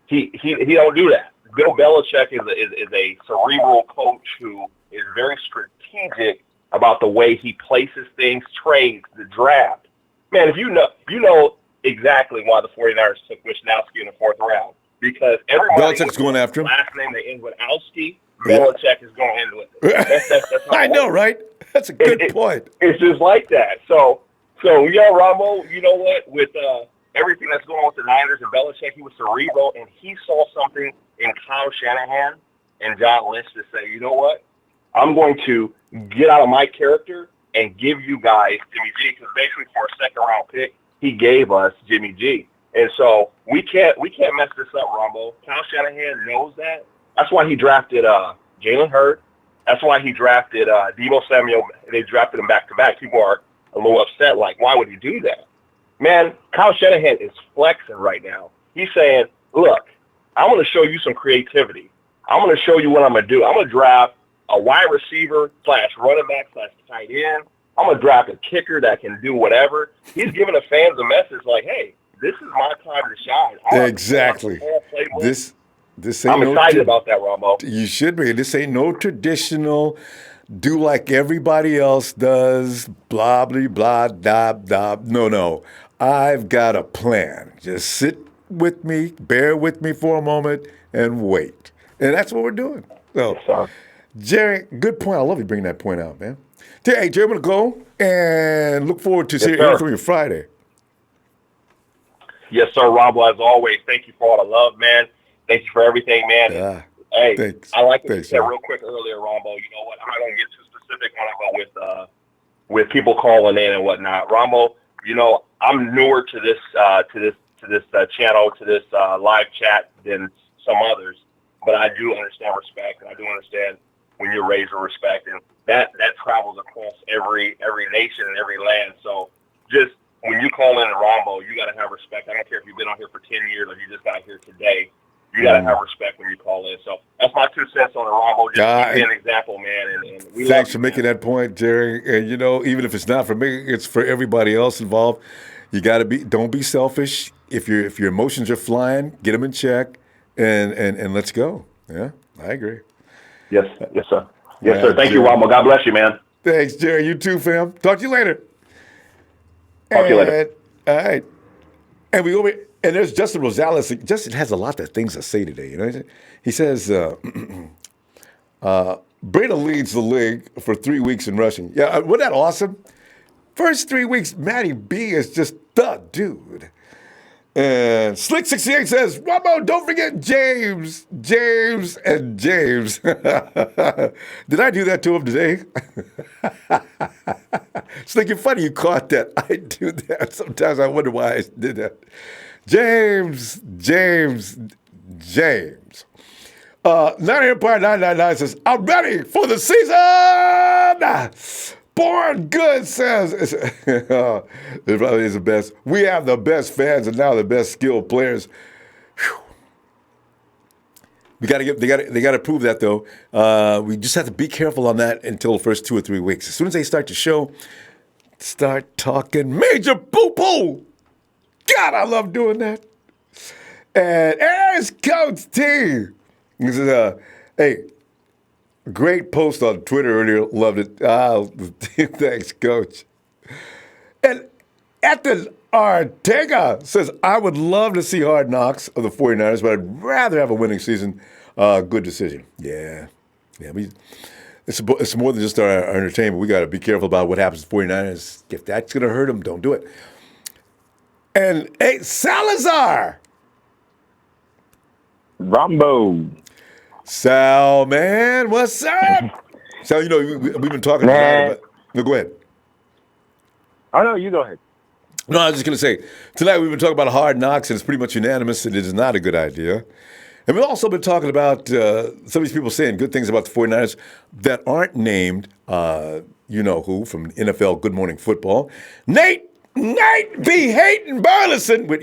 He don't do that. Bill Belichick is a cerebral coach who is very strategic about the way he places things, trades, the draft. Man, if you know exactly why the 49ers took Wisnowski in the 4th round. Because everybody Belichick's going after him. Last name that ends with Owski, Belichick is going into it. That's I know, right? That's a good point. It's just like that. So Ronbo, you know what? With everything that's going on with the Niners and Belichick, he was cerebral, and he saw something in Kyle Shanahan and John Lynch to say, you know what? I'm going to get out of my character and give you guys Jimmy G, because basically for a second-round pick, he gave us Jimmy G. And so we can't mess this up, Ronbo. Kyle Shanahan knows that. That's why he drafted Jalen Hurd. That's why he drafted Deebo Samuel. They drafted him back-to-back. People are a little upset, like, why would he do that? Man, Kyle Shanahan is flexing right now. He's saying, look, I'm going to show you some creativity. I'm going to show you what I'm going to do. I'm going to draft a wide receiver / running back / tight end. I'm going to draft a kicker that can do whatever. He's giving the fans a message like, hey, this is my time to shine. Exactly. This ain't I'm excited about that, Ronbo. You should be. This ain't no traditional do like everybody else does, blah, blah, blah, da, da. No. I've got a plan. Just sit with me, bear with me for a moment, and wait. And that's what we're doing. So, Jerry, good point. I love you bringing that point out, man. Hey, Jerry, I'm going to go and look forward to hearing from you Friday. Yes, sir, Ronbo, as always. Thank you for all the love, man. Thank you for everything, man. Hey, thanks. I like what you said real quick earlier, Ronbo. You know what? I'm not going to get too specific when I go with people calling in and whatnot. Ronbo, I'm newer to this channel, to this live chat than some others, but I do understand respect, and I do understand when you're raised with respect, and that travels across every nation and every land. So just when you call in a Ronbo, you got to have respect. I don't care if you've been on here for 10 years or you just got here today. You got to have respect when you call in. So that's my 2 cents on the Ronbo. Just be an example, man. And we thanks for making that point, Jerry. And, even if it's not for me, it's for everybody else involved. You got to don't be selfish. If your emotions are flying, get them in check and let's go. Yeah, I agree. Yes, sir. Yes, sir. Thank you, Ronbo. God bless you, man. Thanks, Jerry. You too, fam. Talk to you later. Talk to you later. All right. And we over. And there's Justin Rosales. Justin has a lot of things to say today. He says, Breda leads the league for 3 weeks in rushing. Yeah, wasn't that awesome? First 3 weeks, Matty B is just the dude. And Slick68 says, Ronbo, don't forget James. Did I do that to him today? Slick, you're funny you caught that. I do that. Sometimes I wonder why I did that. James. 9 Empire 999 says, I'm ready for the season. Born Good says, it probably is the best. We have the best fans and now the best skilled players. Whew. They got to prove that though. We just have to be careful on that until the first 2 or 3 weeks. As soon as they start to show, start talking major poo-poo. God, I love doing that. And there's Coach T. This is hey, great post on Twitter earlier. Loved it. Thanks, Coach. And Ethan Ortega says, I would love to see Hard Knocks of the 49ers, but I'd rather have a winning season. Good decision. Yeah. It's more than just our entertainment. We got to be careful about what happens to the 49ers. If that's going to hurt them, don't do it. And hey, Salazar. Ronbo. Sal, man, what's up? Sal, we've been talking tonight about. No, go ahead. Oh, no, you go ahead. No, I was just going to say, tonight we've been talking about Hard Knocks, and it's pretty much unanimous that it is not a good idea. And we've also been talking about some of these people saying good things about the 49ers that aren't named, you know who from NFL Good Morning Football. Nate be hating Burleson. But,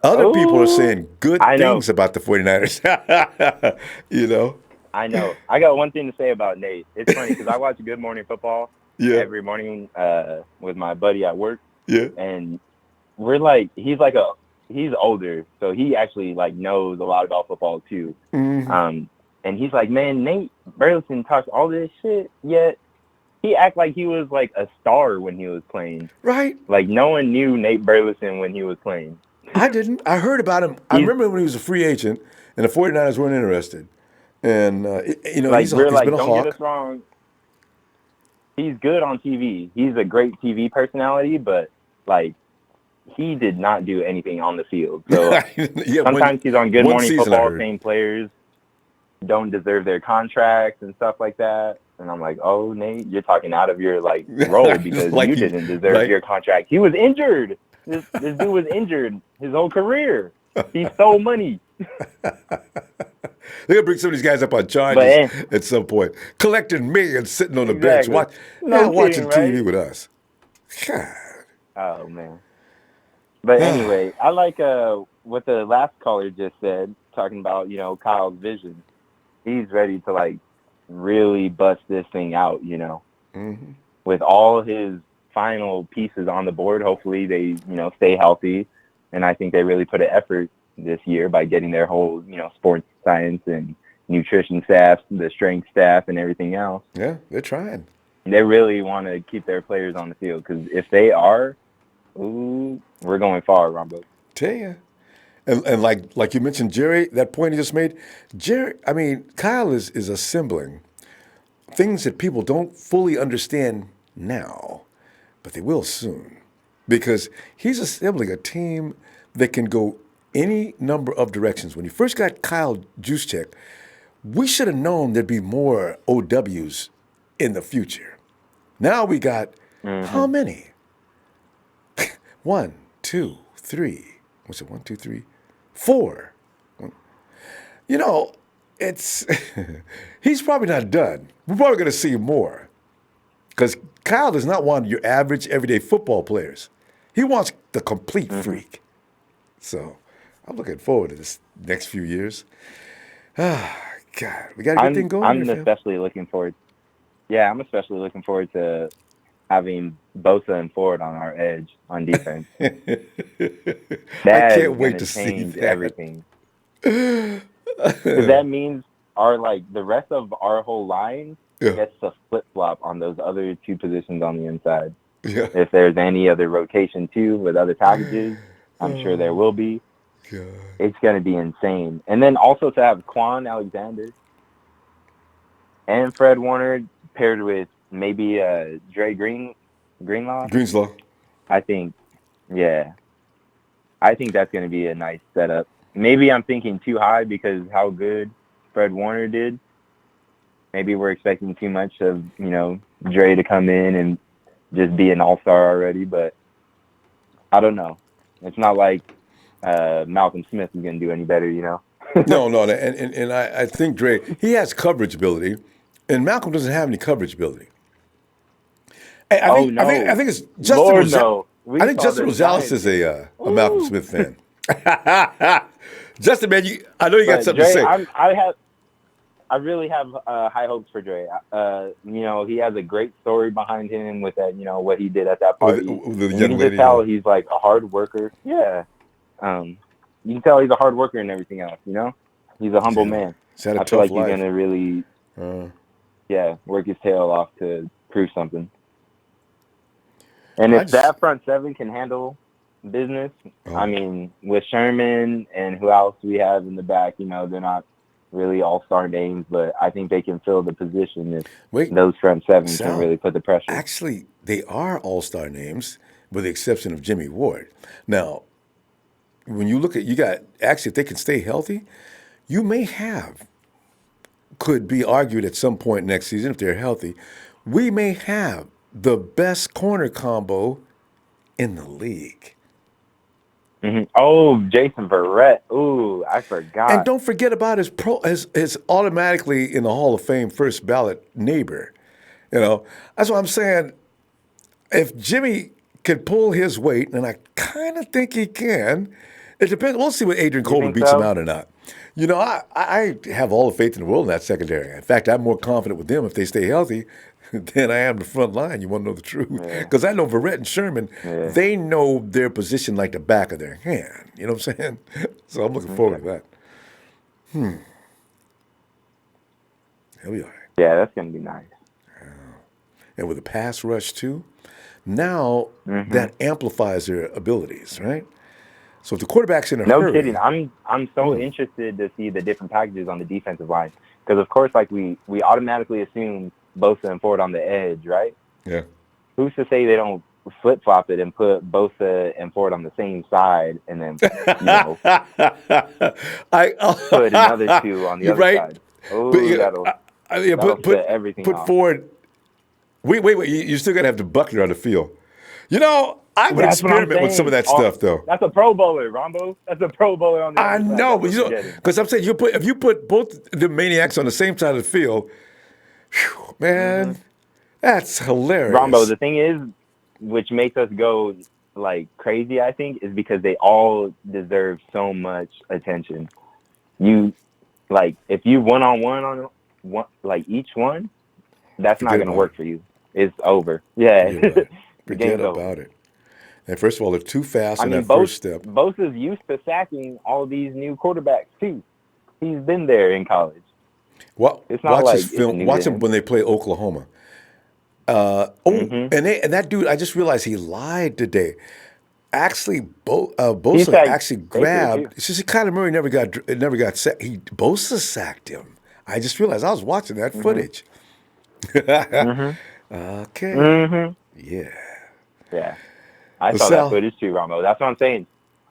other people are saying good things about the 49ers. I know. I got one thing to say about Nate. It's funny because I watch Good Morning Football every morning with my buddy at work. Yeah. And we're he's older, so he actually knows a lot about football too. Mm-hmm. And he's like, man, Nate Burleson talks all this shit, yet he act like he was a star when he was playing. Right. No one knew Nate Burleson when he was playing. I didn't. I heard about him. I remember when he was a free agent and the 49ers weren't interested. And, he's been a don't hawk. get us wrong. He's good on TV. He's a great TV personality, but, he did not do anything on the field. So sometimes he's on Good Morning Football saying players don't deserve their contracts and stuff like that. And I'm like, oh, Nate, you're talking out of your role because you didn't deserve your contract. He was injured. This dude was injured his whole career. He stole money. They're gonna bring some of these guys up on charges at some point, collecting millions, sitting on the bench, watching TV with us. God. Oh man. But anyway, I like what the last caller just said, talking about Kyle's vision. He's ready to really bust this thing out, Mm-hmm. with all his final pieces on the board. Hopefully they stay healthy, and I think they really put an effort this year by getting their whole sports science and nutrition staff, the strength staff, and everything else. Yeah, they're trying. They really want to keep their players on the field because if they are, we're going far, Ronbo. Tell you. And like you mentioned, Jerry, that point he just made, Kyle is assembling things that people don't fully understand now, but they will soon. Because he's assembling a team that can go any number of directions. When you first got Kyle Juszczyk, we should have known there'd be more OWs in the future. Now we got how many? 1, 2, 3. What's it? 1, 2, 3, 4. It's he's probably not done. We're probably going to see more because Kyle does not want your average everyday football players. He wants the complete freak. So I'm looking forward to this next few years. God, we got a good thing going. I'm especially looking forward. Yeah, I'm especially looking forward to having Bosa and Ford on our edge on defense. I can't wait to see that. Everything. Because that means the rest of our whole line gets to flip flop on those other two positions on the inside. Yeah. If there's any other rotation too with other packages, I'm sure there will be. God. It's going to be insane. And then also to have Quan Alexander and Fred Warner paired with maybe Dre Greenlaw. I think that's going to be a nice setup. Maybe I'm thinking too high because how good Fred Warner did. Maybe we're expecting too much of, Dre to come in and just be an all-star already, but I don't know. It's not like Malcolm Smith is going to do any better, No, and I think Dre, he has coverage ability, and Malcolm doesn't have any coverage ability. I think it's Justin Rosales. I think Justin Rosales is a Malcolm Smith fan. Justin, man, I know you got something to say. I really have high hopes for Dre. He has a great story behind him with that, what he did at that party. With the you young can lady. just tell he's a hard worker. Yeah. You can tell he's a hard worker and everything else, He's a humble man. He's had a I feel tough like he's going to really, work his tail off to prove something. And if that front seven can handle business, with Sherman and who else we have in the back, they're not really all-star names, but I think they can fill the position if those front seven can really put the pressure. Actually, they are all-star names with the exception of Jimmy Ward. Now, when you look at, if they can stay healthy, could be argued at some point next season if they're healthy, we may have the best corner combo in the league. Mm-hmm. Oh, Jason Verrett. Ooh, I forgot. And don't forget about his automatically in the Hall of Fame first ballot neighbor. You know, that's what I'm saying. If Jimmy can pull his weight, and I kind of think he can, it depends. We'll see what Adrian Coleman beats him out or not. You know, I have all the faith in the world in that secondary. In fact, I'm more confident with them if they stay healthy than I am the front line. You want to know the truth? Because I know Verrett and Sherman, they know their position like the back of their hand. You know what I'm saying? So I'm looking forward to that. He'll be all right. Yeah, that's going to be nice. And with a pass rush, too, now that amplifies their abilities, right? So if the quarterback's in a hurry. No kidding. I'm so interested to see the different packages on the defensive line. Because, of course, like we automatically assume Bosa and Ford on the edge, right? Yeah. Who's to say they don't flip-flop it and put Bosa and Ford on the same side and then, you know, put another two on the other side? Oh, that'll set everything off. Ford. Wait. You still got to have the Buckner on the field. You know, I would experiment with some of that stuff, though. That's a Pro Bowler, Rombo. That's a Pro Bowler on the other side. I know, but you know, because I'm saying if you put both the maniacs on the same side of the field, whew, man, that's hilarious. Rombo, the thing is, which makes us go like crazy, I think, is because they all deserve so much attention. You like if you one-on-one on one, like each one, that's not going to work for you. It's over. Yeah. Forget about it. And first of all, they're too fast in that first step. Bosa's used to sacking all these new quarterbacks too. He's been there in college. Well, it's not watch his film. Watch him when they play Oklahoma. And that dude, I just realized he lied today. Actually, Bosa actually grabbed. It's just Kyler Murray never got sacked. Bosa sacked him. I just realized I was watching that footage. Okay. Yeah. I saw that footage too, Romo. That's what I'm saying.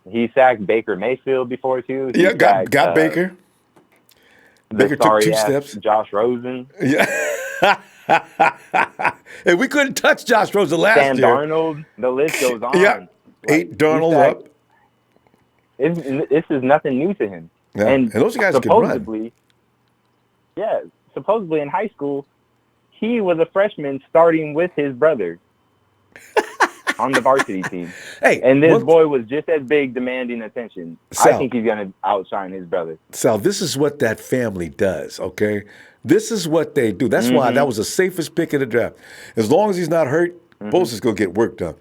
He sacked Baker Mayfield before too. He got Baker. Baker took 2 steps. Josh Rosen. Yeah. Hey, we couldn't touch Josh Rosen last year. Sam Darnold. The list goes on. Yeah. 8 Darnold up. This is nothing new to him. Yeah. And those guys can run. Yeah. Supposedly in high school, he was a freshman starting with his brother on the varsity team. Hey, and this boy was just as big, demanding attention. Sal, I think he's going to outshine his brother. Sal, this is what that family does, okay? This is what they do. That's why that was the safest pick in the draft. As long as he's not hurt, Bosa's going to get work done.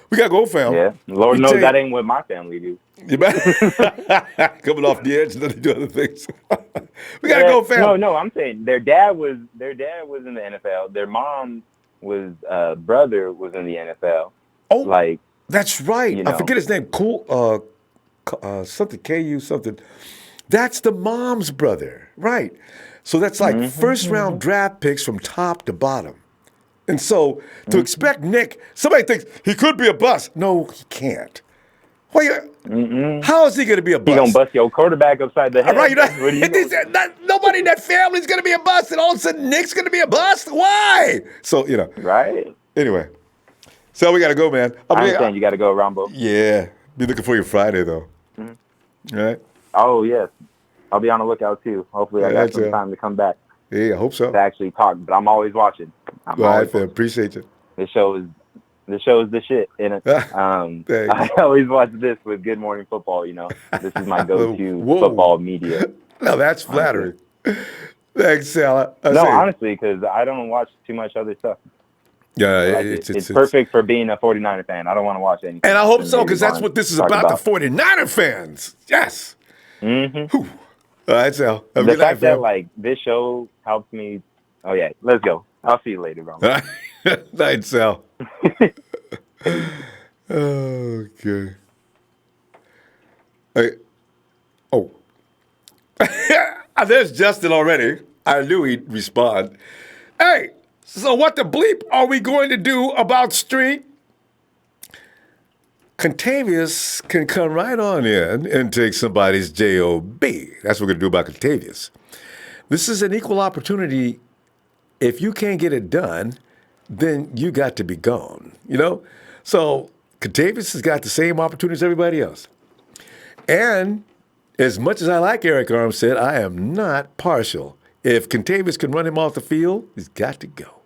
We got to go, fam. Yeah, Lord knows that ain't what my family do. Coming off the edge and then they do other things. We got to go, fam. No, I'm saying their dad was in the NFL. Their mom was brother was in the NFL. Oh, like that's right. You know. I forget his name. Cool, something KU something. That's the mom's brother, right? So that's like first round draft picks from top to bottom. And so to expect Nick, somebody thinks he could be a bust. No, he can't. How is he going to be a bust? He's going to bust your quarterback upside the head. Right, nobody in that family is going to be a bust, and all of a sudden Nick's going to be a bust? Why? So, you know. Right. Anyway. So we got to go, man. I understand you got to go, Rombo. Yeah. Be looking for you Friday, though. All right? Oh, yes. I'll be on the lookout, too. Hopefully I got some time to come back. Yeah, I hope so. To actually talk, but I'm always watching. All right, fam. Appreciate you. This show is the shit. And I always watch this with Good Morning Football, you know. This is my go-to football media. No, that's flattering. Thanks, Sal. Honestly, because I don't watch too much other stuff. Yeah, it's perfect for being a 49er fan. I don't want to watch anything. And I hope so, because that's what this is about, the 49er fans. Yes. All right, Sal. The fact that, like, this show helps me. Oh, yeah. Let's go. I'll see you later, bro. Night, Sal. Okay. Hey. Oh. There's Justin already. I knew he'd respond. Hey, so what the bleep are we going to do about Street? Contavious can come right on in and take somebody's job. That's what we're going to do about Contavious. This is an equal opportunity. If you can't get it done, then you got to be gone, you know? So Contavious has got the same opportunity as everybody else. And as much as I like Eric Armstead, I am not partial. If Contavious can run him off the field, he's got to go.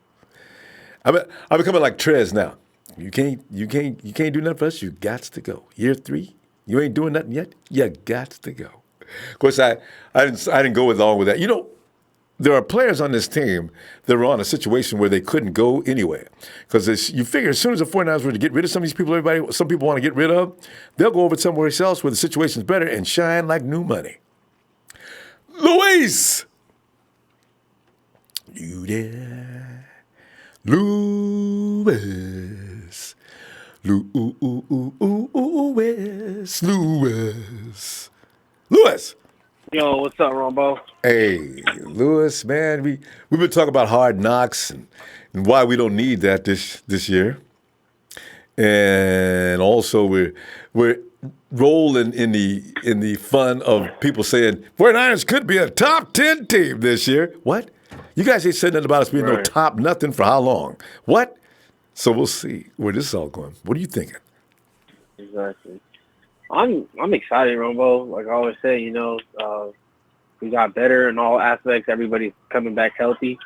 I'm becoming like Trez now. You can't do nothing for us. You got to go. Year 3, you ain't doing nothing yet. You got to go. Of course, I didn't go along with that. You know, there are players on this team that were on a situation where they couldn't go anywhere. Because you figure as soon as the 49ers were to get rid of some of these people, some people want to get rid of, they'll go over somewhere else where the situation's better and shine like new money. Luis! You there? Lewis. Lewis. Lewis! Yo, what's up, Ronbo? Hey, Lewis, man, we've been talking about hard knocks and why we don't need that this year. And also we're rolling in the fun of people saying 49ers could be a top 10 team this year. What? You guys ain't said nothing about us being no top nothing for how long? What? So we'll see where this is all going. What are you thinking? Exactly. I'm excited, Ronbo. Like I always say, you know, we got better in all aspects. Everybody's coming back healthy.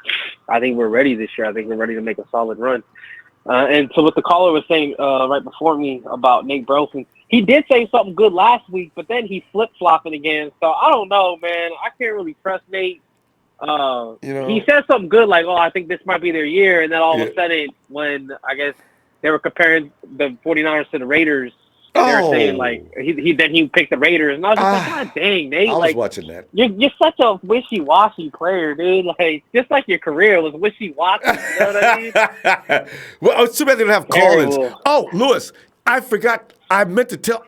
I think we're ready this year. I think we're ready to make a solid run. And so what the caller was saying right before me about Nate Burleson, he did say something good last week, but then he flip-flopping again. So I don't know, man. I can't really trust Nate. He said something good like, I think this might be their year. And then all of a sudden, when I guess they were comparing the 49ers to the Raiders, they were saying, like, he picked the Raiders. And I was just like, God dang, Nate. I was watching that. You're such a wishy-washy player, dude. Like, just like your career was wishy-washy. You know what I mean? Well, it's too bad they don't have call-ins. Oh, Lewis, I forgot. I meant to tell.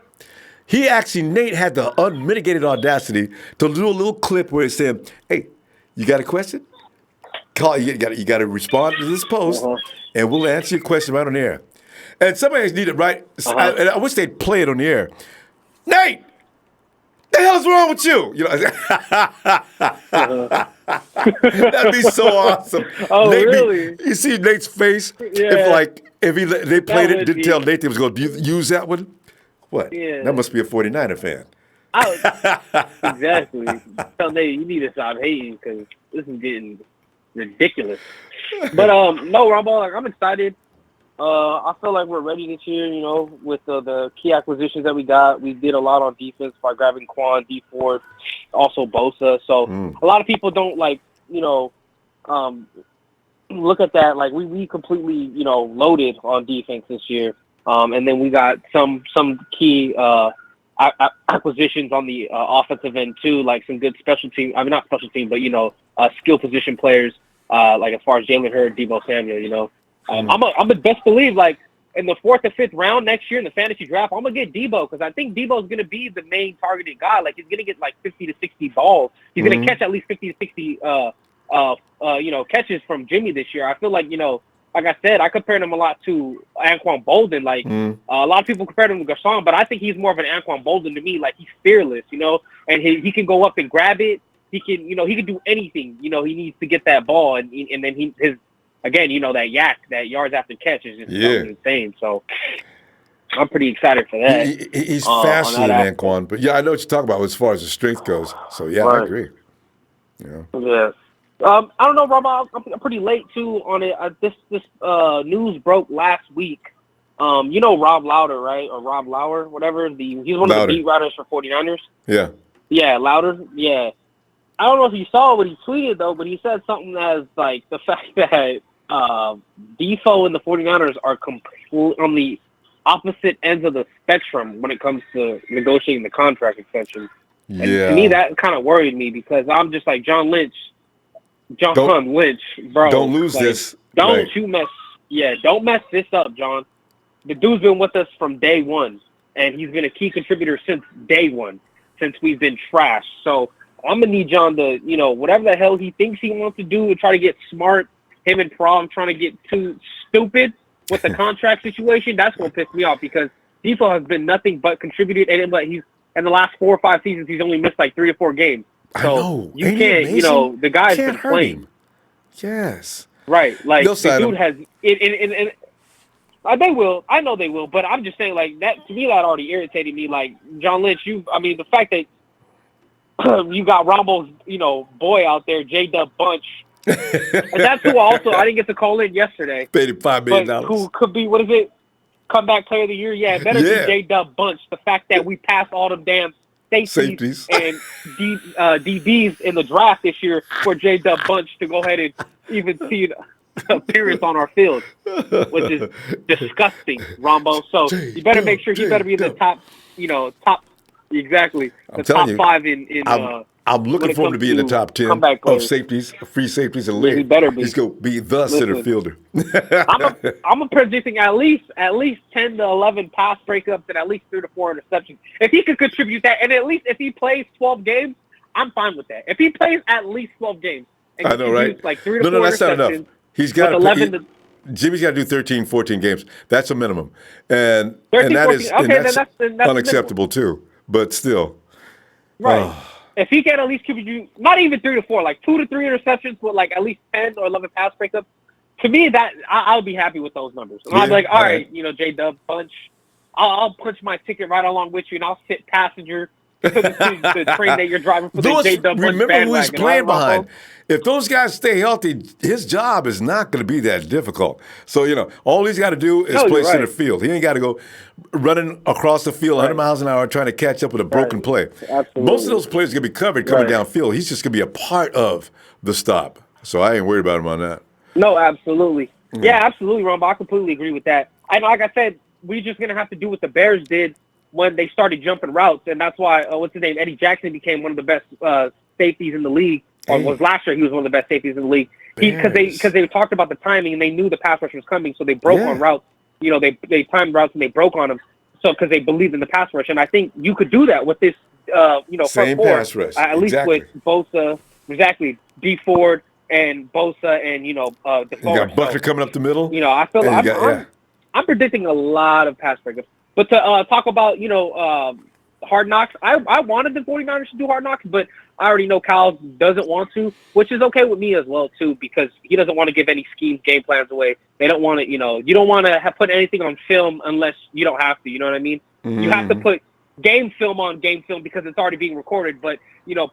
Nate had the unmitigated audacity to do a little clip where he said, hey, you got a question? Call. You got to respond to this post, and we'll answer your question right on the air. And somebody need it right. I wish they'd play it on the air. Nate, the hell is wrong with you? You know, that'd be so awesome. Oh, Nate, really? You see Nate's face? Yeah. If they played it, didn't tell Nate they was going to use that one. What? Yeah. That must be a 49er fan. Exactly. Tell Nate you need to stop hating because this is getting ridiculous. But no, Ronbo, like I'm excited. I feel like we're ready this year, you know, with the key acquisitions that we got. We did a lot on defense by grabbing Quan, D Ford, also Bosa. So a lot of people don't look at that. Like we completely, loaded on defense this year. And then we got some key acquisitions on the offensive end too, like some good special team. I mean, not special team, but skill position players. Like as far as Jalen Hurd, Deebo Samuel, I'm a best believe like in the 4th or 5th round next year in the fantasy draft, I'm gonna get Deebo because I think Deebo's gonna be the main targeted guy. Like he's gonna get like 50 to 60 balls. He's gonna catch at least 50 to 60 catches from Jimmy this year. I feel like like I said, I compared him a lot to Anquan Bolden. Like a lot of people compared him to Garcon, but I think he's more of an Anquan Bolden to me. Like he's fearless, and he can go up and grab it. He can he can do anything. He needs to get that ball, and then his that yards after catch is just insane. So I'm pretty excited for that. He's faster than Anquan, but I know what you're talking about as far as the strength goes. So I agree. Yeah. I don't know, Rob. I'm pretty late too on it. This news broke last week. Rob Lauder, right? Or Rob Lauer, whatever. He's one of the beat writers for 49ers. Yeah. Yeah, Lauder. Yeah. I don't know if you saw what he tweeted though, but he said something as like the fact that Defoe and the 49ers are completely on the opposite ends of the spectrum when it comes to negotiating the contract extension. And to me, that kind of worried me because I'm just like John Lynch, bro. Don't lose this. Don't mess this up, John. The dude's been with us from day one, and he's been a key contributor since day one, since we've been trashed. So I'm going to need John to, whatever the hell he thinks he wants to do to try to get smart, him and Prom trying to get too stupid with the contract situation, that's going to piss me off because Defoe has been nothing but contributed, but he's in the last 4 or 5 seasons, he's only missed like 3 or 4 games. So you can't, the guy's been playing. Yes. Right. Like, the dude has, they will. I know they will, but I'm just saying, like, that, to me, that already irritated me. Like, John Lynch, the fact that you got Ronbo's, boy out there, J-Dub Bunch, And that's who also I didn't get to call in yesterday. Paid him $5 million. But who could be, what is it? Comeback player of the year? Yeah, it better be J-Dub Bunch. The fact that we passed all them damn safeties and DBs in the draft this year for J-Dub Bunch to go ahead and even see an appearance on our field, which is disgusting, Ronbo. So you better make sure he better be in the top, exactly. I'm telling you, 5 in I'm looking for him to be in the top 10 of safeties, free safeties in the league. He better be. He's going to be the center fielder. I'm predicting at least 10 to 11 pass breakups and at least 3 to 4 interceptions. If he could contribute that, and at least if he plays 12 games, I'm fine with that. If he plays at least 12 games, and I know, right? Like 3 to 4 that's not enough. He's got to. Jimmy's got to do 13, 14 games. That's a minimum, and 13, that 14. is Okay, that's that's unacceptable too. But still, right. If he can at least contribute, not even 3 to 4, like 2 to 3 interceptions with like at least 10 or 11 pass breakups, to me that I'll be happy with those numbers. And I'll be like, all right, J-Dub Punch, I'll punch my ticket right along with you, and I'll sit passenger to the train that you're driving for the J-Dub Punch remember bandwagon. who he's playing behind. If those guys stay healthy, his job is not going to be that difficult. So, all he's got to do is play center field. He ain't got to go running across the field 100 miles an hour trying to catch up with a broken play. Absolutely. Most of those plays are going to be covered coming downfield. He's just going to be a part of the stop. So I ain't worried about him on that. No, absolutely. Yeah, absolutely, Ronbo. I completely agree with that. And like I said, we're just going to have to do what the Bears did when they started jumping routes. And that's why, what's his name, Eddie Jackson became one of the best safeties in the league. Or was last year he was one of the best safeties in the league. Because they talked about the timing and they knew the pass rush was coming, so they broke on routes. They timed routes and they broke on them. So because they believed in the pass rush, and I think you could do that with this. Same pass rush, at least with Bosa, D Ford and Bosa and DeForest. You got Buckner coming up the middle. I feel I'm predicting a lot of pass breakups. But to talk about Hard Knocks, I wanted the 49ers to do Hard Knocks, but I already know Kyle doesn't want to, which is okay with me as well, too, because he doesn't want to give any schemes, game plans away. They don't want to, you don't want to put anything on film unless you don't have to, you know what I mean? Mm-hmm. You have to put game film on game film because it's already being recorded, but,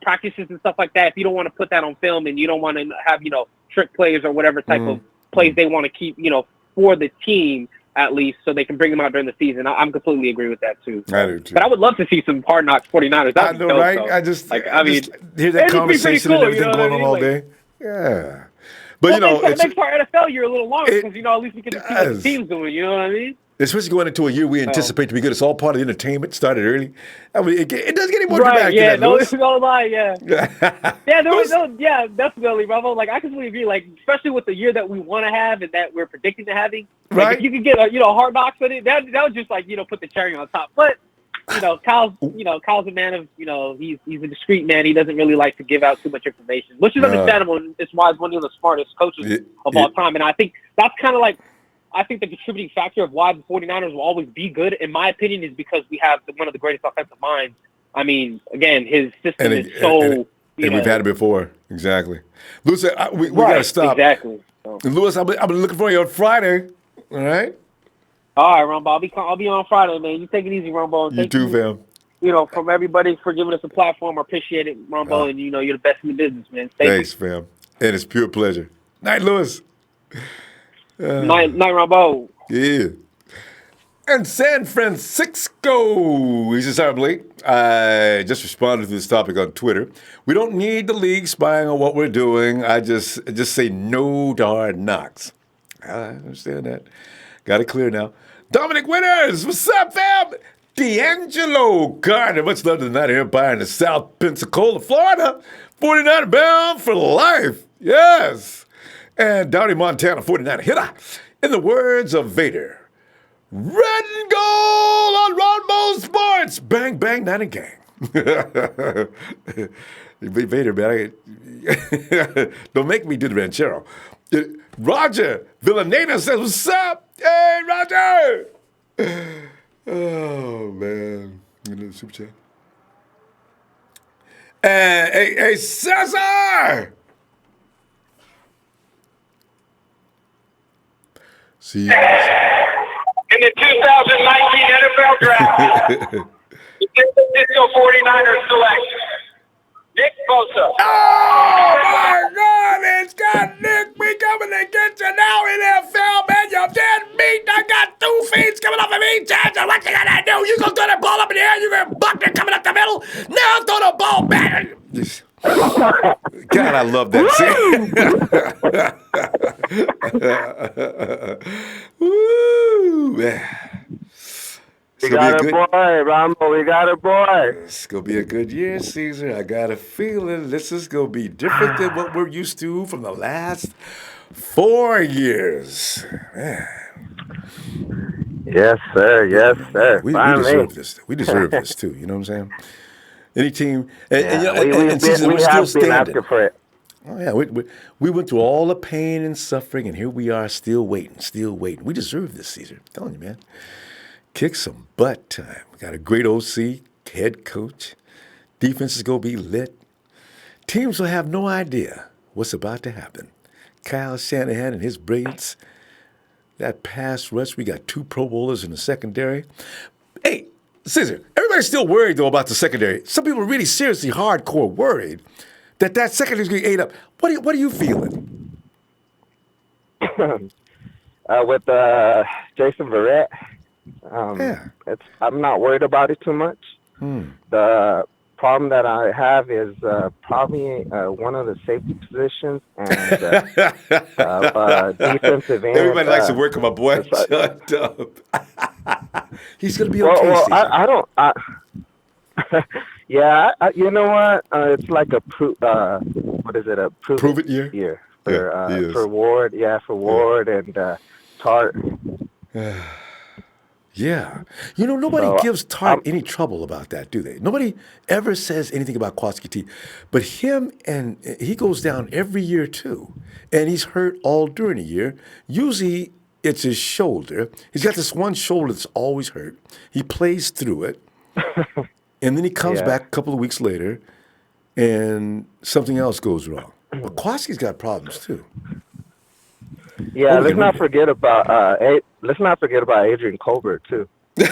practices and stuff like that, if you don't want to put that on film and you don't want to have, trick plays or whatever type of plays they want to keep, for the team, at least, so they can bring them out during the season. I'm completely agree with that, too. I do, too. But I would love to see some Hard Knocks 49ers. I know, right? Though. I just hear that conversation cool, and everything going on all day. Yeah. But, it makes our NFL year a little longer because, at least we get to see what the team's doing, you know what I mean? Especially going into a year we anticipate to be good. It's all part of the entertainment. Started early. I mean, it does get any more dramatic than that, Lewis. No lie, yeah. Definitely, Bravo. Like, I completely agree. Like, especially with the year that we want to have and that we're predicting to having. Like, right. If you could get Hard Knocks with it, that would just put the cherry on top. But Kyle's a man of he's a discreet man. He doesn't really like to give out too much information, which is understandable. And it's why he's one of the smartest coaches of all time. And I think that's kind of like. I think the contributing factor of why the 49ers will always be good, in my opinion, is because we have one of the greatest offensive minds. I mean, again, his system is so... And we've had it before. Exactly. Lewis, we got to stop. Exactly. So. Lewis, I'll be looking for you on Friday. All right? All right, Ronbo. I'll be on Friday, man. You take it easy, Ronbo. You too, fam. From everybody for giving us a platform. I appreciate it, Ronbo. And, you're the best in the business, man. Thanks, fam. And it's pure pleasure. Night, Lewis. Night, Ronbo. Yeah. And San Francisco. He says, sorry, Blake. I just responded to this topic on Twitter. We don't need the league spying on what we're doing. I just say no to Hard Knocks. I understand that. Got it clear now. Dominic Winters, what's up, fam? D'Angelo Gardner, much love to the Night Empire in the South Pensacola, Florida. 49 bound for life. Yes. And Downey, Montana, 49 hitter. In the words of Vader, red and gold on Ronbo Sports. Bang, bang, night and gang. Vader, man. Don't make me do the ranchero. Roger Villaneda says, what's up? Hey, Roger. Oh, man. Super chat. And hey, Cesar. See. In the 2019 NFL Draft, the San Francisco 49ers select Nick Bosa. Oh, my God, it's got now, NFL, man. You dead meat. I got 2 feet coming off of each edge. And what you gonna do? You gonna throw the ball up in the air? You gonna buck it coming up the middle? Now throw the ball back. God, I love that scene. Woo, man. We got a boy, Ronbo. We got a boy. It's going to be a good year, Caesar. I got a feeling this is going to be different than what we're used to from the last 4 years. Man. Yes, sir. Yes, sir. We deserve this. We deserve this, too. You know what I'm saying? Any team. And Caesar, we're still standing. For it. Oh, yeah. We went through all the pain and suffering, and here we are still waiting. We deserve this, Caesar. I'm telling you, man. Kick some butt time. We got a great OC, head coach. Defense is going to be lit. Teams will have no idea what's about to happen. Kyle Shanahan and his brilliance. That pass rush, we got 2 Pro Bowlers in the secondary. Hey, Caesar, everybody's still worried, though, about the secondary. Some people are really seriously hardcore worried that secondary is going to get ate up. What are you feeling? With Jason Verrett. I'm not worried about it too much. The problem that I have is probably one of the safety positions and defensive end. Everybody likes to work with my boy. Shut up. He's going to be okay. Well, I don't. You know what? It's like a what is it? A prove it year for Ward. Yeah, for Ward and Tart. Yeah. You know, nobody gives Tart any trouble about that, do they? Nobody ever says anything about Kwaski T. But he goes down every year, too. And he's hurt all during the year. Usually, it's his shoulder. He's got this one shoulder that's always hurt. He plays through it. And then he comes back a couple of weeks later, and something else goes wrong. But Kwaski's got problems, too. Yeah, let's not forget about Adrian Colbert too. Did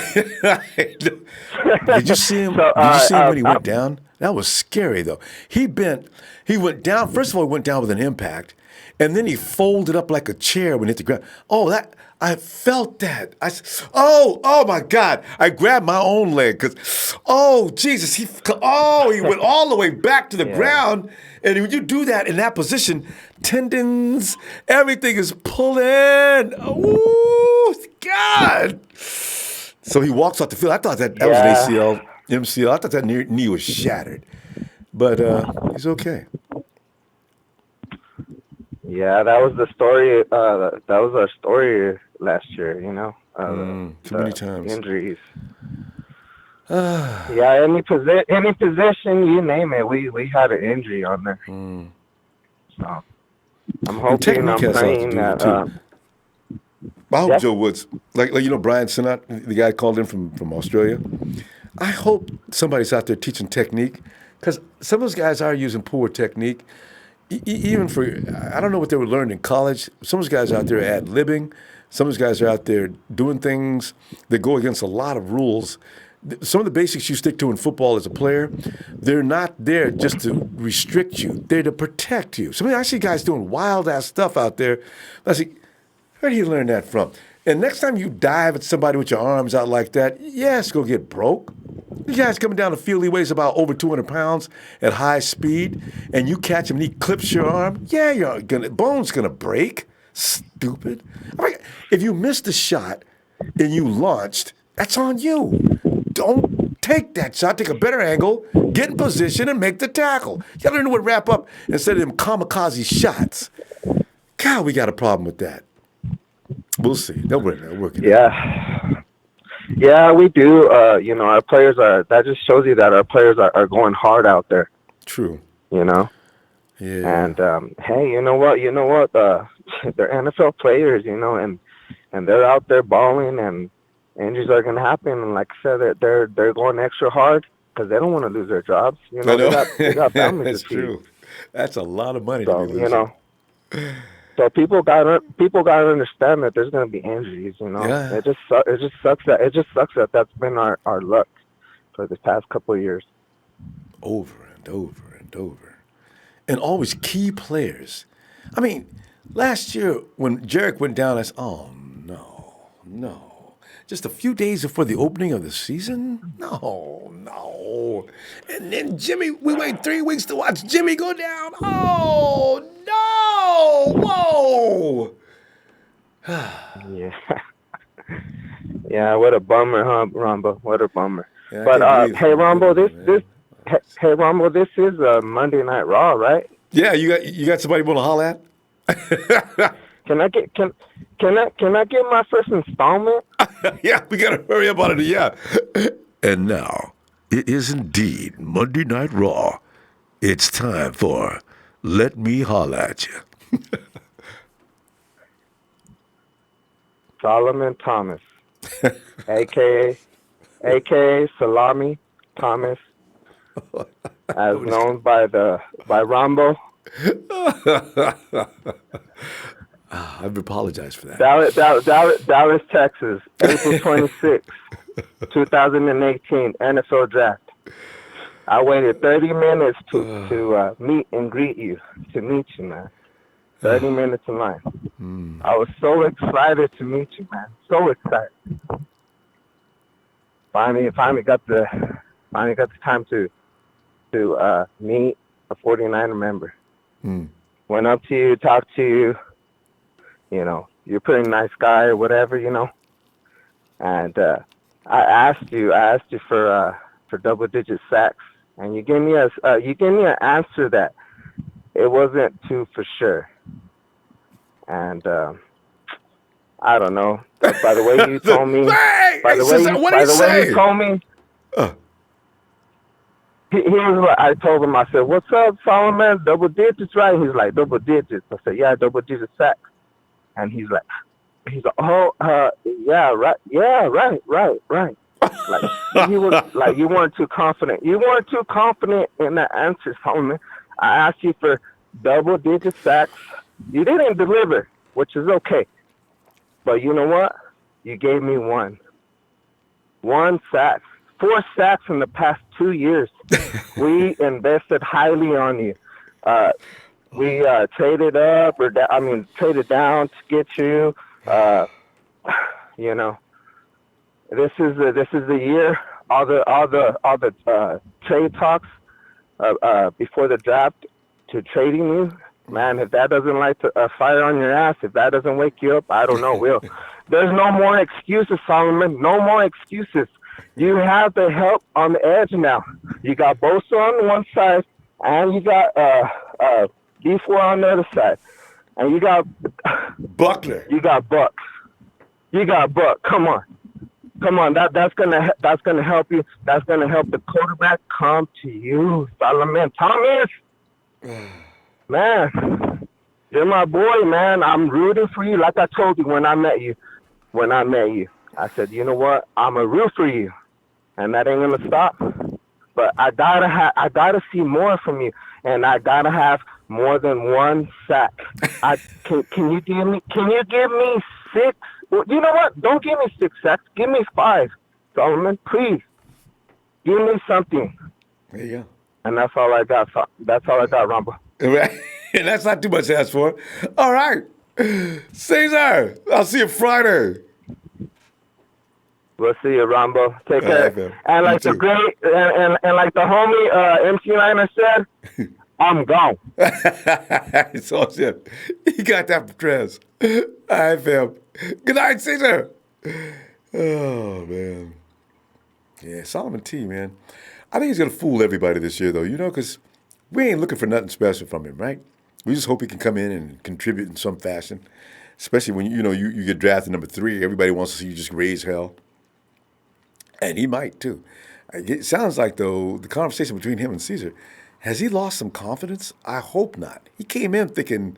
you see him? Did you see him when he went down? That was scary, though. He went down. First of all, he went down with an impact, and then he folded up like a chair when he hit the ground. I felt that. Oh my God! I grabbed my own leg because, Jesus, he went all the way back to the ground. And when you do that in that position, tendons, everything is pulling. Oh, God. So he walks off the field. I thought that was an ACL, MCL. I thought that knee was shattered. But he's okay. Yeah, that was the story. That was our story last year, you know. Too many times. Injuries. Any position, you name it, we had an injury on there. So I'm hoping, I'm praying that. I hope Joe Woods, like Brian Sinat, the guy called in from Australia. I hope somebody's out there teaching technique, because some of those guys are using poor technique. Even for, I don't know what they were learning in college. Some of those guys out there are ad-libbing. Some of those guys are out there doing things that go against a lot of rules. Some of the basics you stick to in football as a player, they're not there just to restrict you. They're to protect you. I see guys doing wild-ass stuff out there. I see, where do you learn that from? And next time you dive at somebody with your arms out like that, it's going to get broke. You guys coming down the field, he weighs about over 200 pounds at high speed, and you catch him and he clips your arm, bone's going to break. Stupid. If you missed the shot and you launched, that's on you. Don't take that shot. Take a better angle, get in position, and make the tackle. You got to know what to wrap up instead of them kamikaze shots. God, we got a problem with that. We'll see. They'll work it out. Yeah, we do. Our players that just shows you that our players are going hard out there. True. You know? Yeah. And, hey, you know what? They're NFL players, and they're out there balling, and injuries are going to happen. And like I said, they're going extra hard because they don't want to lose their jobs. I know. They got families. That's true. That's a lot of money to be losing. So people got to understand that there's going to be injuries. Yeah. It just sucks that that's been our luck for the past couple of years. Over and over and over, and always key players. I mean, Last year, when Jarek went down, I said, oh, no. Just a few days before the opening of the season? No. And then Jimmy, we wait 3 weeks to watch Jimmy go down. Oh, no. Whoa. Yeah. Yeah, what a bummer, huh, Ronbo? What a bummer. Yeah, But hey, Ronbo, this is a Monday Night Raw, right? Yeah, you got somebody you want to holler at? Can I get my first installment? Yeah, we gotta hurry up on it. Yeah. And now it is indeed Monday Night Raw. It's time for Let Me Holler at You. Solomon Thomas, aka Salami Thomas, as known by Ronbo. I apologize for that. Dallas, Texas, April 26, 2018, NFL Draft. I waited 30 minutes to meet and greet you, man. 30 minutes in line. I was so excited to meet you, man. So excited. Finally got the time to meet a 49er member. Went up to you, talked to you. You know, you're a pretty nice guy or whatever, you know. And I asked you for double-digit sacks, and you gave me an answer that it wasn't too for sure. And I don't know. By the way you told me, Here's what I told him. I said, "What's up, Solomon? Double digits, right?" He's like, "Double digits." I said, "Yeah, double-digit sacks." And he's like, "Oh, yeah, right, right." Like he was like, you weren't too confident. You weren't too confident in the answer, Solomon. I asked you for double-digit sacks. You didn't deliver, which is okay. But you know what? You gave me one sack. 4 sacks in the past 2 years. We invested highly on you. We traded up traded down to get you. You know, this is the year. All the trade talks before the draft to trading you. Man, if that doesn't light a fire on your ass, if that doesn't wake you up, I don't know will. There's no more excuses, Solomon. No more excuses. You have the help on the edge now. You got Bosa on one side, and you got D4 on the other side, and you got Buckner. You got Buck. Come on. That's gonna help you. That's gonna help the quarterback come to you, Solomon Thomas. Man, you're my boy, man. I'm rooting for you. Like I told you when I met you. I said, you know what? I'm a root for you, and that ain't gonna stop. But I gotta see more from you, and I gotta have more than 1 sack. Can you give me 6? Well, you know what? Don't give me 6 sacks. Give me 5, Solomon. Please, give me something. There you go. And that's all I got. That's all I got, Ronbo. Right. And that's not too much to ask for. All right. Cesar, I'll see you Friday. We'll see you, Ronbo. Take care. And like the great and like the homie MC Niner said, I'm gone. It's awesome. He got that from Trez. All right, fam. Good night, Cesar. Oh, man. Yeah, Solomon T, man. I think he's going to fool everybody this year, though, you know, because we ain't looking for nothing special from him, right? We just hope he can come in and contribute in some fashion, especially when, you get drafted number 3. Everybody wants to see you just raise hell. And he might, too. It sounds like, though, the conversation between him and Cesar, has he lost some confidence? I hope not. He came in thinking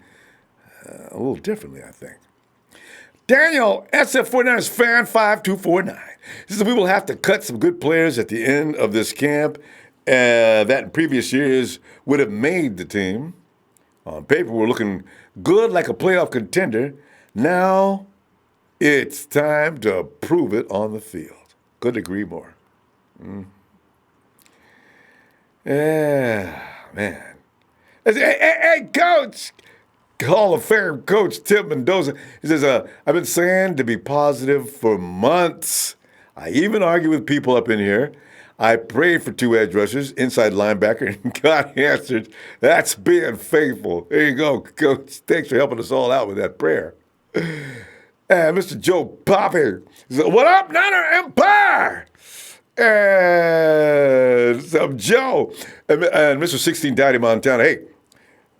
a little differently, I think. Daniel, SF49ers fan 5249. He says we will have to cut some good players at the end of this camp that in previous years would have made the team. On paper, we're looking good like a playoff contender. Now it's time to prove it on the field. Couldn't agree more. Yeah, man. Hey, Coach, Hall of Fame coach Tim Mendoza. He says, I've been saying to be positive for months. I even argue with people up in here. I prayed for 2 edge rushers, inside linebacker, and God answered. That's being faithful. There you go, Coach. Thanks for helping us all out with that prayer. And Mr. Joe Poppy says, what up, Niner Empire? And some Joe. And Mr. 16 Daddy Montana. Hey,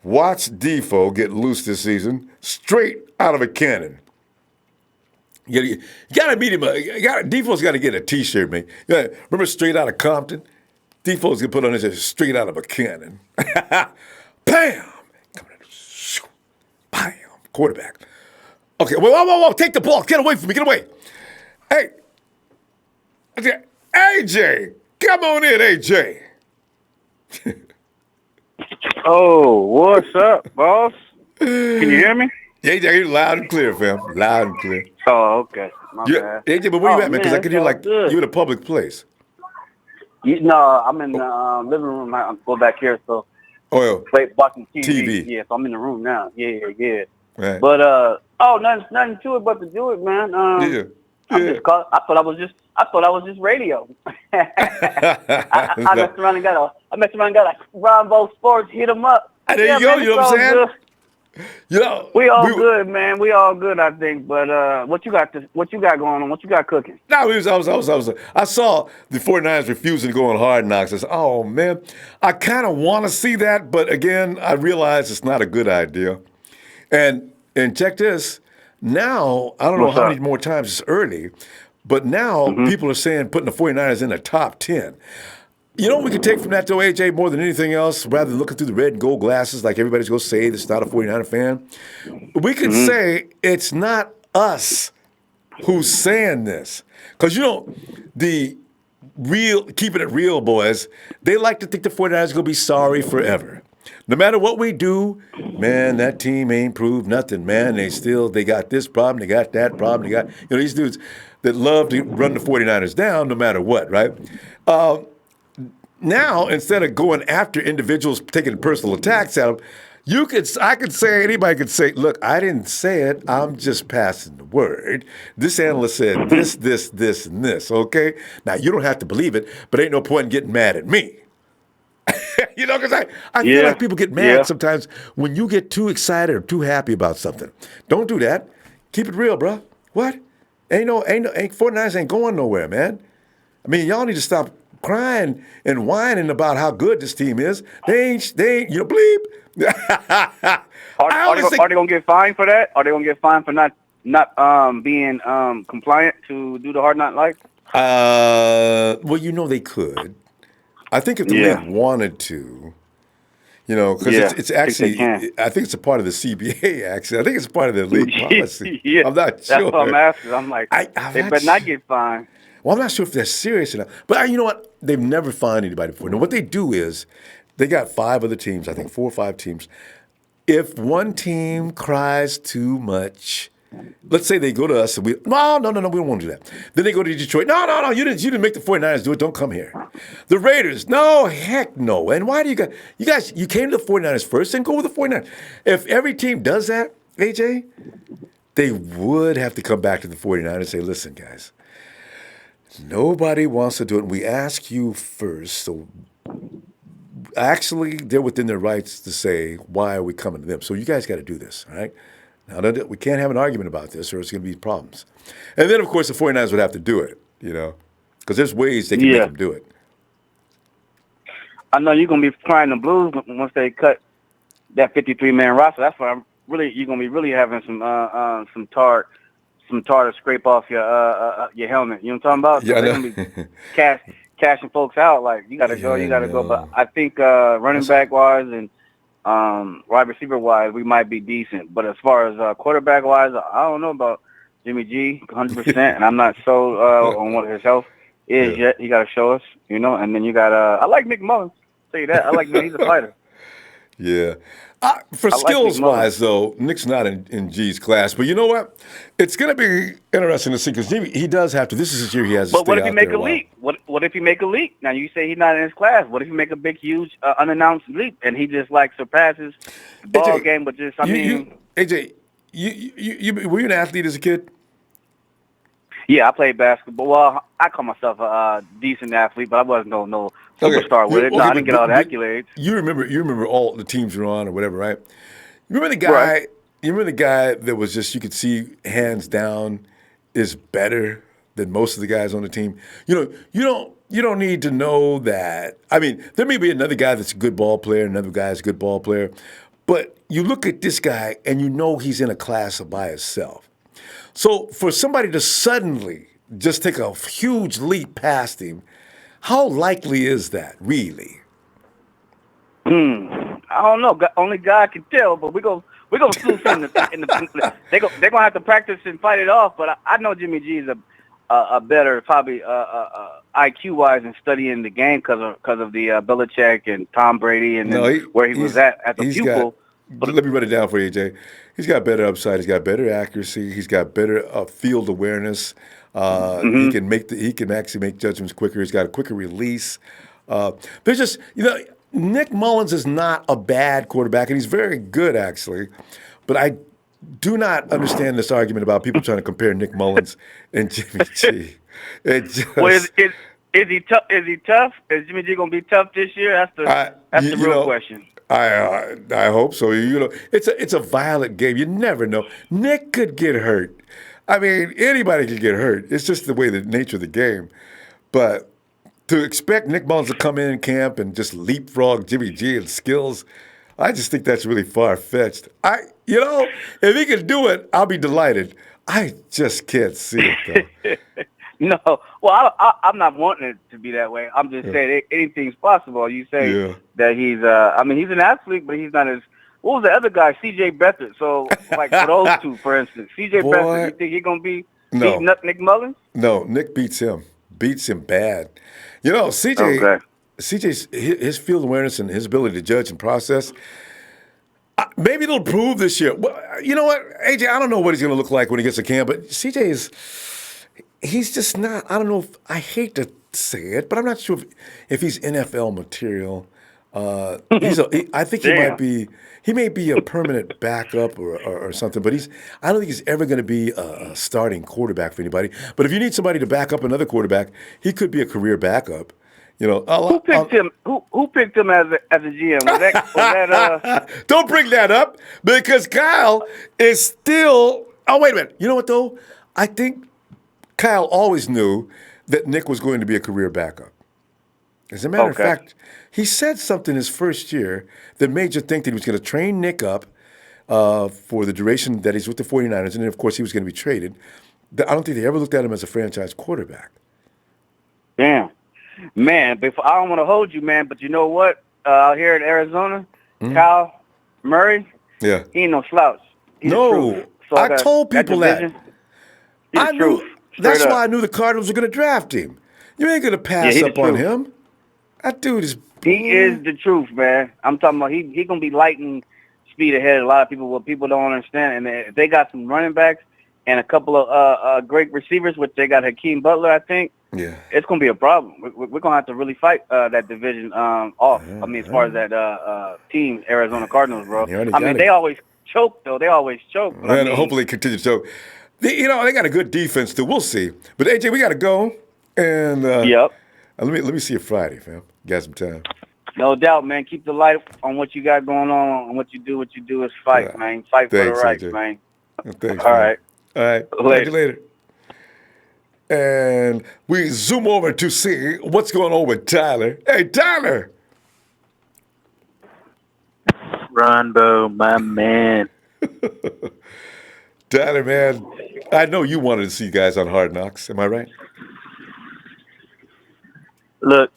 watch Defo get loose this season, straight out of a cannon. You gotta meet him. Defoe's got to get a T-shirt, man. Remember Straight Out of Compton? Defoe's gonna put on his straight out of a cannon. Bam! Bam! Quarterback. Okay, whoa! Take the ball. Get away from me. Get away. Hey, AJ, come on in, AJ. Oh, what's up, boss? Can you hear me? Yeah, you're loud and clear, fam. Loud and clear. Oh, okay. My bad. AJ, but where you at, man? Because I can hear like you're in a public place. No, I'm in the living room. I'm go back here, so watching TV. Yeah, so I'm in the room now. Yeah. Right. But nothing to it but to do it, man. I thought I was just radio. I messed around and got a Ronbo Sports. Hit them up. There you go. Man, you know what I'm saying? Good. We all good, man. We all good, I think. But what you got going on? What you got cooking? No, I saw the 49ers refusing to go on Hard Knocks. I said, oh, man, I kind of want to see that. But, again, I realize it's not a good idea. And check this. Now, I don't know how many more times it's early, but now people are saying putting the 49ers in the top 10. You know what we can take from that, though, AJ, more than anything else, rather than looking through the red and gold glasses like everybody's going to say that's not a 49er fan? We can say it's not us who's saying this. Because, the real, keeping it real boys, they like to think the 49ers are going to be sorry forever. No matter what we do, man, that team ain't proved nothing, man. They got this problem, they got that problem, they got, these dudes that love to run the 49ers down no matter what, right? Now, instead of going after individuals taking personal attacks at them, anybody could say, look, I didn't say it. I'm just passing the word. This analyst said this, and this, okay? Now, you don't have to believe it, but ain't no point in getting mad at me. Because I feel like people get mad sometimes when you get too excited or too happy about something. Don't do that. Keep it real, bro. What? 49ers ain't going nowhere, man. I mean, y'all need to stop crying and whining about how good this team is. They ain't, bleep. Are they going to get fined for that? Are they going to get fined for not being compliant to do the Hard Knock Life? Well, they could. I think if the league wanted to, because it's actually, I think it's a part of the CBA, actually. I think it's part of the league policy. I'm not sure. That's what I'm asking. I'm like, they better not get fined. Well, I'm not sure if they're serious enough. But you know what? They've never fined anybody before. Now, what they do is they got 5 other teams, I think 4 or 5 teams. If one team cries too much, let's say they go to us and we don't want to do that. Then they go to Detroit. No, you didn't make the 49ers do it. Don't come here. The Raiders, no, heck no. And why do you guys, you came to the 49ers first, then go with the 49ers. If every team does that, AJ, they would have to come back to the 49ers and say, listen, guys, nobody wants to do it. And we ask you first. So actually, they're within their rights to say, why are we coming to them? So you guys got to do this, all right? Now, we can't have an argument about this or it's going to be problems. And then, of course, the 49ers would have to do it, because there's ways they can make them do it. I know you're going to be crying the blues once they cut that 53-man roster. That's why you're going to be really having some tar to scrape off your helmet. You know what I'm talking about? Yeah, they're going to be cashing folks out. Like, you got to go. But I think running back-wise and wide receiver-wise, we might be decent. But as far as quarterback-wise, I don't know about Jimmy G 100%, and I'm not sold on what his health is yet. He got to show us, And then you got I like Nick Mullins. I'll tell you that. I like him. He's a fighter. Yeah. For skills-wise, though, Nick's not in G's class. But you know what? It's going to be interesting to see because he does have to. This is his year. He has to But stay what if he out make there a while. leap? What if he make a leap? Now you say he's not in his class. What if he make a big, huge, unannounced leap and he just like surpasses the ball AJ, game? But just AJ, you were you an athlete as a kid? Yeah, I played basketball. Well, I call myself a decent athlete, but I wasn't no superstar with it. No, I didn't get all the accolades. You remember all the teams you're on or whatever, right? You remember the guy? Right. You remember the guy that was just you could see hands down is better than most of the guys on the team. You don't need to know that. I mean, there may be another guy that's a good ball player, another guy's a good ball player, but you look at this guy and you know he's in a class by himself. So for somebody to suddenly just take a huge leap past him, how likely is that, really? I don't know. Only God can tell. But we're gonna see him they're gonna have to practice and fight it off. But I know Jimmy G is a better probably IQ wise in studying the game because of the Belichick and Tom Brady and where he was at the pupil. Let me run it down for you, Jay. He's got better upside. He's got better accuracy. He's got better field awareness. He can actually make judgments quicker. He's got a quicker release. There's just Nick Mullins is not a bad quarterback, and he's very good actually. But I do not understand this argument about people trying to compare Nick Mullins and Jimmy G. Is he tough? Is he tough? Is Jimmy G gonna be tough this year? That's the real question. I hope so. It's a violent game. You never know. Nick could get hurt. I mean, anybody could get hurt. It's just the way the nature of the game. But to expect Nick Mullins to come in camp and just leapfrog Jimmy G in skills, I just think that's really far-fetched. If he can do it, I'll be delighted. I just can't see it, though. No, well, I'm not wanting it to be that way. I'm just saying anything's possible. You say that he's, he's an athlete, but he's not as. What was the other guy? C.J. Beathard. So, like for those two, for instance, C.J. Beathard. You think he's gonna be beating up Nick Mullins? No, Nick beats him bad. CJ's his field awareness and his ability to judge and process. Maybe it'll prove this year. Well, you know what, AJ? I don't know what he's going to look like when he gets to camp, but CJ he's just not. I don't know. I hate to say it, but I'm not sure if he's NFL material. I think he might be. He may be a permanent backup or something, but I don't think he's ever going to be a starting quarterback for anybody. But if you need somebody to back up another quarterback, he could be a career backup. Who picked him? Who picked him as a GM? Was that Don't bring that up because Kyle is still. Oh, wait a minute. You know what though? I think Kyle always knew that Nick was going to be a career backup. As a matter of fact, he said something his first year that made you think that he was going to train Nick up for the duration that he's with the 49ers, and then, of course, he was going to be traded. I don't think they ever looked at him as a franchise quarterback. Damn. Man, I don't want to hold you, man, but you know what? Out here in Arizona, Kyle Murray, he ain't no slouch. He's no, so I told people that. I knew. That's why I knew the Cardinals were going to draft him. You ain't going to pass up on him. That dude is. He is the truth, man. I'm talking about he going to be lightning speed ahead of a lot of people. What people don't understand, and if they got some running backs and a couple of great receivers, which they got Hakeem Butler, I think. Yeah, it's going to be a problem. We're going to have to really fight that division off. Yeah, as far as that team, Arizona Cardinals, bro. They always choke, though. They always choke. Hopefully continue to choke. They got a good defense, too. We'll see. But, AJ, we got to go. And let me see you Friday, fam. Got some time. No doubt, man. Keep the light on what you got going on. And what you do is fight, man. Fight for the rights, man. Thanks, All right. All right. Talk to you later. And we zoom over to see what's going on with Tyler. Hey, Tyler. Ronbo, my man. Tyler, man, I know you wanted to see guys on Hard Knocks. Am I right? Look,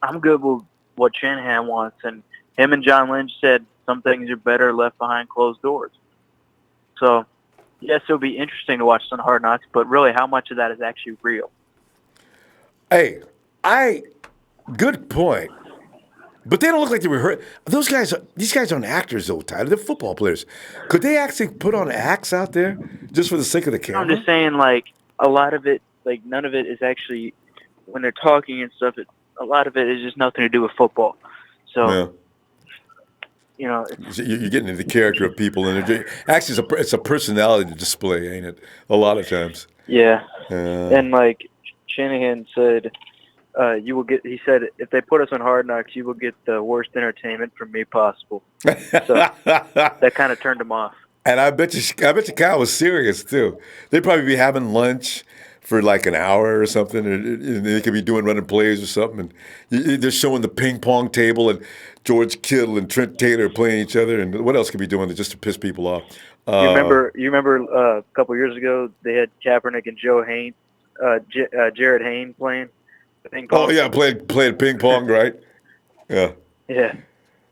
I'm good with what Shanahan wants. And him and John Lynch said some things are better left behind closed doors. So, yes, it'll be interesting to watch some Hard Knocks, but really how much of that is actually real? Hey, good point. But they don't look like they were hurt. These guys aren't actors, though, Tyler. They're football players. Could they actually put on acts out there just for the sake of the camera? I'm just saying, like, a lot of it, like, none of it is actually, when they're talking and stuff, a lot of it is just nothing to do with football. So, you know. You're getting into the character of people. And actually, it's a personality display, ain't it? A lot of times. Yeah. And, like, Shanahan said, he said, if they put us on Hard Knocks, you will get the worst entertainment from me possible. So that kind of turned him off. And I bet you Kyle was serious too. They'd probably be having lunch for like an hour or something, and they could be running plays or something. And they're showing the ping pong table, and George Kittle and Trent Taylor playing each other, and what else could be doing just to piss people off? You remember a couple years ago they had Kaepernick and Jared Haynes playing. Ping pong. Oh yeah, playing ping pong, right? Yeah. Yeah,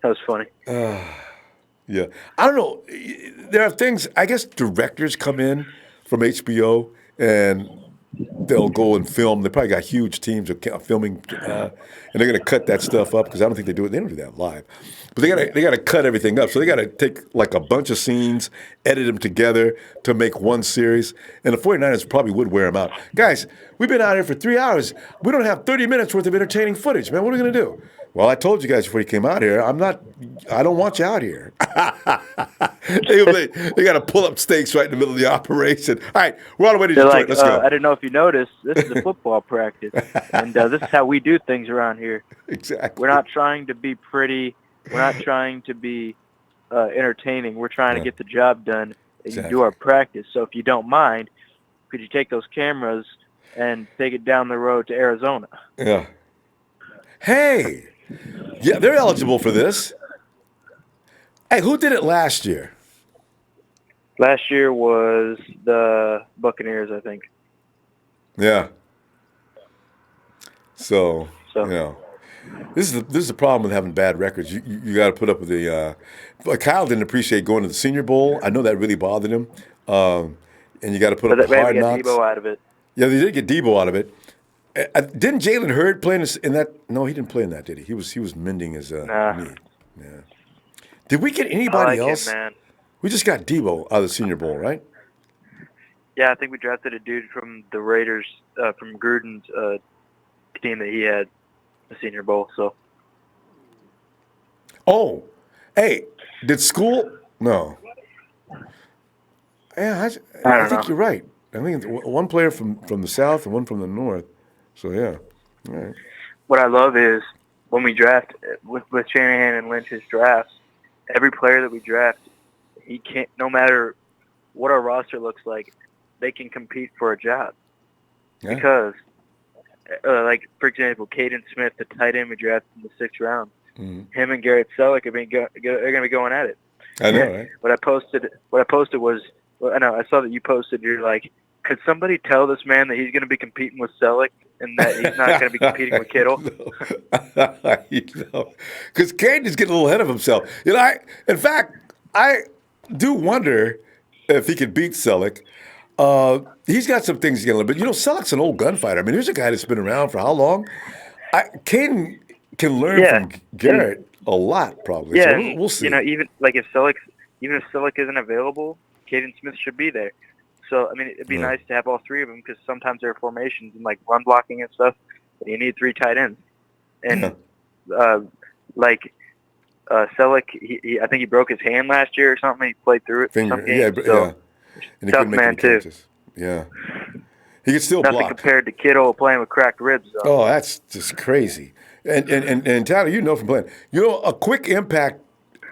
that was funny. Yeah, I don't know. There are things. I guess directors come in from HBO and they'll go and film. They probably got huge teams of filming, and they're going to cut that stuff up because I don't think they do it. They don't do that live, but they got to cut everything up. So they got to take like a bunch of scenes, edit them together to make one series. And the 49ers probably would wear them out. Guys, we've been out here for 3 hours. We don't have 30 minutes worth of entertaining footage, man. What are we going to do? Well, I told you guys before you came out here, I don't want you out here. They got to pull up stakes right in the middle of the operation. All right, we're on the way to Detroit. Let's go. I didn't know if you noticed, this is a football practice, and this is how we do things around here. Exactly. We're not trying to be pretty. We're not trying to be entertaining. We're trying to get the job done and do our practice. So if you don't mind, could you take those cameras and take it down the road to Arizona? Yeah. Hey. Yeah, they're eligible for this. Hey, who did it last year? Last year was the Buccaneers, I think. Yeah. So you know, this is the problem with having bad records. You got to put up with the. Kyle didn't appreciate going to the Senior Bowl. I know that really bothered him. And you got to put up with Hard Knocks. Debo out of it. Yeah, they did get Debo out of it. Didn't Jalen Hurd play in that? No, he didn't play in that, did he? He was mending his knee. Yeah. Did we get anybody else? Man. We just got Debo out of the Senior Bowl, right? Yeah, I think we drafted a dude from the Raiders, from Gruden's team that he had the Senior Bowl. So. Oh, hey, did school? No. Yeah, I think you're right. I think it's one player from the South and one from the North. So, yeah. All right. What I love is when we draft, with Shanahan and Lynch's drafts, every player that we draft, he can't, no matter what our roster looks like, they can compete for a job. Yeah. Because, like, for example, Caden Smith, the tight end we drafted in the 6th round, him and Garrett Selleck are going to be going at it. I know, right? What I posted was, I know, I saw that you posted, you're like, could somebody tell this man that he's going to be competing with Selleck and that he's not going to be competing with Kittle? Because Caden is getting a little ahead of himself. You know, in fact, I do wonder if he could beat Selleck. He's got some things together, but you know, Selleck's an old gunfighter. I mean, here's a guy that's been around for how long? Caden can learn from Garrett a lot, probably. Yeah, so we'll see. You know, even if Selleck isn't available, Caden Smith should be there. So, I mean, it'd be nice to have all three of them because sometimes there are formations and, like, run blocking and stuff, and you need 3 tight ends. And, Selleck, I think he broke his hand last year or something. He played through it some games. And he tough man, too. Yeah. He could still Nothing block. compared to Kittle playing with cracked ribs, though. Oh, that's just crazy. And Tyler, you know from playing. You know, a quick impact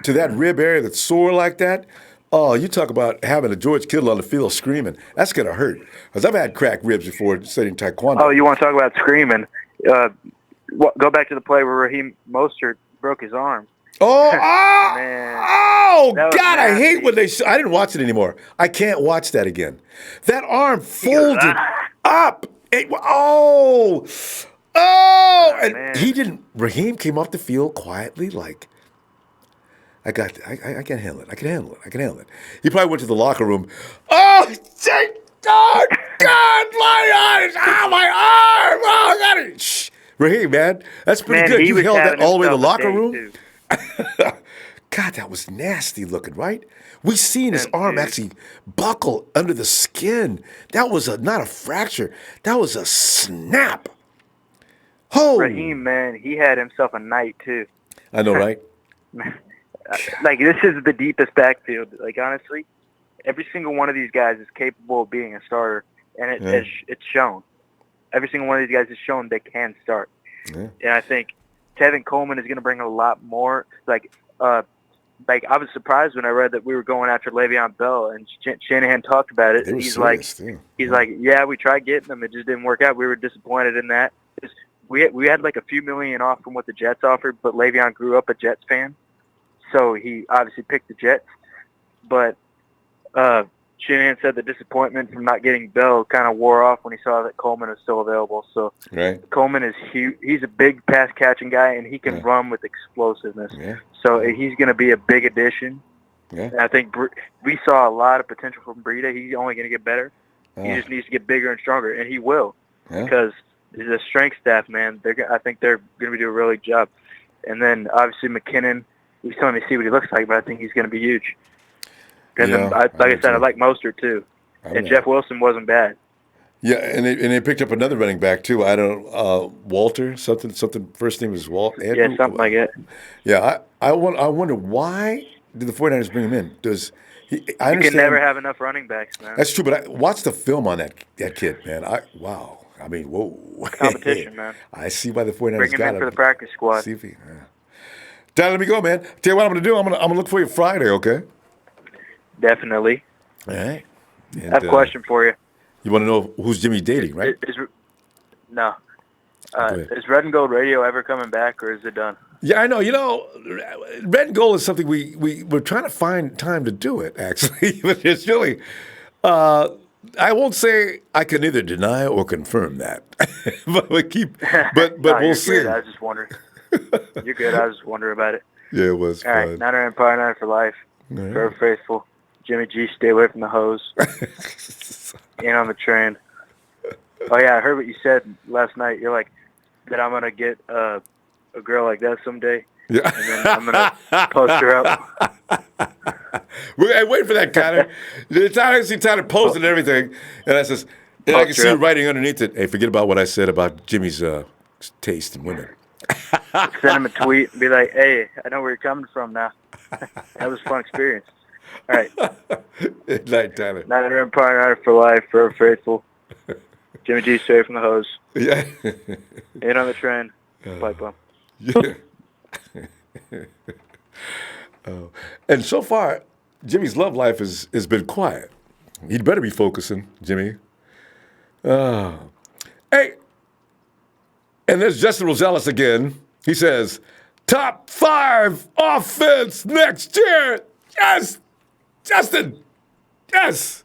to that rib area that's sore like that, oh, you talk about having a George Kittle on the field screaming. That's going to hurt. Because I've had cracked ribs before studying taekwondo. Oh, you want to talk about screaming? Go back to the play where Raheem Mostert broke his arm. Man. God, nasty. I hate when I didn't watch it anymore. I can't watch that again. That arm folded up. And Raheem came off the field quietly like, I can handle it. I can handle it. He probably went to the locker room. Oh, thank God, my eyes. Oh, my arm. Oh, I got it. Shh. Raheem, man, that's pretty Man, good. he You was held that having all the way to the himself a locker day, room? too. God, that was nasty looking, right? We seen his And, arm dude, actually buckle under the skin. That was not a fracture. That was a snap. Oh, Raheem, man, he had himself a night, too. I know, right? Like, this is the deepest backfield. Like, honestly, every single one of these guys is capable of being a starter, and it's shown. Every single one of these guys has shown they can start. Yeah. And I think Tevin Coleman is going to bring a lot more. Like I was surprised when I read that we were going after Le'Veon Bell, and Shanahan talked about it. They were He's serious, like, too. he's like, yeah, we tried getting them, it just didn't work out. We were disappointed in that. We had like a few million off from what the Jets offered, but Le'Veon grew up a Jets fan, so he obviously picked the Jets. But Shanahan said the disappointment from not getting Bell kind of wore off when he saw that Coleman is still available. So right. Coleman is huge. He's a big pass-catching guy, and he can run with explosiveness. Yeah. So he's going to be a big addition. Yeah. And I think we saw a lot of potential from Breida. He's only going to get better. He just needs to get bigger and stronger, and he will, because the strength staff, man, I think they're going to do a really good job. And then obviously McKinnon, we still need to see what he looks like, but I think he's going to be huge. And then, like I said, I like Mostert too, and Jeff Wilson wasn't bad. Yeah, and they picked up another running back too. I don't Walter something. First name is Walt. Andrew? Yeah, something like that. Yeah, I wonder why did the 49ers bring him in? Does he? I You understand. can never have enough running backs, man. That's true, but watch the film on that kid, man. Wow. I mean, whoa. Competition, man. I see why the 49ers Bring him got in him. for the practice squad. See if he. Dad, let me go, man. Tell you what I'm going to do. I'm gonna look for you Friday, okay? Definitely. All right. And, I have a question for you. You want to know who's Jimmy dating, right? No. ahead. Is Red and Gold Radio ever coming back, or is it done? Yeah, I know. You know, Red and Gold is something we're trying to find time to do it, actually. But it's really, I won't say I can neither deny or confirm that. but but No, we'll you're see. good. I was just wondering. You're good. I was just wondering about it. Yeah, it was All right, fun. Niner Empire, Niner for life. All right. Forever faithful. Jimmy G, stay away from the hose. In on the train. Oh yeah, I heard what you said last night. You're like, that I'm gonna get a girl like that someday. Yeah. And then I'm gonna post her up. Wait for that, Tyler. I see Tyler posting and everything, and I says, and I can see you writing underneath it. Hey, forget about what I said about Jimmy's taste in women. Send him a tweet and be like, hey, I know where you're coming from now. That was a fun experience. All right. Good night, Tyler. Niner Empire, Niner for life, forever faithful. Jimmy G, stay from the hose. Yeah. In on the train. Pipe bomb. Yeah. Oh. And so far, Jimmy's love life has been quiet. He'd better be focusing, Jimmy. Hey, and there's Justin Rosales again. He says, top 5 offense next year. Yes, Justin. Yes.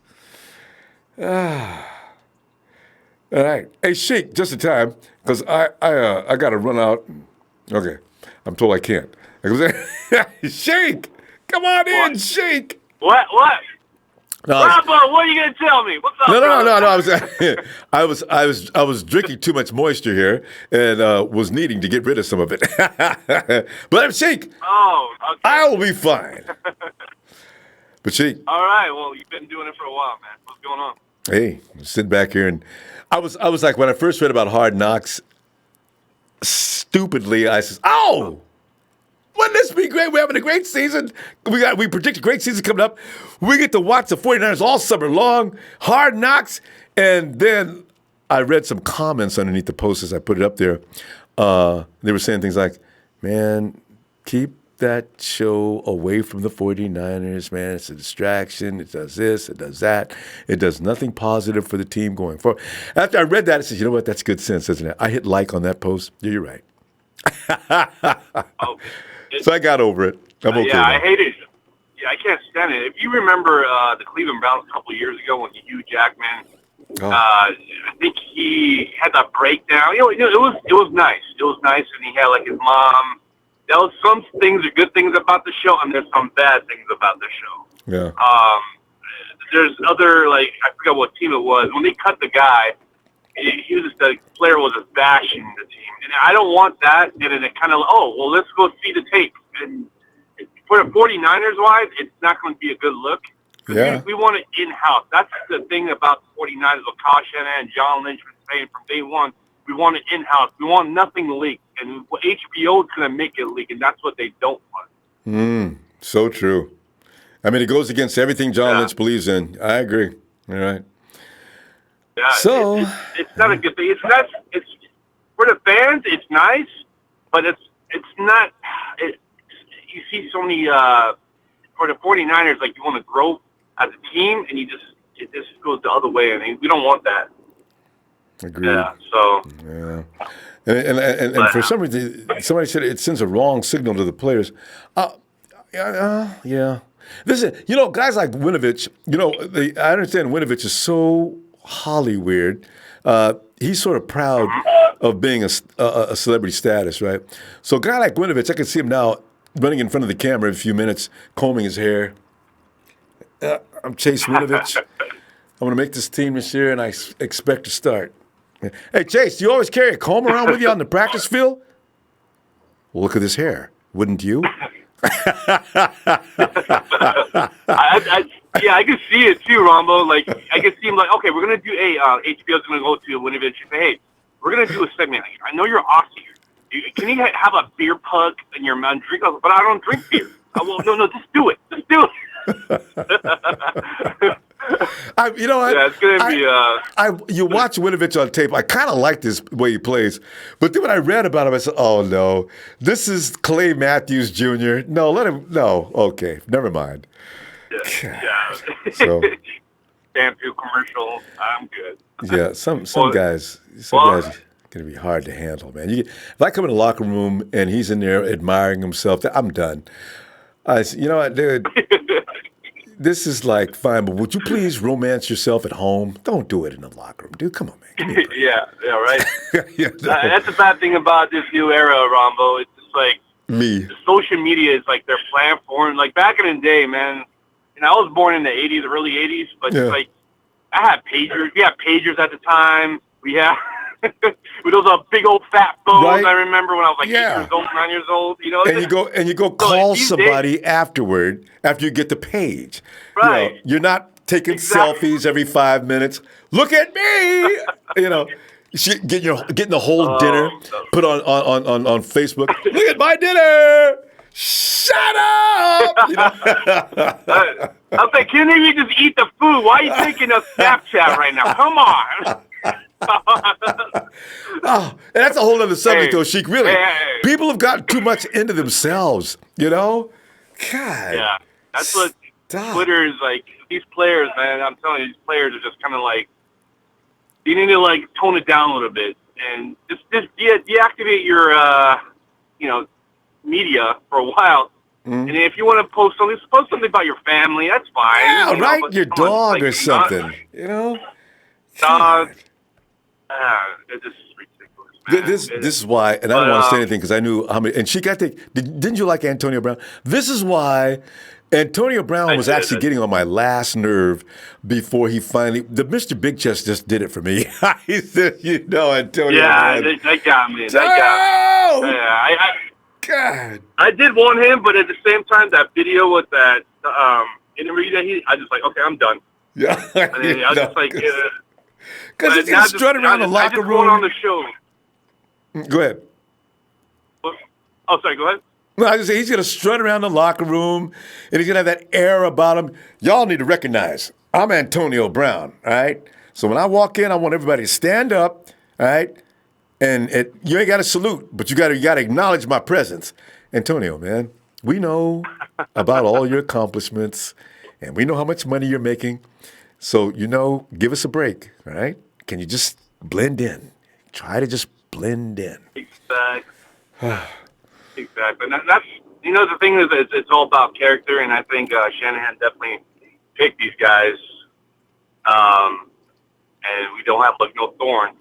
All right. Hey, Sheik, just in time, because I got to run out. Okay. I'm told I can't. Sheik, come on in, Sheik. What? No, Ronbo, what are you gonna tell me? What's up? No. I was drinking too much moisture here and was needing to get rid of some of it. But I'm Sheik. Oh, okay. I will be fine. But Sheik. All right. Well, you've been doing it for a while, man. What's going on? Hey, sit back here and I was like, when I first read about Hard Knocks, stupidly I says, oh. Wouldn't this be great? We're having a great season. We predict a great season coming up. We get to watch the 49ers all summer long, Hard Knocks. And then I read some comments underneath the post as I put it up there. They were saying things like, man, keep that show away from the 49ers, man. It's a distraction. It does this. It does that. It does nothing positive for the team going forward. After I read that, I said, you know what? That's good sense, isn't it? I hit like on that post. Yeah, you're right. So I got over it. I'm okay. Yeah, now. I hate it. Yeah, I can't stand it. If you remember the Cleveland Browns a couple of years ago when Hugh Jackman, I think he had that breakdown. It was nice. It was nice, and he had like his mom. There was some things are good things about the show, and there's some bad things about the show. Yeah. There's other, like, I forgot what team it was. When they cut the guy, the player was just bashing the team, and I don't want that. And then it kind of, let's go see the tape. And for the 49ers wise, it's not going to be a good look. Yeah. We want it in-house. That's the thing about the 49ers, what Kyle Shanahan and John Lynch were saying from day one. We want it in-house. We want nothing leaked. And HBO is going to make it leak, and that's what they don't want. So true. I mean, it goes against everything John Lynch believes in. I agree. All right. Yeah, so it's not a good thing. It's for the fans. It's nice, but it's not. You see so many for the 49ers, like you want to grow as a team, and it just goes the other way. I mean, we don't want that. Agreed. Yeah. So. Yeah. And for some reason, somebody said it sends a wrong signal to the players. Yeah. Listen, guys like Winovich, I understand Winovich is so Hollywood. He's sort of proud of being a celebrity status, right? So a guy like Winovich, I can see him now running in front of the camera in a few minutes, combing his hair. I'm Chase Winovich. I'm going to make this team this year, and I expect to start. Hey, Chase, do you always carry a comb around with you on the practice field? Well, look at this hair. Wouldn't you? I can see it too, Ronbo. Like I can see him like, okay, we're gonna do HBO's gonna go to Winovich and say, hey, we're gonna do a segment. I know you're Aussie. Can you have a beer pug in your mouth and drink? But I don't drink beer. Well, no, just do it. Just do it. You know what? Yeah, it's gonna be. You watch Winovich on tape. I kind of like this way he plays, but then when I read about him, I said, "Oh no, this is Clay Matthews Jr." No, let him. No, okay, never mind. Yeah. So, shampoo commercial. I'm good. Yeah, some guys are gonna be hard to handle, man. If I come in the locker room and he's in there admiring himself, I'm done. I said, you know what, dude. This is like fine, but would you please romance yourself at home? Don't do it in the locker room, dude. Come on, man. Give me a break. Yeah, right. That's the bad thing about this new era, Ronbo. It's just like the social media is like their platform. Like back in the day, man. And I was born in the '80s, early '80s, but it's like I had pagers. We had pagers at the time. We had with those big old fat phones. Right. I remember when I was like 8 years old, 9 years old. And you go call somebody afterward after you get the page. Right. You're not taking selfies every 5 minutes. Look at me. Getting the whole dinner put on Facebook. Look at my dinner. Shut up. I was like, can you just eat the food? Why are you taking a Snapchat right now? Come on. And that's a whole other subject, though, Sheik. Really, people have gotten too much into themselves. God. Yeah, that's what Twitter is like. These players, man, I'm telling you, these players are just kind of like you need to like tone it down a little bit and just deactivate your media for a while. And if you want to post something about your family. That's fine. Yeah, right. Your dog or something. Dog. It's just ridiculous. This is why, and I don't want to say anything because I knew how many. And Sheik, I think, didn't you like Antonio Brown? This is why Antonio Brown was actually getting on my last nerve before he finally. The Mr. Big Chest just did it for me. He said, Antonio. Yeah, Brown. that got me. Yeah, God. I did want him, but at the same time, that video with that interview that I just like, okay, I'm done. Yeah, and then I was just like, because he's gonna strut around the locker room. On the show. Go ahead. Oh, sorry. Go ahead. No, I was say he's gonna strut around the locker room, and he's gonna have that air about him. Y'all need to recognize I'm Antonio Brown, all right? So when I walk in, I want everybody to stand up, all right? And you ain't got to salute, but you got to acknowledge my presence. Antonio, man, we know about all your accomplishments, and we know how much money you're making. So, give us a break, all right? Can you just blend in? Try to just blend in. Exactly. Exactly. And that's, the thing is it's all about character, and I think Shanahan definitely picked these guys, and we don't have, no thorn.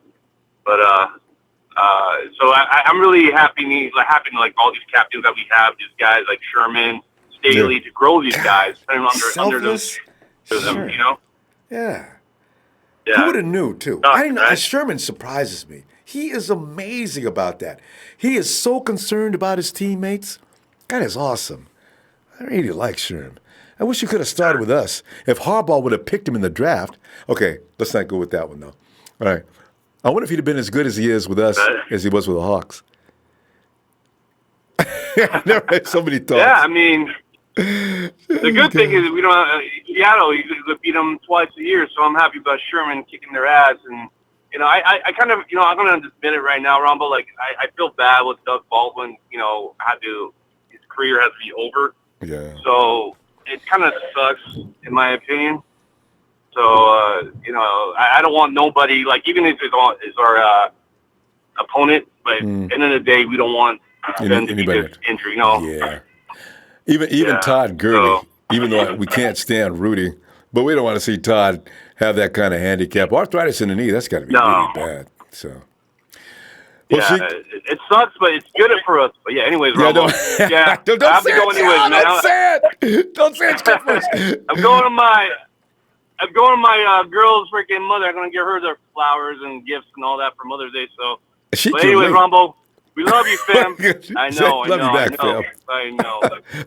But, so I'm really happy to all these captains that we have, these guys like Sherman, Staley, to grow these guys, put them under them, Sure. Yeah. Who would have knew, too? I didn't know. Sherman surprises me. He is amazing about that. He is so concerned about his teammates. That is awesome. I really like Sherman. I wish he could have started with us. If Harbaugh would have picked him in the draft. Okay, let's not go with that one, though. All right. I wonder if he'd have been as good as he is with us as he was with the Hawks. I never had so many thoughts. Yeah, I mean, the good thing is we don't. Seattle, you could beat them twice a year, so I'm happy about Sherman kicking their ass. And I kind of, I'm gonna just admit it right now, Ronbo. Like I feel bad with Doug Baldwin. His career has to be over. Yeah. So it kind of sucks, in my opinion. So I don't want nobody, like, even if it's our opponent, but at the end of the day, we don't want them to be injured. Yeah. Even Todd Gurley, even though we can't stand Rudy, but we don't want to see Todd have that kind of handicap. Arthritis in the knee, that's got to be really bad. So. Well, it sucks, but it's good for us. But yeah, anyways, Ronbo. Don't say it. Don't say it. Don't say it. I'm going to my girl's freaking mother. I'm going to give her their flowers and gifts and all that for Mother's Day. So, but anyways, Ronbo, we love you, fam. I know.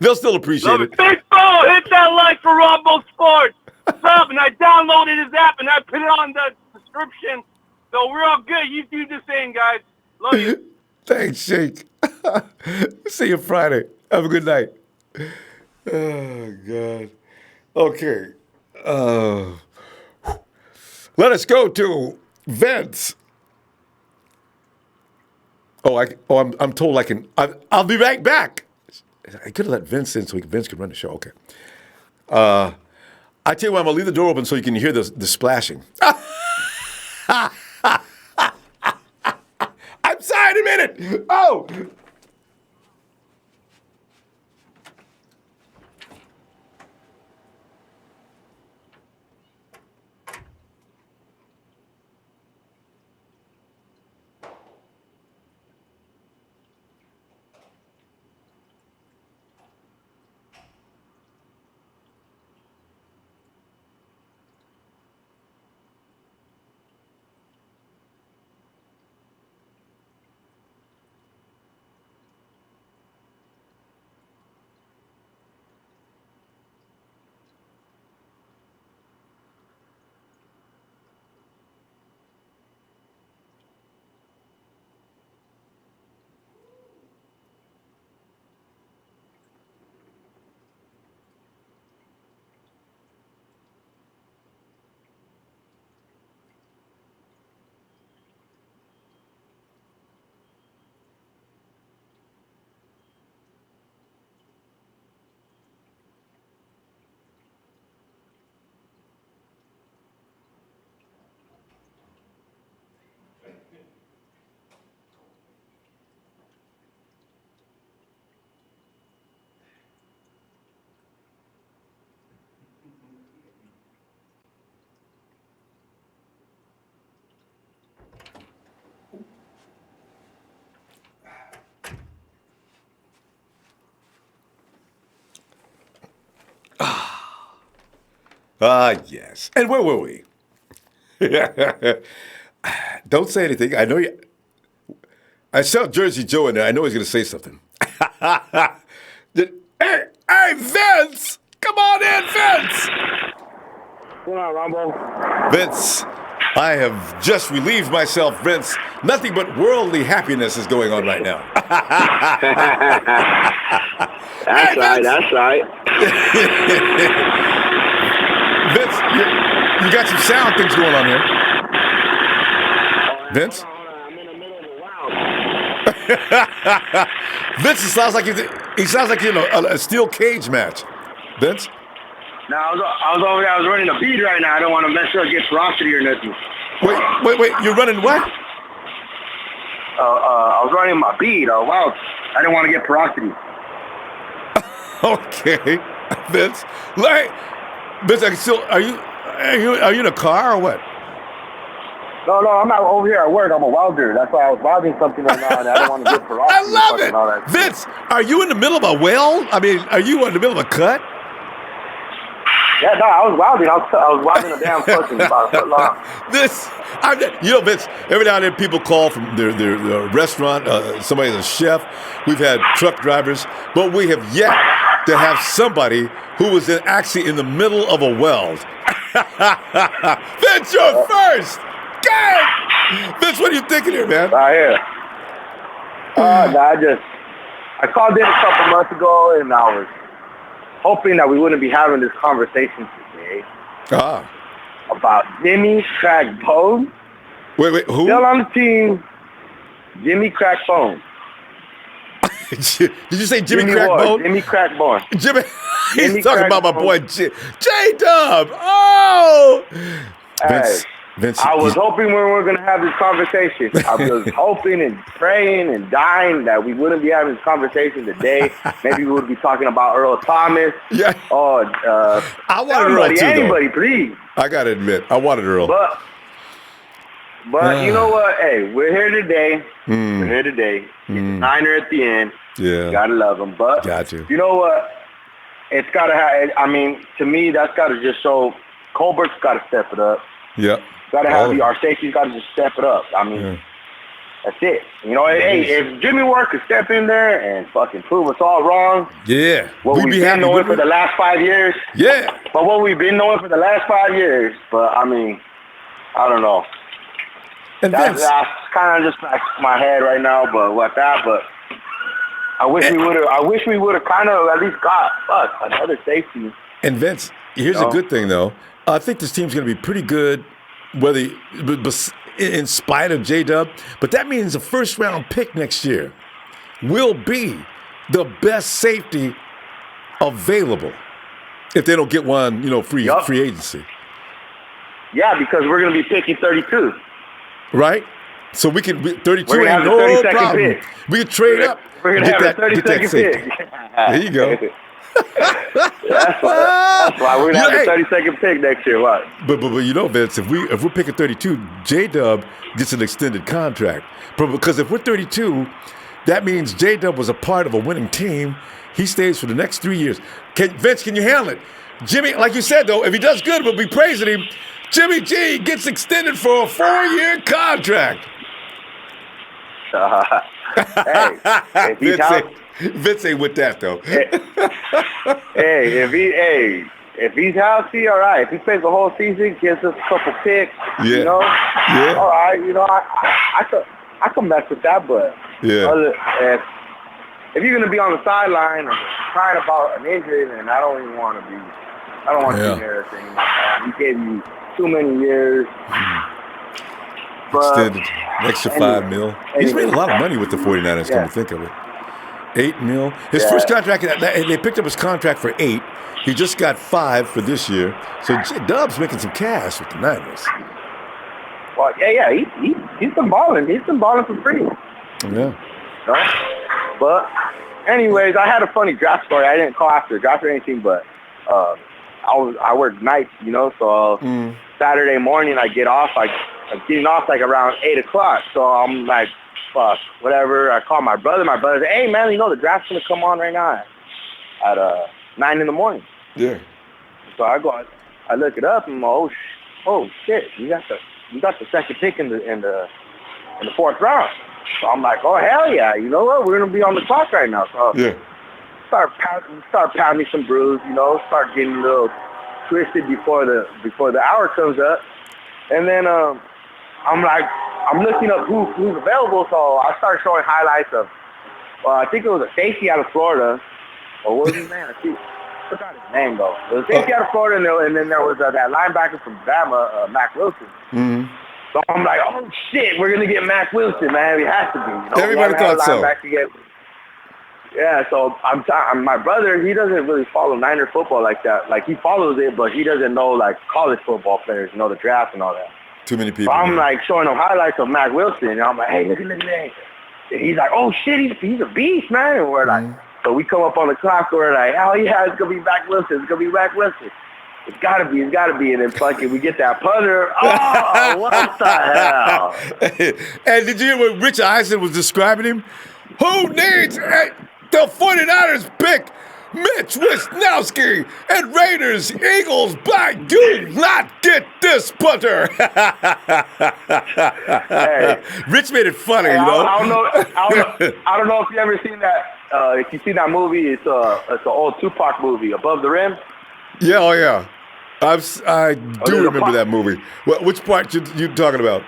They'll still appreciate it. Big Bo, hit that like for Ronbo Sports. What's up? And I downloaded his app and I put it on the description. So we're all good. You do the same, guys. Love you. Thanks, Shake. See you Friday. Have a good night. Oh, God. Okay. Let us go to Vince. I'm told I can. I'll be right back. I could have let Vince in so Vince could run the show. Okay. I tell you what, I'm gonna leave the door open so you can hear the splashing. I'm sorry, in a minute. Oh. Yes. And where were we? Don't say anything. I know you. I saw Jersey Joe in there. I know he's going to say something. Hey, Vince! Come on in, Vince! What's going on, Ronbo? Vince, I have just relieved myself, Vince. Nothing but worldly happiness is going on right now. That's right. That's right. Vince, you got some sound things going on here. Vince? I'm in the middle of a wow. Vince, he sounds like he's in a steel cage match. Vince? No, I was over there. I was running a bead right now. I don't want to mess up, get ferocity or nothing. Wait. You're running what? I was running my bead. Wow. I didn't want to get ferocity. Okay, Vince. Vince, are you in a car or what? No, I'm not over here at work. I'm a welder. That's why I was welding something right now, and I don't want to get ferocity. I love it. Vince, are you in the middle of a well? I mean, are you in the middle of a cut? Yeah, no, I was wilding. I was wilding a damn fucking about a foot long. Vince, every now and then people call from their restaurant, somebody's a chef. We've had truck drivers, but we have yet to have somebody who was actually in the middle of a weld. Vince, you're first! God! Vince, what are you thinking here, man? Right here. I called in a couple months ago, and I was hoping that we wouldn't be having this conversation today about Jimmy Crackbone. Wait, who? Still on the team, Jimmy Crackbone. Did you say Jimmy Crackbone? Jimmy Crackbone. He's talking about my boy J-Dub. Oh! Vince, I was hoping we were going to have this conversation. I was hoping and praying and dying that we wouldn't be having this conversation today. Maybe we would be talking about Earl Thomas. Yeah. Or I wanted Earl too, anybody, though. Please. I got to admit, I wanted Earl. But you know what? Hey, we're here today. We're here today. Niner at the end. Yeah. You gotta love them. But got to. You know what? It's gotta have. I mean, to me, that's gotta just show. Colbert's gotta step it up. Yep. Gotta have our safety's gotta just step it up. I mean, that's it. You know, hey, if Jimmy Ward could step in there and fucking prove us all wrong. Yeah. What we've been knowing for the last 5 years. Yeah. But what we've been knowing for the last 5 years. But I mean, I don't know. And that's kind of just like my head right now. But I wish we would have kind of at least got another safety. And Vince, here's a good thing though. I think this team's going to be pretty good, in spite of J-Dub. But that means a first-round pick next year will be the best safety available if they don't get one, free agency. Yeah, because we're going to be picking 32. Right? So we can 32 ain't no problem. Pick. We can trade up. We're going to have a 32nd pick. There you go. That's why we're gonna have the 32nd pick next year. What? But Vince, if we're picking 32, J-Dub gets an extended contract. But because if we're 32, that means J-Dub was a part of a winning team. He stays for the next 3 years. Vince, can you handle it? Jimmy, like you said though, if he does good, we'll be praising him. Jimmy G gets extended for a 4-year contract. Hey, Vince ain't with that though. If he's healthy, all right. If he plays the whole season, gives us a couple picks, all right. I can mess with that, but if you're gonna be on the sideline or crying about an injury, then I don't even want to be. I don't want to be there. He gave me too many years. Extended an extra $5 million. He's made a lot of money with the 49ers, come to think of it. $8 million. His first contract, they picked up his contract for $8 million. He just got $5 million for this year. So Dub's making some cash with the Niners. Well, he's been balling. He's been balling for free. Yeah. But anyways, I had a funny draft story. I didn't call after the draft or anything, but I work nights, so Saturday morning I get off. I'm getting off like around 8 o'clock. So I'm like, fuck, whatever. I call my brother. My brother said, hey, man, the draft's going to come on right now at 9 in the morning. Yeah. So I go, I look it up, and I'm like, oh shit, you got the second pick in the fourth round. So I'm like, oh, hell yeah. You know what? We're going to be on the clock right now. So start pounding some brews, start getting a little twisted before the hour comes up. And then I'm looking up who's available, so I started showing highlights of, I think it was a safety out of Florida, or what was his name? I forgot his name though. It was a safety out of Florida, and then there was that linebacker from Bama, Mac Wilson. Mm-hmm. So I'm like, oh shit, we're gonna get Mac Wilson, man. We have to be. Everybody thought so. Yeah, so my brother, he doesn't really follow Niner football like that. Like, he follows it, but he doesn't know, like, college football players, the draft and all that. Too many people. So I'm, like, showing him highlights of Mac Wilson, and I'm like, hey, look at that. And he's like, oh, shit, he's a beast, man. And we're like, so we come up on the clock, we're like, oh, yeah, it's going to be Mac Wilson. It's going to be Mac Wilson. It's got to be. And then fucking we get that punter. Oh, what the hell? And did you hear what Rich Eisen was describing him? Who needs the 49ers pick Mitch Wisnowski and Raiders, Eagles, by do not get this punter. Hey. Rich made it funny, Hey, you know. I don't know if you ever seen that. If you seen that movie, it's an old Tupac movie, Above the Rim. Yeah, oh yeah. I do remember that movie. Which part you talking about?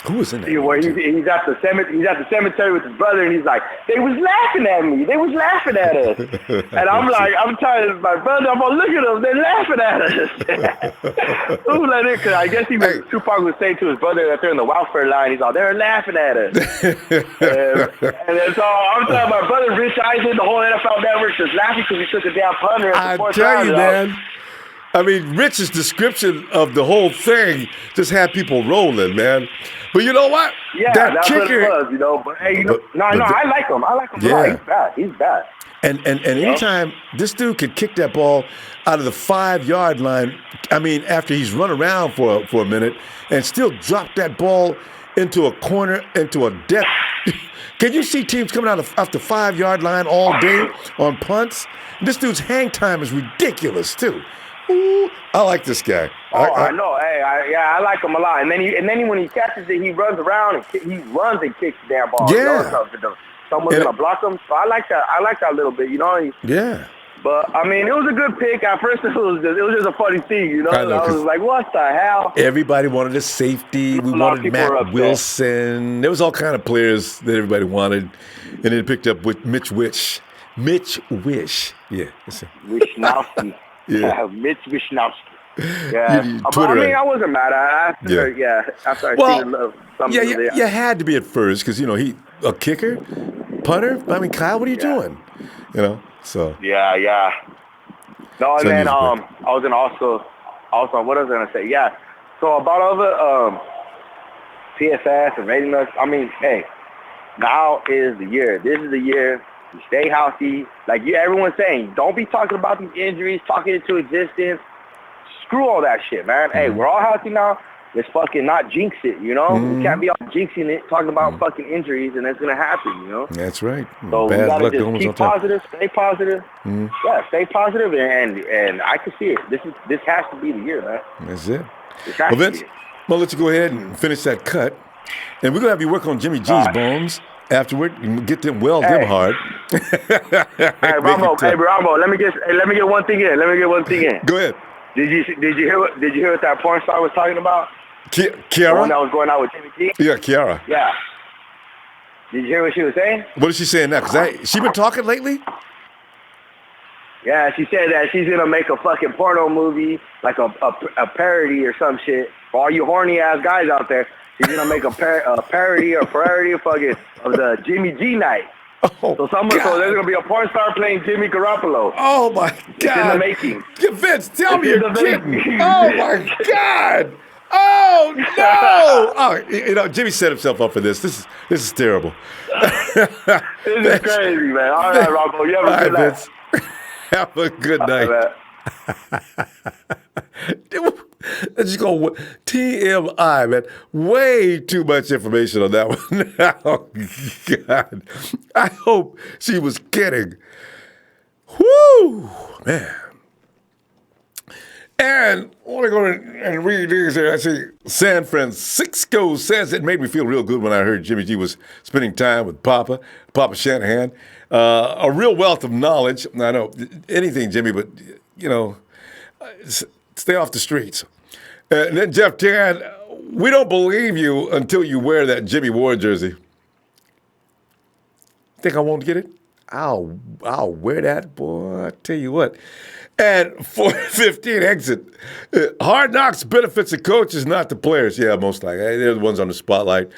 Who was in that? Where he's at the cemetery with his brother, and he's like, "They was laughing at me. They was laughing at us." And I'm like, I'm telling my brother, I'm gonna look at them. They're laughing at us. Who let it? Because I guess Tupac was saying to his brother that they're in the welfare line. He's like, "They're laughing at us." and then so I'm telling my brother, Rich Eisen, the whole NFL Network is laughing because he took a damn punter. I tell you, man. I mean, Rich's description of the whole thing just had people rolling, man. But you know what? Yeah, that's kicker, what it was, you know. But hey, I like him. I like him a lot. He's bad. He's bad. And anytime this dude could kick that ball out of the 5-yard line, I mean, after he's run around for a minute and still drop that ball into a corner, into a depth. Can you see teams coming out off the 5-yard line all day on punts? This dude's hang time is ridiculous too. Ooh, I like this guy. I know. Hey, I like him a lot. And then when he catches it, he runs around and he runs and kicks the damn ball. Yeah. You know, someone's gonna block him. So I like that. I like that a little bit. You know. Yeah. But I mean, it was a good pick. At first, it was just a funny thing. You know. I was like, what the hell? Everybody wanted a safety. We wanted Matt Wilson. There was all kind of players that everybody wanted, and then picked up with Mitch Wish. Yeah. Wisnowski. Yeah. Mitch Wisnowski. Yeah. But I mean, I wasn't mad. After I seen something there. You had to be at first because, you know, he a kicker, punter. I mean, Kyle, what are you doing? You know, so. Yeah. No, and then I was gonna also, what I was gonna say, yeah. So about all the PFS and rating us, I mean, hey, now is the year. This is the year. You stay healthy. Like everyone's saying, don't be talking about these injuries, talking into existence. Screw all that shit, man. Hey, we're all healthy now. Let's fucking not jinx it, you know? We can't be all jinxing it, talking about fucking injuries, and it's going to happen, you know? That's right. So we got to just keep positive, stay positive. Yeah, stay positive, and I can see it. This has to be the year, man. That's it. Well, Vince, I'll let you go ahead and finish that cut. And we're going to have you work on Jimmy G's bones. Afterward, you get them them hard. Hey, Ronbo, let me get one thing in. Go ahead. Did you hear what that porn star was talking about? Kiara? The one that was going out with Jimmy G? Yeah, Kiara. Yeah. Did you hear what she was saying? What is she saying now? Because she been talking lately? Yeah, she said that she's gonna make a fucking porno movie, like a parody or some shit. For all you horny ass guys out there, she's gonna make a parody or parody of the Jimmy G night. Oh, so there's gonna be a porn star playing Jimmy Garoppolo. Oh my God! It's in the making. Vince, tell me you're kidding. Oh my God! Oh no! Oh, you know, Jimmy set himself up for this. This is terrible. This is crazy, man. All right, Ronbo, you have a good night. Vince. Have a good night. Let's just go TMI, man. Way too much information on that one. Oh, God. I hope she was kidding. Whoo, man. And I want to go and read these here. I see San Francisco says it made me feel real good when I heard Jimmy G was spending time with Papa Shanahan. A real wealth of knowledge. I know anything, Jimmy, but, you know, stay off the streets. And then Jeff Tan, we don't believe you until you wear that Jimmy Ward jersey. Think I won't get it? I'll wear that, boy. I tell you what. And 415 exit. Hard Knocks benefits the coaches, not the players. Yeah, most likely. They're the ones on the spotlight.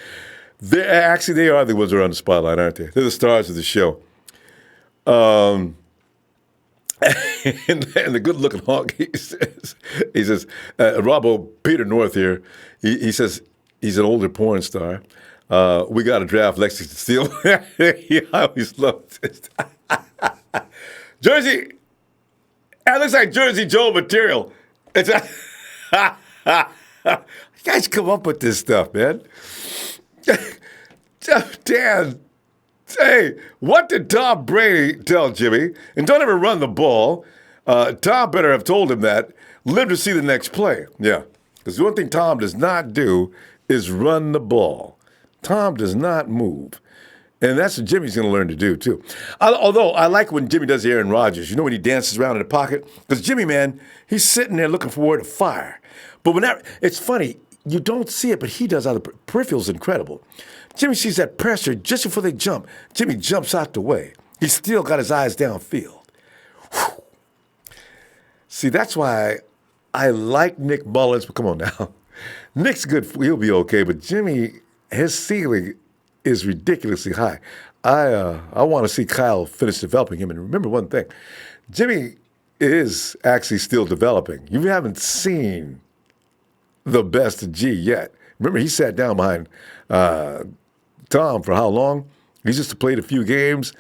They are the ones who are on the spotlight, aren't they? They're the stars of the show. And the good-looking honk, he says, Ronbo, Peter North here, he says he's an older porn star. We got to draft Lexington Steele. He always loves it. Jersey, that looks like Jersey Joe material. It's you guys come up with this stuff, man. Dan, Hey, what did Tom Brady tell Jimmy? And don't ever run the ball. Tom better have told him that. Live to see the next play. Yeah. Because the one thing Tom does not do is run the ball. Tom does not move. And that's what Jimmy's going to learn to do, too. Although I like when Jimmy does the Aaron Rodgers. You know when he dances around in the pocket? Because Jimmy, man, he's sitting there looking for where to fire. But whenever, it's funny, you don't see it, but he does. The peripheral's incredible. Jimmy sees that pressure just before they jump. Jimmy jumps out the way. He's still got his eyes downfield. Whew. See, that's why I like Nick Mullins. But come on now. Nick's good. He'll be okay. But Jimmy, his ceiling is ridiculously high. I want to see Kyle finish developing him. And remember one thing. Jimmy is actually still developing. You haven't seen the best of G yet. Remember, he sat down behind Tom for how long? He's just played a few games.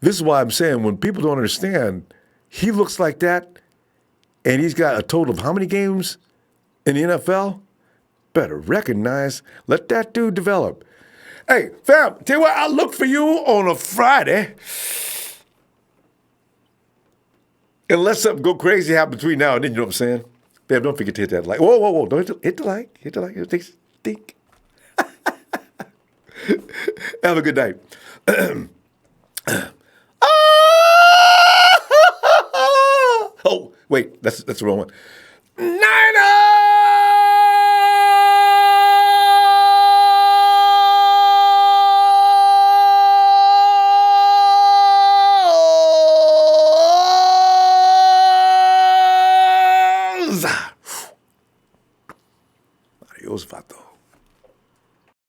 This is why I'm saying when people don't understand, he looks like that, and he's got a total of how many games in the NFL? Better recognize, let that dude develop. Hey, fam, tell you what, I'll look for you on a Friday. Unless something go crazy happen between now and then, you know what I'm saying? Fam, don't forget to hit that like. Whoa, whoa, whoa, don't hit the like. Hit the like. It takes stink. Have a good night. Oh, wait, that's the wrong one. Niners! Adios, vato.